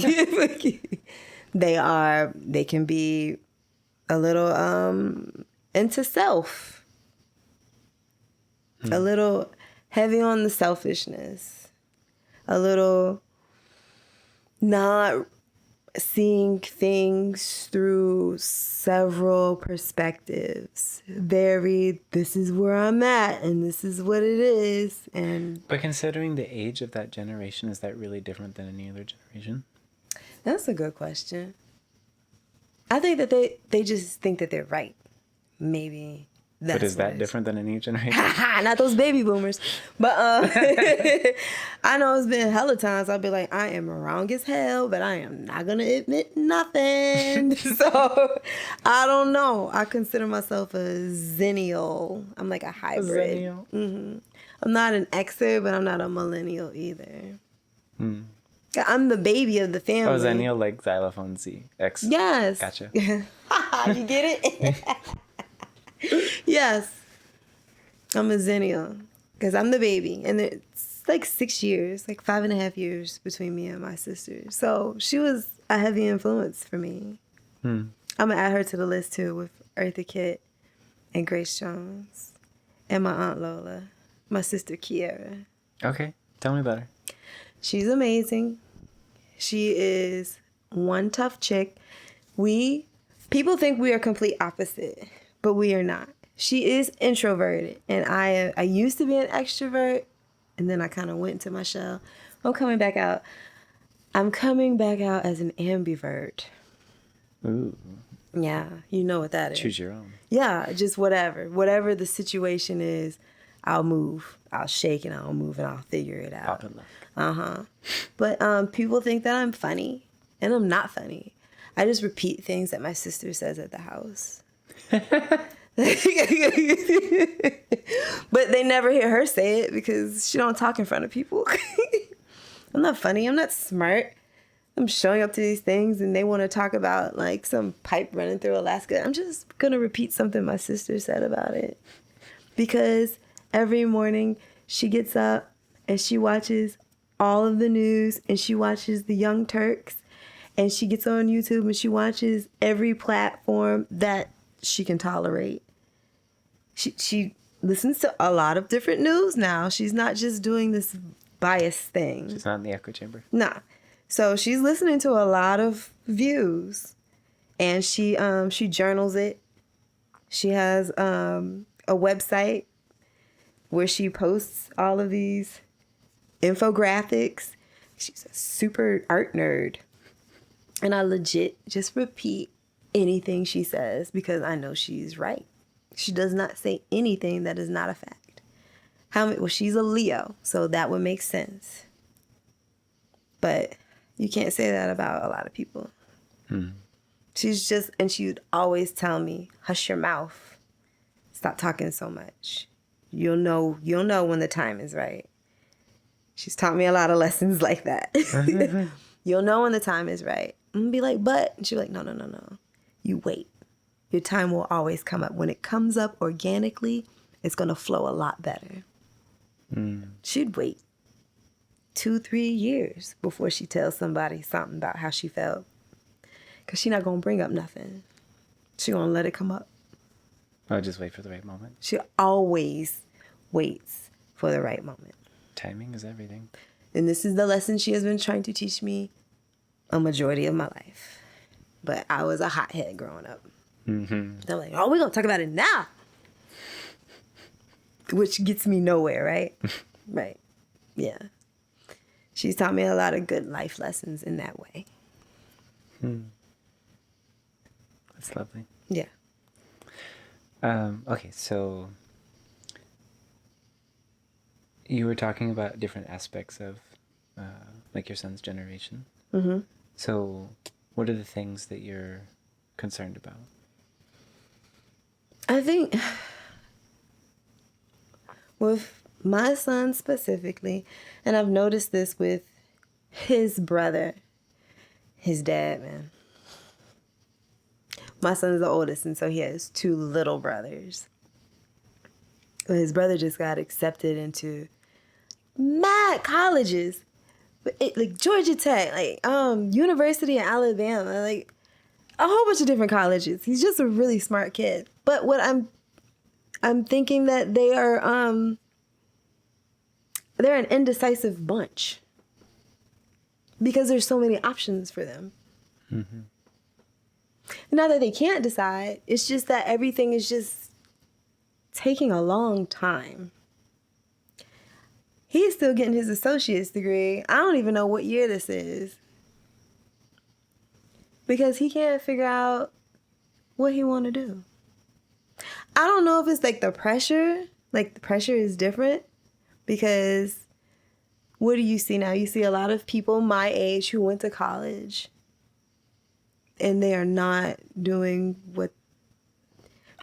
be a little into self. A little heavy on the selfishness. A little not seeing things through several perspectives. Very, this is where I'm at and this is what it is. But considering the age of that generation, is that really different than any other generation? That's a good question. I think that they just think that they're right. Maybe that's But is that different than any generation? Not those baby boomers. But I know it's been hella times I'll be like, I am wrong as hell, but I am not going to admit nothing. So I don't know. I consider myself a zennial. I'm like a hybrid. Zennial? Mm-hmm. I'm not an Xer, but I'm not a millennial either. I'm the baby of the family. Oh, zennial, like xylophone Z. X. Yes. Gotcha. You get it? Yes. I'm a zennial because I'm the baby. And it's like 6 years, like 5.5 years between me and my sister. So she was a heavy influence for me. I'm going to add her to the list too with Eartha Kitt and Grace Jones and my Aunt Lola, my sister Kiera. Okay. Tell me about her. She's amazing. She is one tough chick. People think we are complete opposite, but we are not. She is introverted, and I used to be an extrovert, and then I kind of went into my shell. I'm coming back out. I'm coming back out as an ambivert. Ooh. Yeah, you know what that is. Choose your own. Yeah, just whatever. Whatever the situation is, I'll move. I'll shake and I'll move and I'll figure it out. Pop it lock. But people think that I'm funny, and I'm not funny. I just repeat things that my sister says at the house. But they never hear her say it because she don't talk in front of people. I'm not funny. I'm not smart. I'm showing up to these things and they want to talk about like some pipe running through Alaska. I'm just going to repeat something my sister said about it. Because every morning she gets up and she watches all of the news and she watches the Young Turks and she gets on YouTube and she watches every platform that she can tolerate. She listens to a lot of different news now. She's not just doing this biased thing. She's not in the echo chamber. Nah. So she's listening to a lot of views, and she journals it. She has a website where she posts all of these infographics. She's a super art nerd, and I legit just repeat anything she says because I know she's right. She does not say anything that is not a fact. Well, she's a Leo, so that would make sense. But you can't say that about a lot of people. She's just, and she would always tell me, hush your mouth. Stop talking so much. You'll know when the time is right. She's taught me a lot of lessons like that. You'll know when the time is right. I'm gonna be like, but, and she'll be like, no. You wait. Your time will always come up. When it comes up organically, it's gonna flow a lot better. She'd wait 2-3 years before she tells somebody something about how she felt. Because she not going to bring up nothing. She going to let it come up. I'll just wait for the right moment. She always waits for the right moment. Timing is everything. And this is the lesson she has been trying to teach me a majority of my life. But I was a hothead growing up. Mm-hmm. They're like, oh, we're going to talk about it now. Which gets me nowhere, right? Right. Yeah. She's taught me a lot of good life lessons in that way. That's lovely. Yeah. Okay, so you were talking about different aspects of like your son's generation. Mm-hmm. So what are the things that you're concerned about? I think with my son specifically, and I've noticed this with his brother, his dad, man. My son's the oldest, and so he has 2 little brothers. But his brother just got accepted into mad colleges, like Georgia Tech, like University of Alabama, like a whole bunch of different colleges. He's just a really smart kid. But what I'm thinking that they're an indecisive bunch because there's so many options for them. Mm-hmm. Not that they can't decide. It's just that everything is just taking a long time. He's still getting his associate's degree. I don't even know what year this is. Because he can't figure out what he want to do. I don't know if it's like the pressure. Like the pressure is different. Because what do you see now? You see a lot of people my age who went to college. And they are not doing what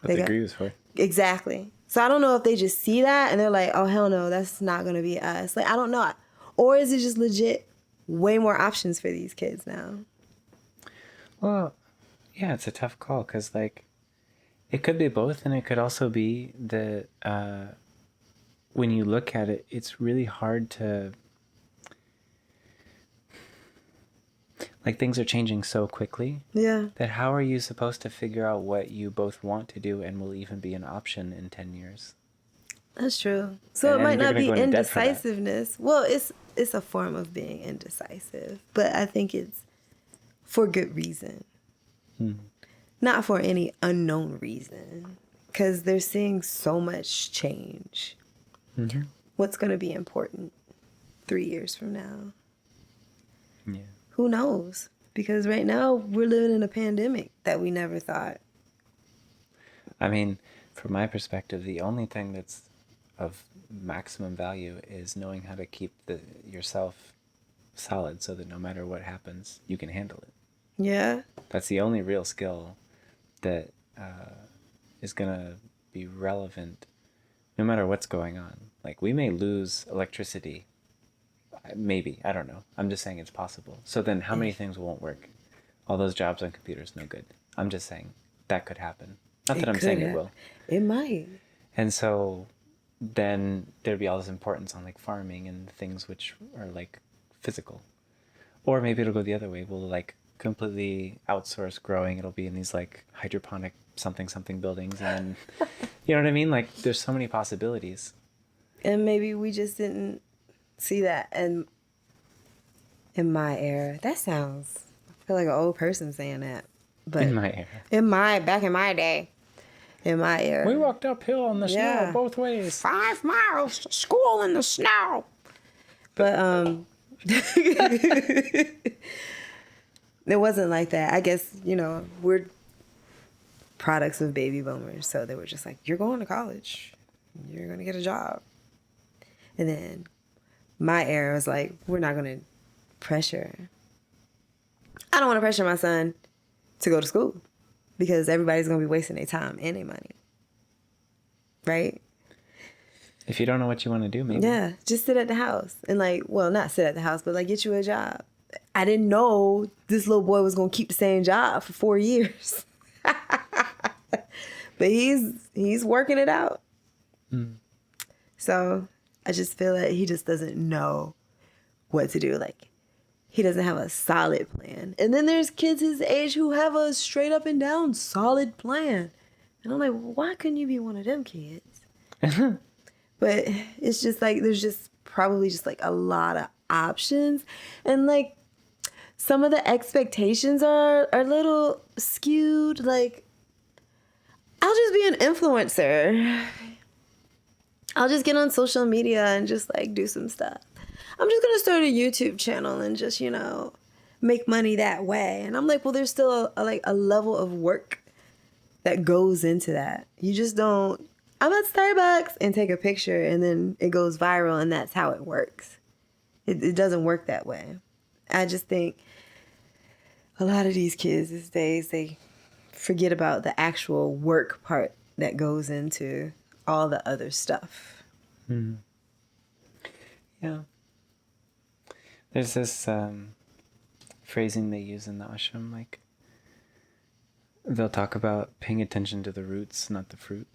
the degree was for. Exactly. So I don't know if they just see that and they're like, oh, hell no, that's not going to be us. Like, I don't know. Or is it just legit way more options for these kids now? Well, yeah, it's a tough call because, like, it could be both, and it could also be that when you look at it, it's really hard to... Like, things are changing so quickly. Yeah. That how are you supposed to figure out what you both want to do and will even be an option in 10 years? That's true. So it might not be indecisiveness. Well, it's a form of being indecisive. But I think it's for good reason. Not for any unknown reason. Because they're seeing so much change. Mm-hmm. What's going to be important 3 years from now? Yeah. Who knows? Because right now we're living in a pandemic that we never thought. I mean, from my perspective, the only thing that's of maximum value is knowing how to keep yourself solid so that no matter what happens, you can handle it. Yeah. That's the only real skill that is going to be relevant no matter what's going on. Like, we may lose electricity. Maybe. I don't know. I'm just saying it's possible. So then how many things won't work? All those jobs on computers, no good. I'm just saying that could happen. Not that I'm saying it will. It might. And so then there'd be all this importance on like farming and things which are like physical. Or maybe it'll go the other way. We'll like completely outsource growing. It'll be in these like hydroponic something buildings. And you know what I mean? Like there's so many possibilities. And maybe we just didn't see that in my era. That sounds, I feel like an old person saying that. But in my era. Back in my day. In my era. We walked uphill in the snow both ways. 5 miles to school in the snow. But it wasn't like that. I guess, we're products of baby boomers. So they were just like, you're going to college. You're going to get a job. And then my era was like, we're not going to pressure. I don't want to pressure my son to go to school because everybody's going to be wasting their time and their money. Right? If you don't know what you want to do, maybe. Yeah, just sit at the house and not sit at the house, but get you a job. I didn't know this little boy was going to keep the same job for 4 years. But he's working it out. So I just feel that he just doesn't know what to do. Like, he doesn't have a solid plan. And then there's kids his age who have a straight up and down solid plan. And I'm like, well, why couldn't you be one of them kids? But it's just like, there's just probably just like a lot of options. And like, some of the expectations are a little skewed. Like, I'll just be an influencer. I'll just get on social media and just like do some stuff. I'm just going to start a YouTube channel and just, you know, make money that way. And I'm like, well, there's still a level of work that goes into that. You just don't, I'm at Starbucks and take a picture and then it goes viral and that's how it works. It doesn't work that way. I just think a lot of these kids these days, they forget about the actual work part that goes into all the other stuff. Mm. Yeah. There's this phrasing they use in the ashram, like they'll talk about paying attention to the roots, not the fruit.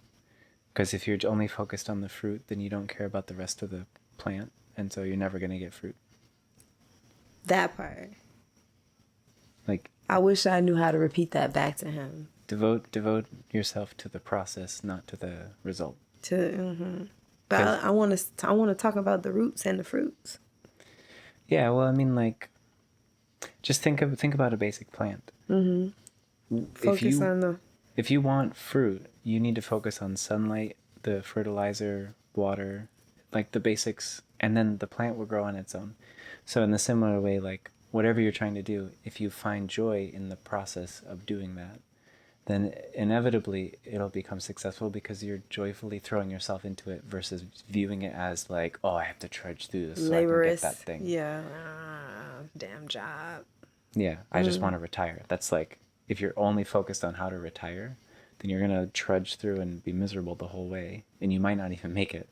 Because if you're only focused on the fruit, then you don't care about the rest of the plant, and so you're never going to get fruit. That part. Like, I wish I knew how to repeat that back to him. Devote yourself to the process, not to the result. But I want to talk about the roots and the fruits. Yeah, well, I mean, like, just think about a basic plant. Focus on the. If you want fruit, you need to focus on sunlight, the fertilizer, water, like the basics, and then the plant will grow on its own. So in the similar way, like whatever you're trying to do, if you find joy in the process of doing that, then inevitably it'll become successful because you're joyfully throwing yourself into it versus viewing it as like, oh, I have to trudge through this so Laborious. I can get that thing. Yeah. Damn job. Yeah, I just want to retire. That's like, if you're only focused on how to retire, then you're going to trudge through and be miserable the whole way, and you might not even make it.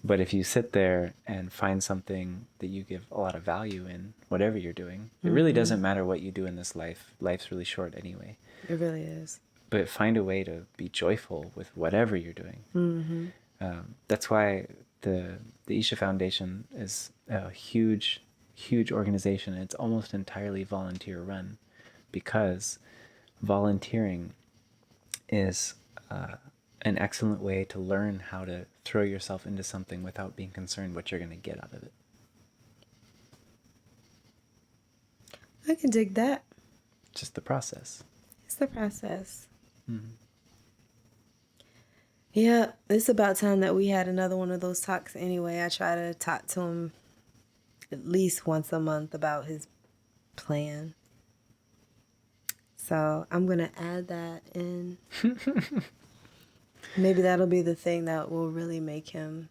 But if you sit there and find something that you give a lot of value in, whatever you're doing, it really doesn't matter what you do in this life. Life's really short anyway. It really is. But find a way to be joyful with whatever you're doing. That's why the Isha Foundation is a huge organization. It's almost entirely volunteer run, because volunteering is an excellent way to learn how to throw yourself into something without being concerned what you're going to get out of it. I can dig that. Just the process. It's the process. Yeah, it's about time that we had another one of those talks anyway. I try to talk to him at least once a month about his plan. So I'm going to add that in. Maybe that'll be the thing that will really make him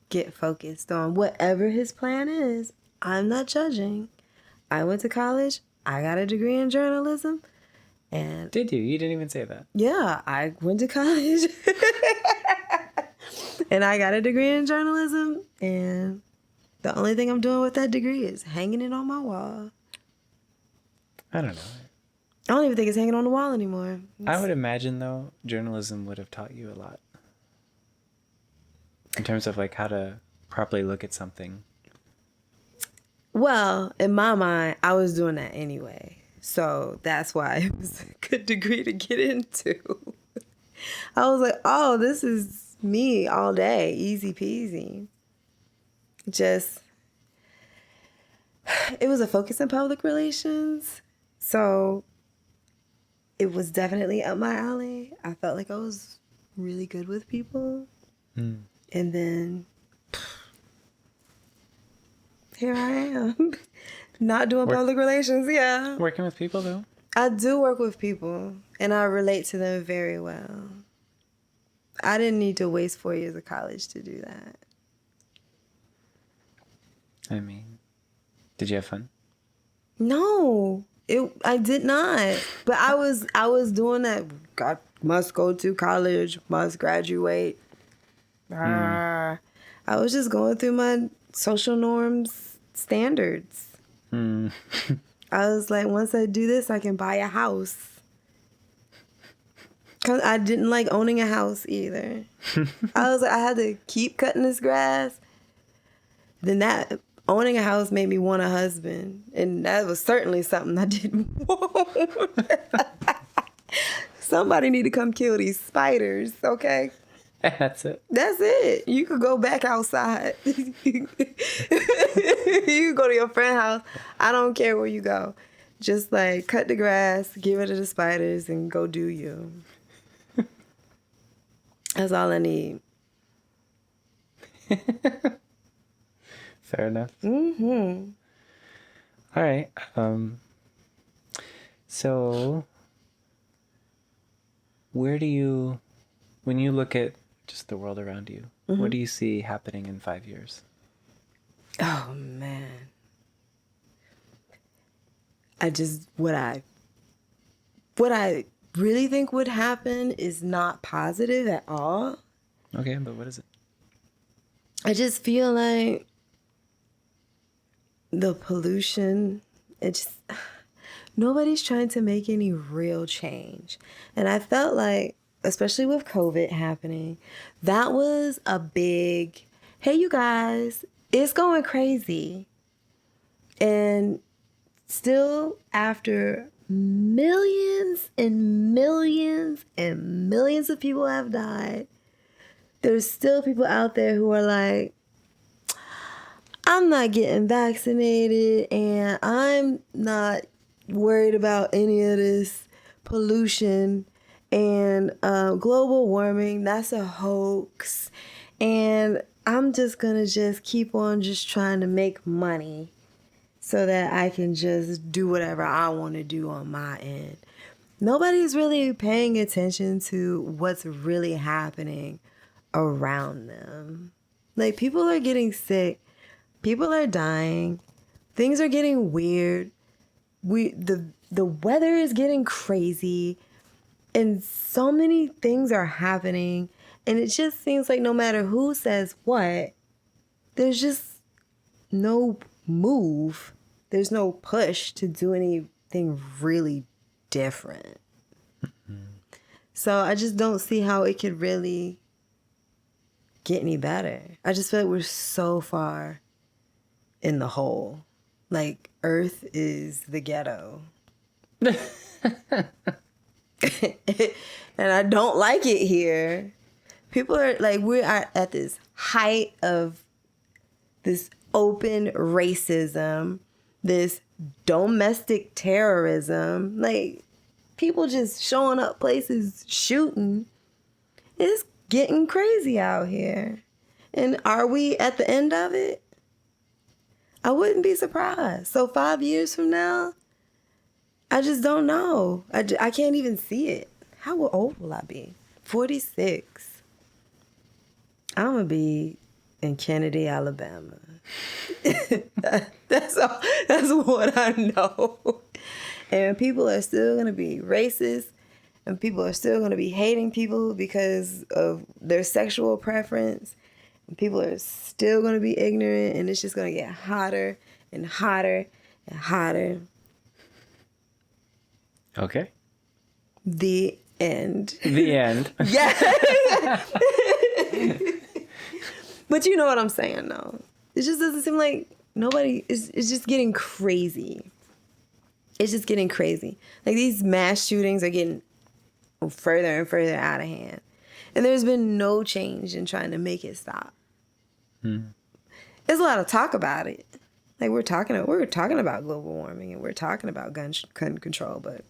get focused on whatever his plan is. I'm not judging. I went to college. I got a degree in journalism. And Did you? You didn't even say that. yeah, I went to college. And I got a degree in journalism. And the only thing I'm doing with that degree is hanging it on my wall. I don't know. I don't even think it's hanging on the wall anymore. I would imagine, though, journalism would have taught you a lot. In terms of, like, how to properly look at something. Well, in my mind, I was doing that anyway. So that's why it was a good degree to get into. I was like, oh, this is me all day. Easy peasy. It was a focus in public relations. So it was definitely up my alley. I felt like I was really good with people. And then here I am. Not doing public relations, yeah. Working with people, though? I do work with people, and I relate to them very well. I didn't need to waste 4 years of college to do that. I mean, did you have fun? No, I did not. But I was doing that. Must go to college, must graduate. I was just going through my social norms standards. I was like, once I do this, I can buy a house. 'Cause I didn't like owning a house either. I was like, I had to keep cutting this grass. Then that owning a house made me want a husband. And that was certainly something I didn't want. Somebody need to come kill these spiders, okay? That's it. That's it. You could go back outside. You could go to your friend's house. I don't care where you go. Just like cut the grass, get rid of the spiders, and go do you. That's all I need. Fair enough. Mm-hmm. All right. So where do you, when you look at just the world around you, what do you see happening in 5 years? Oh, man. What I really think would happen is not positive at all. Okay, but what is it? I just feel like the pollution, nobody's trying to make any real change. And I felt like, especially with COVID happening, that was a big, hey, you guys, it's going crazy. And still, after millions and millions and millions of people have died, there's still people out there who are like, I'm not getting vaccinated and I'm not worried about any of this pollution and global warming. That's a hoax. And I'm just going to just keep on just trying to make money so that I can just do whatever I want to do on my end. Nobody's really paying attention to what's really happening around them. Like, people are getting sick. People are dying. Things are getting weird. The weather is getting crazy. And so many things are happening. And it just seems like no matter who says what, there's just no move. There's no push to do anything really different. So I just don't see how it could really get any better. I just feel like we're so far in the hole. Like, Earth is the ghetto. And I don't like it here. People are like, we are at this height of this open racism, this domestic terrorism. Like, people just showing up places shooting. It's getting crazy out here. And are we at the end of it? I wouldn't be surprised. So 5 years from now, I just don't know. I can't even see it. How old will I be? 46. I'm going to be in Kennedy, Alabama. That's what I know. And people are still going to be racist. And people are still going to be hating people because of their sexual preference. And people are still going to be ignorant. And it's just going to get hotter and hotter and hotter. Okay. The end. The end. Yeah. But you know what I'm saying, though. It just doesn't seem like nobody is. It's just getting crazy. It's just getting crazy. Like, these mass shootings are getting further and further out of hand. And there's been no change in trying to make it stop. There's a lot of talk about it. Like, we're talking about global warming and we're talking about gun control, but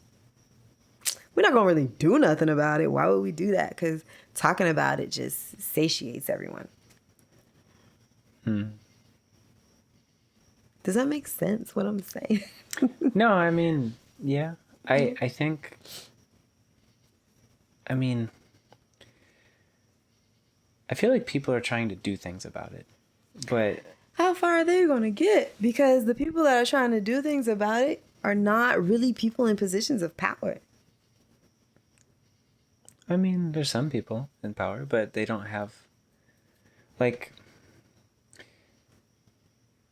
we're not going to really do nothing about it. Why would we do that? Because talking about it just satiates everyone. Does that make sense, what I'm saying? No, I mean, yeah. I think, I mean, I feel like people are trying to do things about it, but How far are they going to get? Because the people that are trying to do things about it are not really people in positions of power. I mean, there's some people in power, but they don't have, like,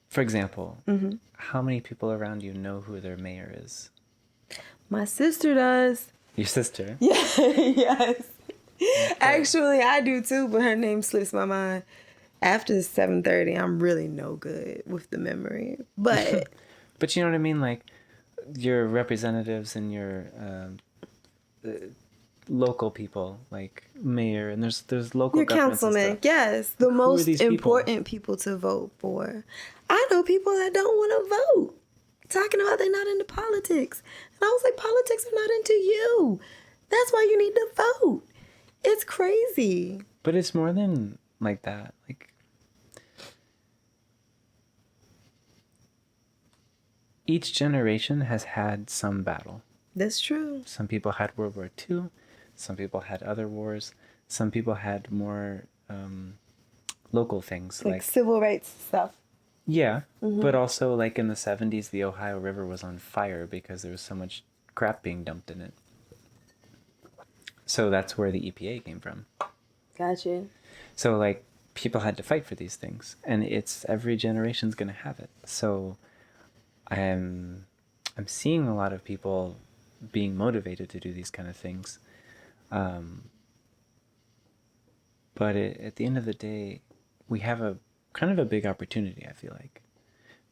for example, how many people around you know who their mayor is? My sister does. Your sister? Yeah, yes. Okay. Actually, I do too, but her name slips my mind. After 7:30, I'm really no good with the memory. But But you know what I mean? Like, your representatives and your uh, local people, like mayor, and there's local your governments and councilman, stuff. yes, the Like, who are most these people? important people to vote for. I know people that don't want to vote, talking about they're not into politics. And I was like, politics are not into you. That's why you need to vote. It's crazy. But it's more than like that. Like, each generation has had some battle. That's true. Some people had World War II. Some people had other wars. Some people had more local things. Like civil rights stuff. Yeah, but also like in the 70s, the Ohio River was on fire because there was so much crap being dumped in it. So that's where the EPA came from. Gotcha. So like people had to fight for these things, and it's every generation's gonna have it. So I'm seeing a lot of people being motivated to do these kind of things, but at the end of the day, we have a kind of a big opportunity. I feel like,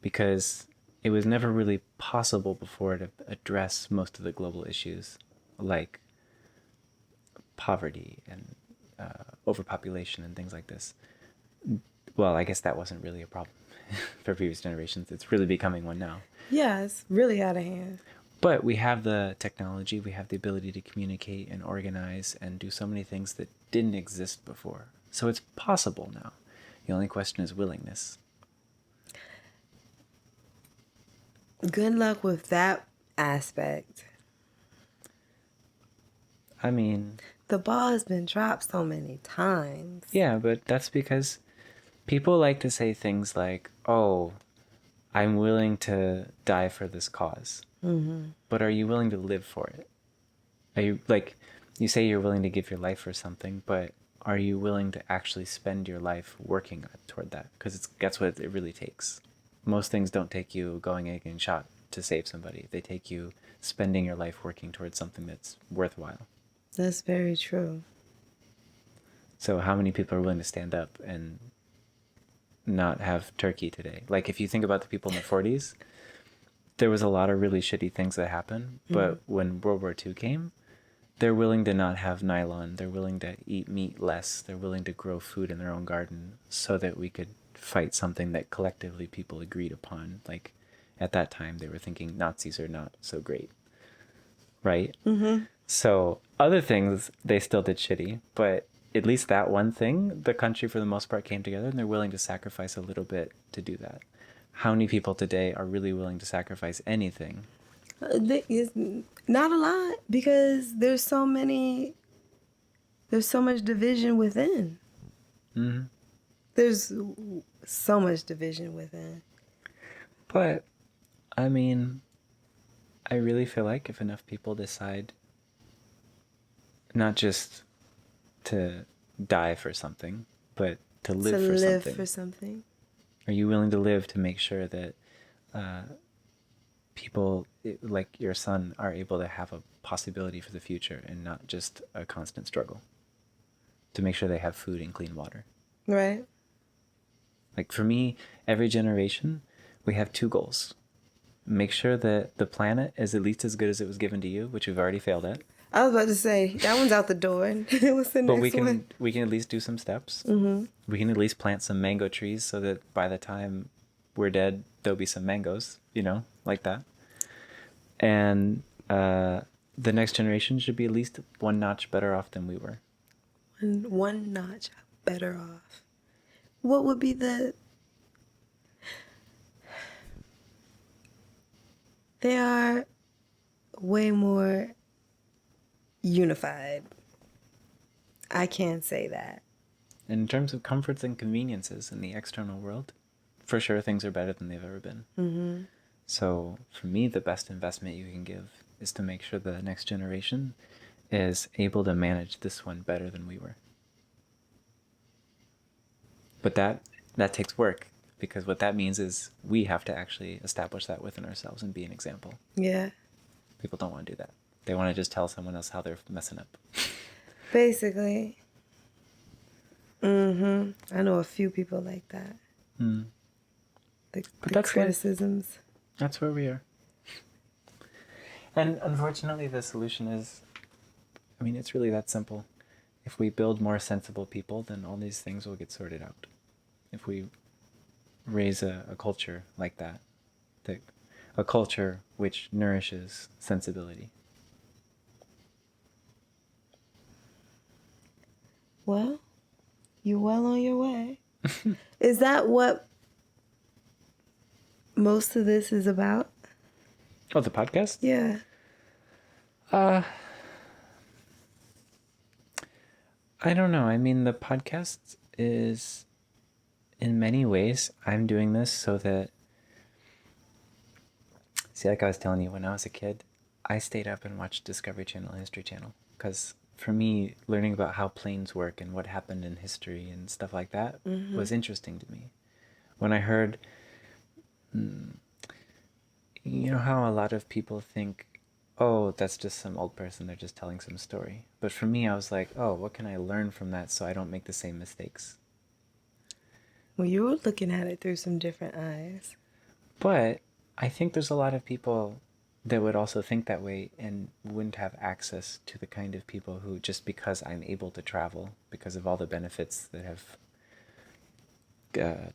because it was never really possible before to address most of the global issues, like poverty and overpopulation and things like this. Well, I guess that wasn't really a problem for previous generations. It's really becoming one now. Yeah, it's really out of hand. But we have the technology, we have the ability to communicate and organize and do so many things that didn't exist before. So it's possible now. The only question is willingness. Good luck with that aspect. I mean, The ball has been dropped so many times. yeah, but that's because people like to say things like, oh, I'm willing to die for this cause. Mm-hmm. But are you willing to live for it? Are you, like, you say you're willing to give your life for something, but are you willing to actually spend your life working toward that? Because that's what it really takes. Most things don't take you going and getting shot to save somebody. They take you spending your life working towards something that's worthwhile. That's very true. So how many people are willing to stand up and not have turkey today? Like, if you think about the people in the 40s, there was a lot of really shitty things that happened. But when World War II came, they're willing to not have nylon. They're willing to eat meat less. They're willing to grow food in their own garden so that we could fight something that collectively people agreed upon. Like, at that time, they were thinking Nazis are not so great, right? Mm-hmm. So other things, they still did shitty. But at least that one thing, the country for the most part came together, and they're willing to sacrifice a little bit to do that. How many people today are really willing to sacrifice anything? It's not a lot, because there's so much division within. Mm-hmm. There's so much division within. But, I mean, I really feel like if enough people decide not just to die for something, but to live for something. Are you willing to live to make sure that people like your son are able to have a possibility for the future and not just a constant struggle? To make sure they have food and clean water. Right. Like, for me, every generation, we have two goals. Make sure that the planet is at least as good as it was given to you, which we've already failed at. I was about to say, that one's out the door. What's the next one? We can at least do some steps. Mm-hmm. We can at least plant some mango trees so that by the time we're dead, there'll be some mangoes, like that. And the next generation should be at least one notch better off than we were. One notch better off. What would be They are way more unified. I can't say that. In terms of comforts and conveniences in the external world, for sure things are better than they've ever been. Mm-hmm. So for me, the best investment you can give is to make sure the next generation is able to manage this one better than we were. But that takes work, because what that means is we have to actually establish that within ourselves and be an example. Yeah. People don't want to do that. They want to just tell someone else how they're messing up. Basically. I know a few people like that. The that's criticisms. That's where we are. And unfortunately, the solution is, I mean, it's really that simple. If we build more sensible people, then all these things will get sorted out. If we raise a culture like that, a culture which nourishes sensibility. Well, you're well on your way. Is that what most of this is about? Oh, the podcast? Yeah. I don't know. I mean, the podcast is, in many ways, I'm doing this so that, see, like I was telling you, when I was a kid, I stayed up and watched Discovery Channel, History Channel, because for me, learning about how planes work and what happened in history and stuff like that was interesting to me. When I heard, you know how a lot of people think, oh, that's just some old person, they're just telling some story. But for me, I was like, oh, what can I learn from that so I don't make the same mistakes? Well, you were looking at it through some different eyes. But I think there's a lot of people that would also think that way and wouldn't have access to the kind of people who, just because I'm able to travel, because of all the benefits that have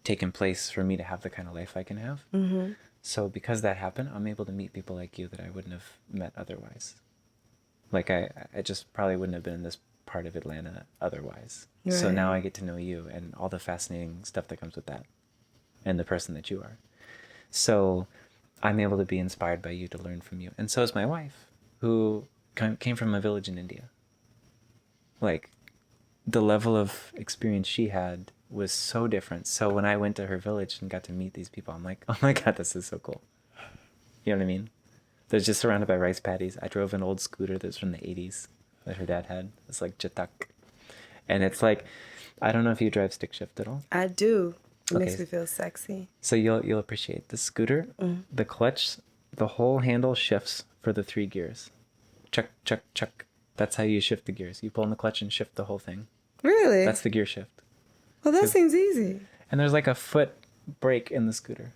taken place for me to have the kind of life I can have. So because that happened, I'm able to meet people like you that I wouldn't have met otherwise. Like I just probably wouldn't have been in this part of Atlanta otherwise. Right. So now I get to know you and all the fascinating stuff that comes with that and the person that you are. So I'm able to be inspired by you, to learn from you. And so is my wife, who came from a village in India. Like, the level of experience she had was so different. So when I went to her village and got to meet these people, I'm like, oh my God, this is so cool. You know what I mean? They're just surrounded by rice paddies. I drove an old scooter that's from the 80s that her dad had. It's like Jatak. And it's like, I don't know if you drive stick shift at all. I do. It makes me feel sexy. So you'll appreciate the scooter. The clutch, the whole handle shifts for the 3 gears. Chuck, chuck, chuck. That's how you shift the gears. You pull in the clutch and shift the whole thing. Really? That's the gear shift. Well, that seems easy. And there's like a foot brake in the scooter.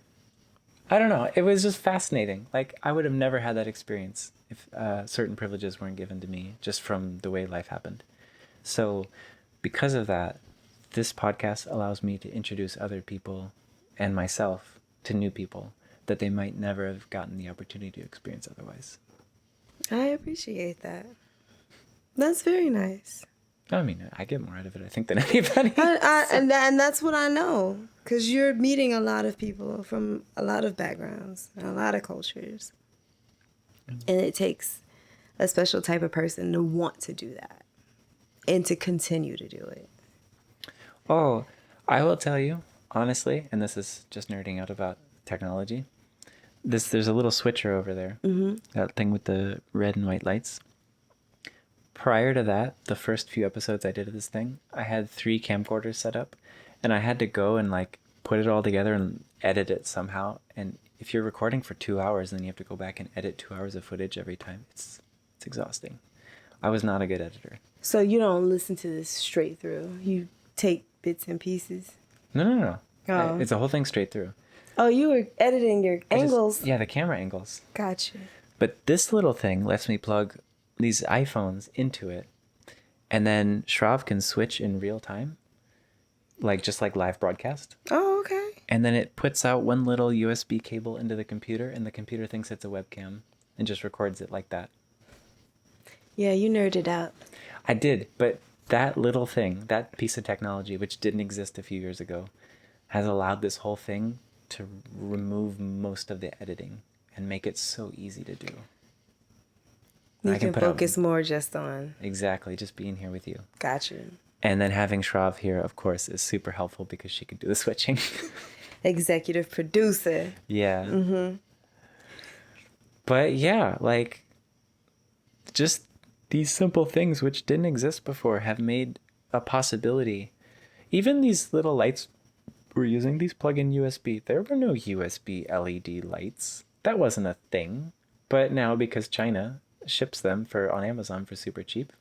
I don't know. It was just fascinating. Like, I would have never had that experience if certain privileges weren't given to me just from the way life happened. So because of that, this podcast allows me to introduce other people and myself to new people that they might never have gotten the opportunity to experience otherwise. I appreciate that. That's very nice. I mean, I get more out of it, I think, than anybody. And that's what I know. Because you're meeting a lot of people from a lot of backgrounds, and a lot of cultures. And it takes a special type of person to want to do that. And to continue to do it. Oh, I will tell you, honestly, and this is just nerding out about technology. There's a little switcher over there. That thing with the red and white lights. Prior to that, the first few episodes I did of this thing, I had 3 camcorders set up, and I had to go and like put it all together and edit it somehow. And if you're recording for 2 hours, then you have to go back and edit 2 hours of footage every time. It's exhausting. I was not a good editor. So you don't listen to this straight through. You take bits and pieces. No. Oh. It's a whole thing straight through. Oh, you were editing your angles. Yeah, the camera angles. Gotcha. But this little thing lets me plug these iPhones into it, and then Shrav can switch in real time, just like live broadcast. Oh, okay. And then it puts out one little USB cable into the computer, and the computer thinks it's a webcam and just records it like that. Yeah, you nerded out. I did, but that little thing, that piece of technology, which didn't exist a few years ago, has allowed this whole thing to remove most of the editing and make it so easy to do. You can focus more just on... Exactly, just being here with you. Gotcha. And then having Shrav here, of course, is super helpful because she could do the switching. Executive producer. Yeah. But yeah, just these simple things which didn't exist before have made a possibility. Even these little lights we're using, these plug-in USB, there were no USB LED lights. That wasn't a thing. But now, because China ships them on Amazon for super cheap,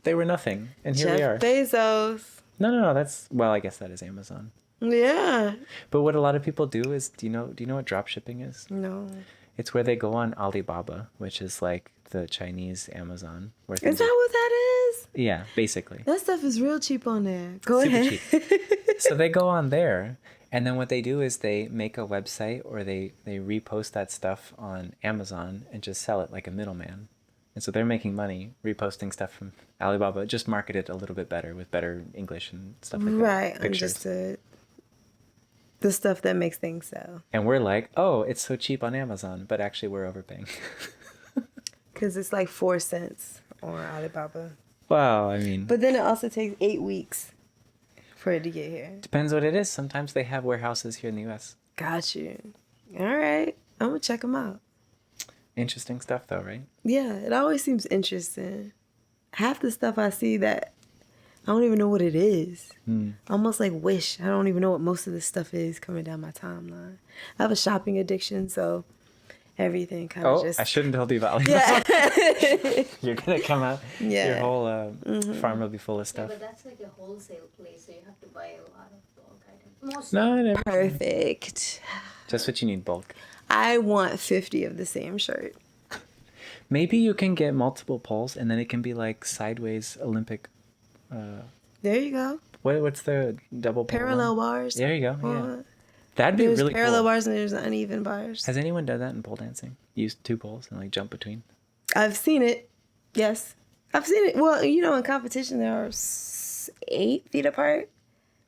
they were nothing, and here we are. Jeff Bezos. No. Well, I guess that is Amazon. Yeah. But what a lot of people do is, do you know what drop shipping is? No. It's where they go on Alibaba, which is like the Chinese Amazon. Is that what that is? Yeah, basically. That stuff is real cheap on there. Go Super ahead. cheap. So they go on there, and then what they do is they make a website, or they repost that stuff on Amazon and just sell it like a middleman. And so they're making money reposting stuff from Alibaba, just marketed a little bit better with better English and stuff like that. Right, Pictures. understood. The stuff that makes things sell. And we're like, oh, it's so cheap on Amazon, but actually we're overpaying. Because it's like 4 cents on Alibaba. Wow, I mean... But then it also takes 8 weeks for it to get here. Depends what it is. Sometimes they have warehouses here in the U.S. Got you. All right. I'm going to check them out. Interesting stuff, though, right? Yeah, it always seems interesting. Half the stuff I see that I don't even know what it is. Almost like Wish. I don't even know what most of this stuff is coming down my timeline. I have a shopping addiction, so everything kind of just... I shouldn't tell you about Yeah. You're going to come out. Yeah. Your whole farm will be full of Yeah, stuff. but that's like a wholesale place, so you have to buy a lot of bulk items. Most No, never. Perfect. Just what you need, bulk. I want 50 of the same shirt. Maybe you can get multiple poles, and then it can be like sideways Olympic. There you go. What's the double pole Parallel one? bars. There you go. Yeah. Uh, That'd be There's really parallel cool. bars and there's uneven bars. Has anyone done that in pole dancing? Use 2 poles and like jump between? I've seen it. Yes. I've seen it. Well, you know, in competition, there are 8 feet apart.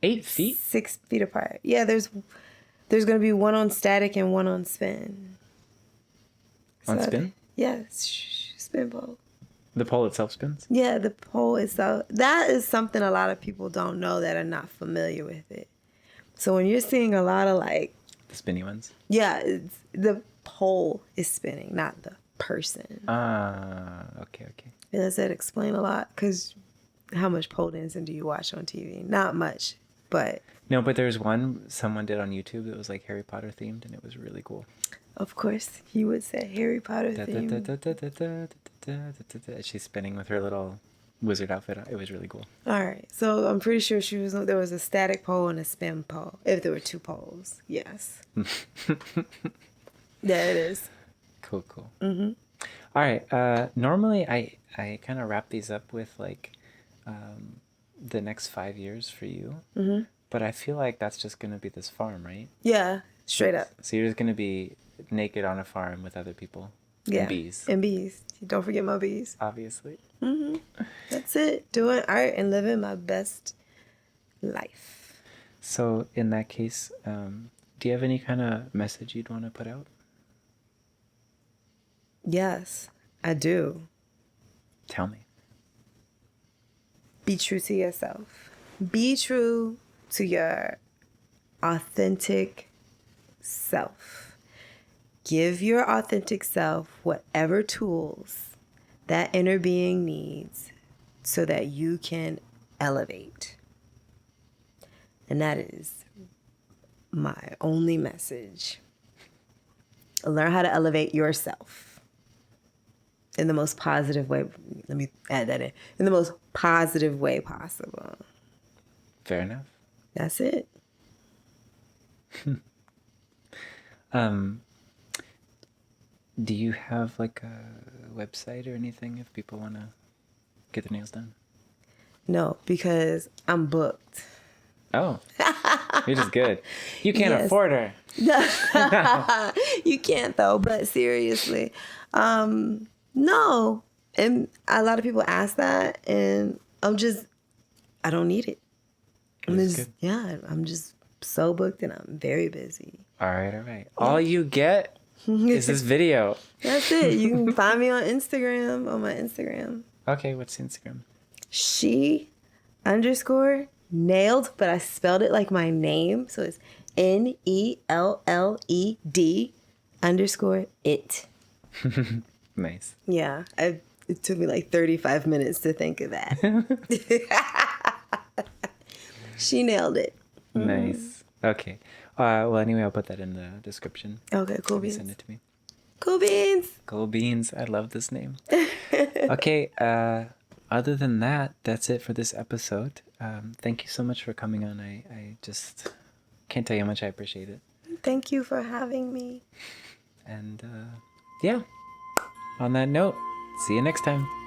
8 feet? 6 feet apart. Yeah, there's going to be one on static and one on spin. On spin? Yes. Spin pole. The pole itself spins? Yeah, the pole itself. That is something a lot of people don't know that are not familiar with it. So when you're seeing a lot of like... The spinny ones? Yeah, the pole is spinning, not the person. Okay. Does that explain a lot? Because how much pole dancing do you watch on TV? Not much, but... No, but there's one someone did on YouTube that was like Harry Potter themed, and it was really cool. Of course, he would say Harry Potter theme. She's spinning with her little wizard outfit on. It was really cool. All right, so I'm pretty sure there was a static pole and a spin pole. If there were 2 poles, yes. There it is. Cool. Mm-hmm. All right. Normally, I kind of wrap these up with like the next 5 years for you. Mm-hmm. But I feel like that's just going to be this farm, right? Yeah, straight up. So you're just going to be naked on a farm with other people. Yeah. And bees. And bees. Don't forget my bees. Obviously. Mm-hmm. That's it. Doing art and living my best life. So in that case, do you have any kind of message you'd want to put out? Yes, I do. Tell me. Be true to yourself. Be true to your authentic self. Give your authentic self whatever tools that inner being needs so that you can elevate. And that is my only message. Learn how to elevate yourself in the most positive way. Let me add that in. In the most positive way possible. Fair enough. That's it. Do you have like a website or anything if people want to get their nails done? No, because I'm booked. Oh, you're just good. You can't Yes. afford her. You can't though, but seriously. No. And a lot of people ask that and I don't need it. That's good. I'm just so booked and I'm very busy. All right. All you get is this video. That's it. You can find me on Instagram, on my Instagram. Okay, what's Instagram? She_nailed, but I spelled it like my name. So it's NELLED_it. Nice. Yeah. It took me like 35 minutes to think of that. She nailed it. Nice. Okay. Well, anyway, I'll put that in the description. Okay, cool. Maybe send it to me. Cool beans. Cool beans. I love this name. Okay. Other than that, that's it for this episode. Thank you so much for coming on. I just can't tell you how much I appreciate it. Thank you for having me. And yeah, on that note, see you next time.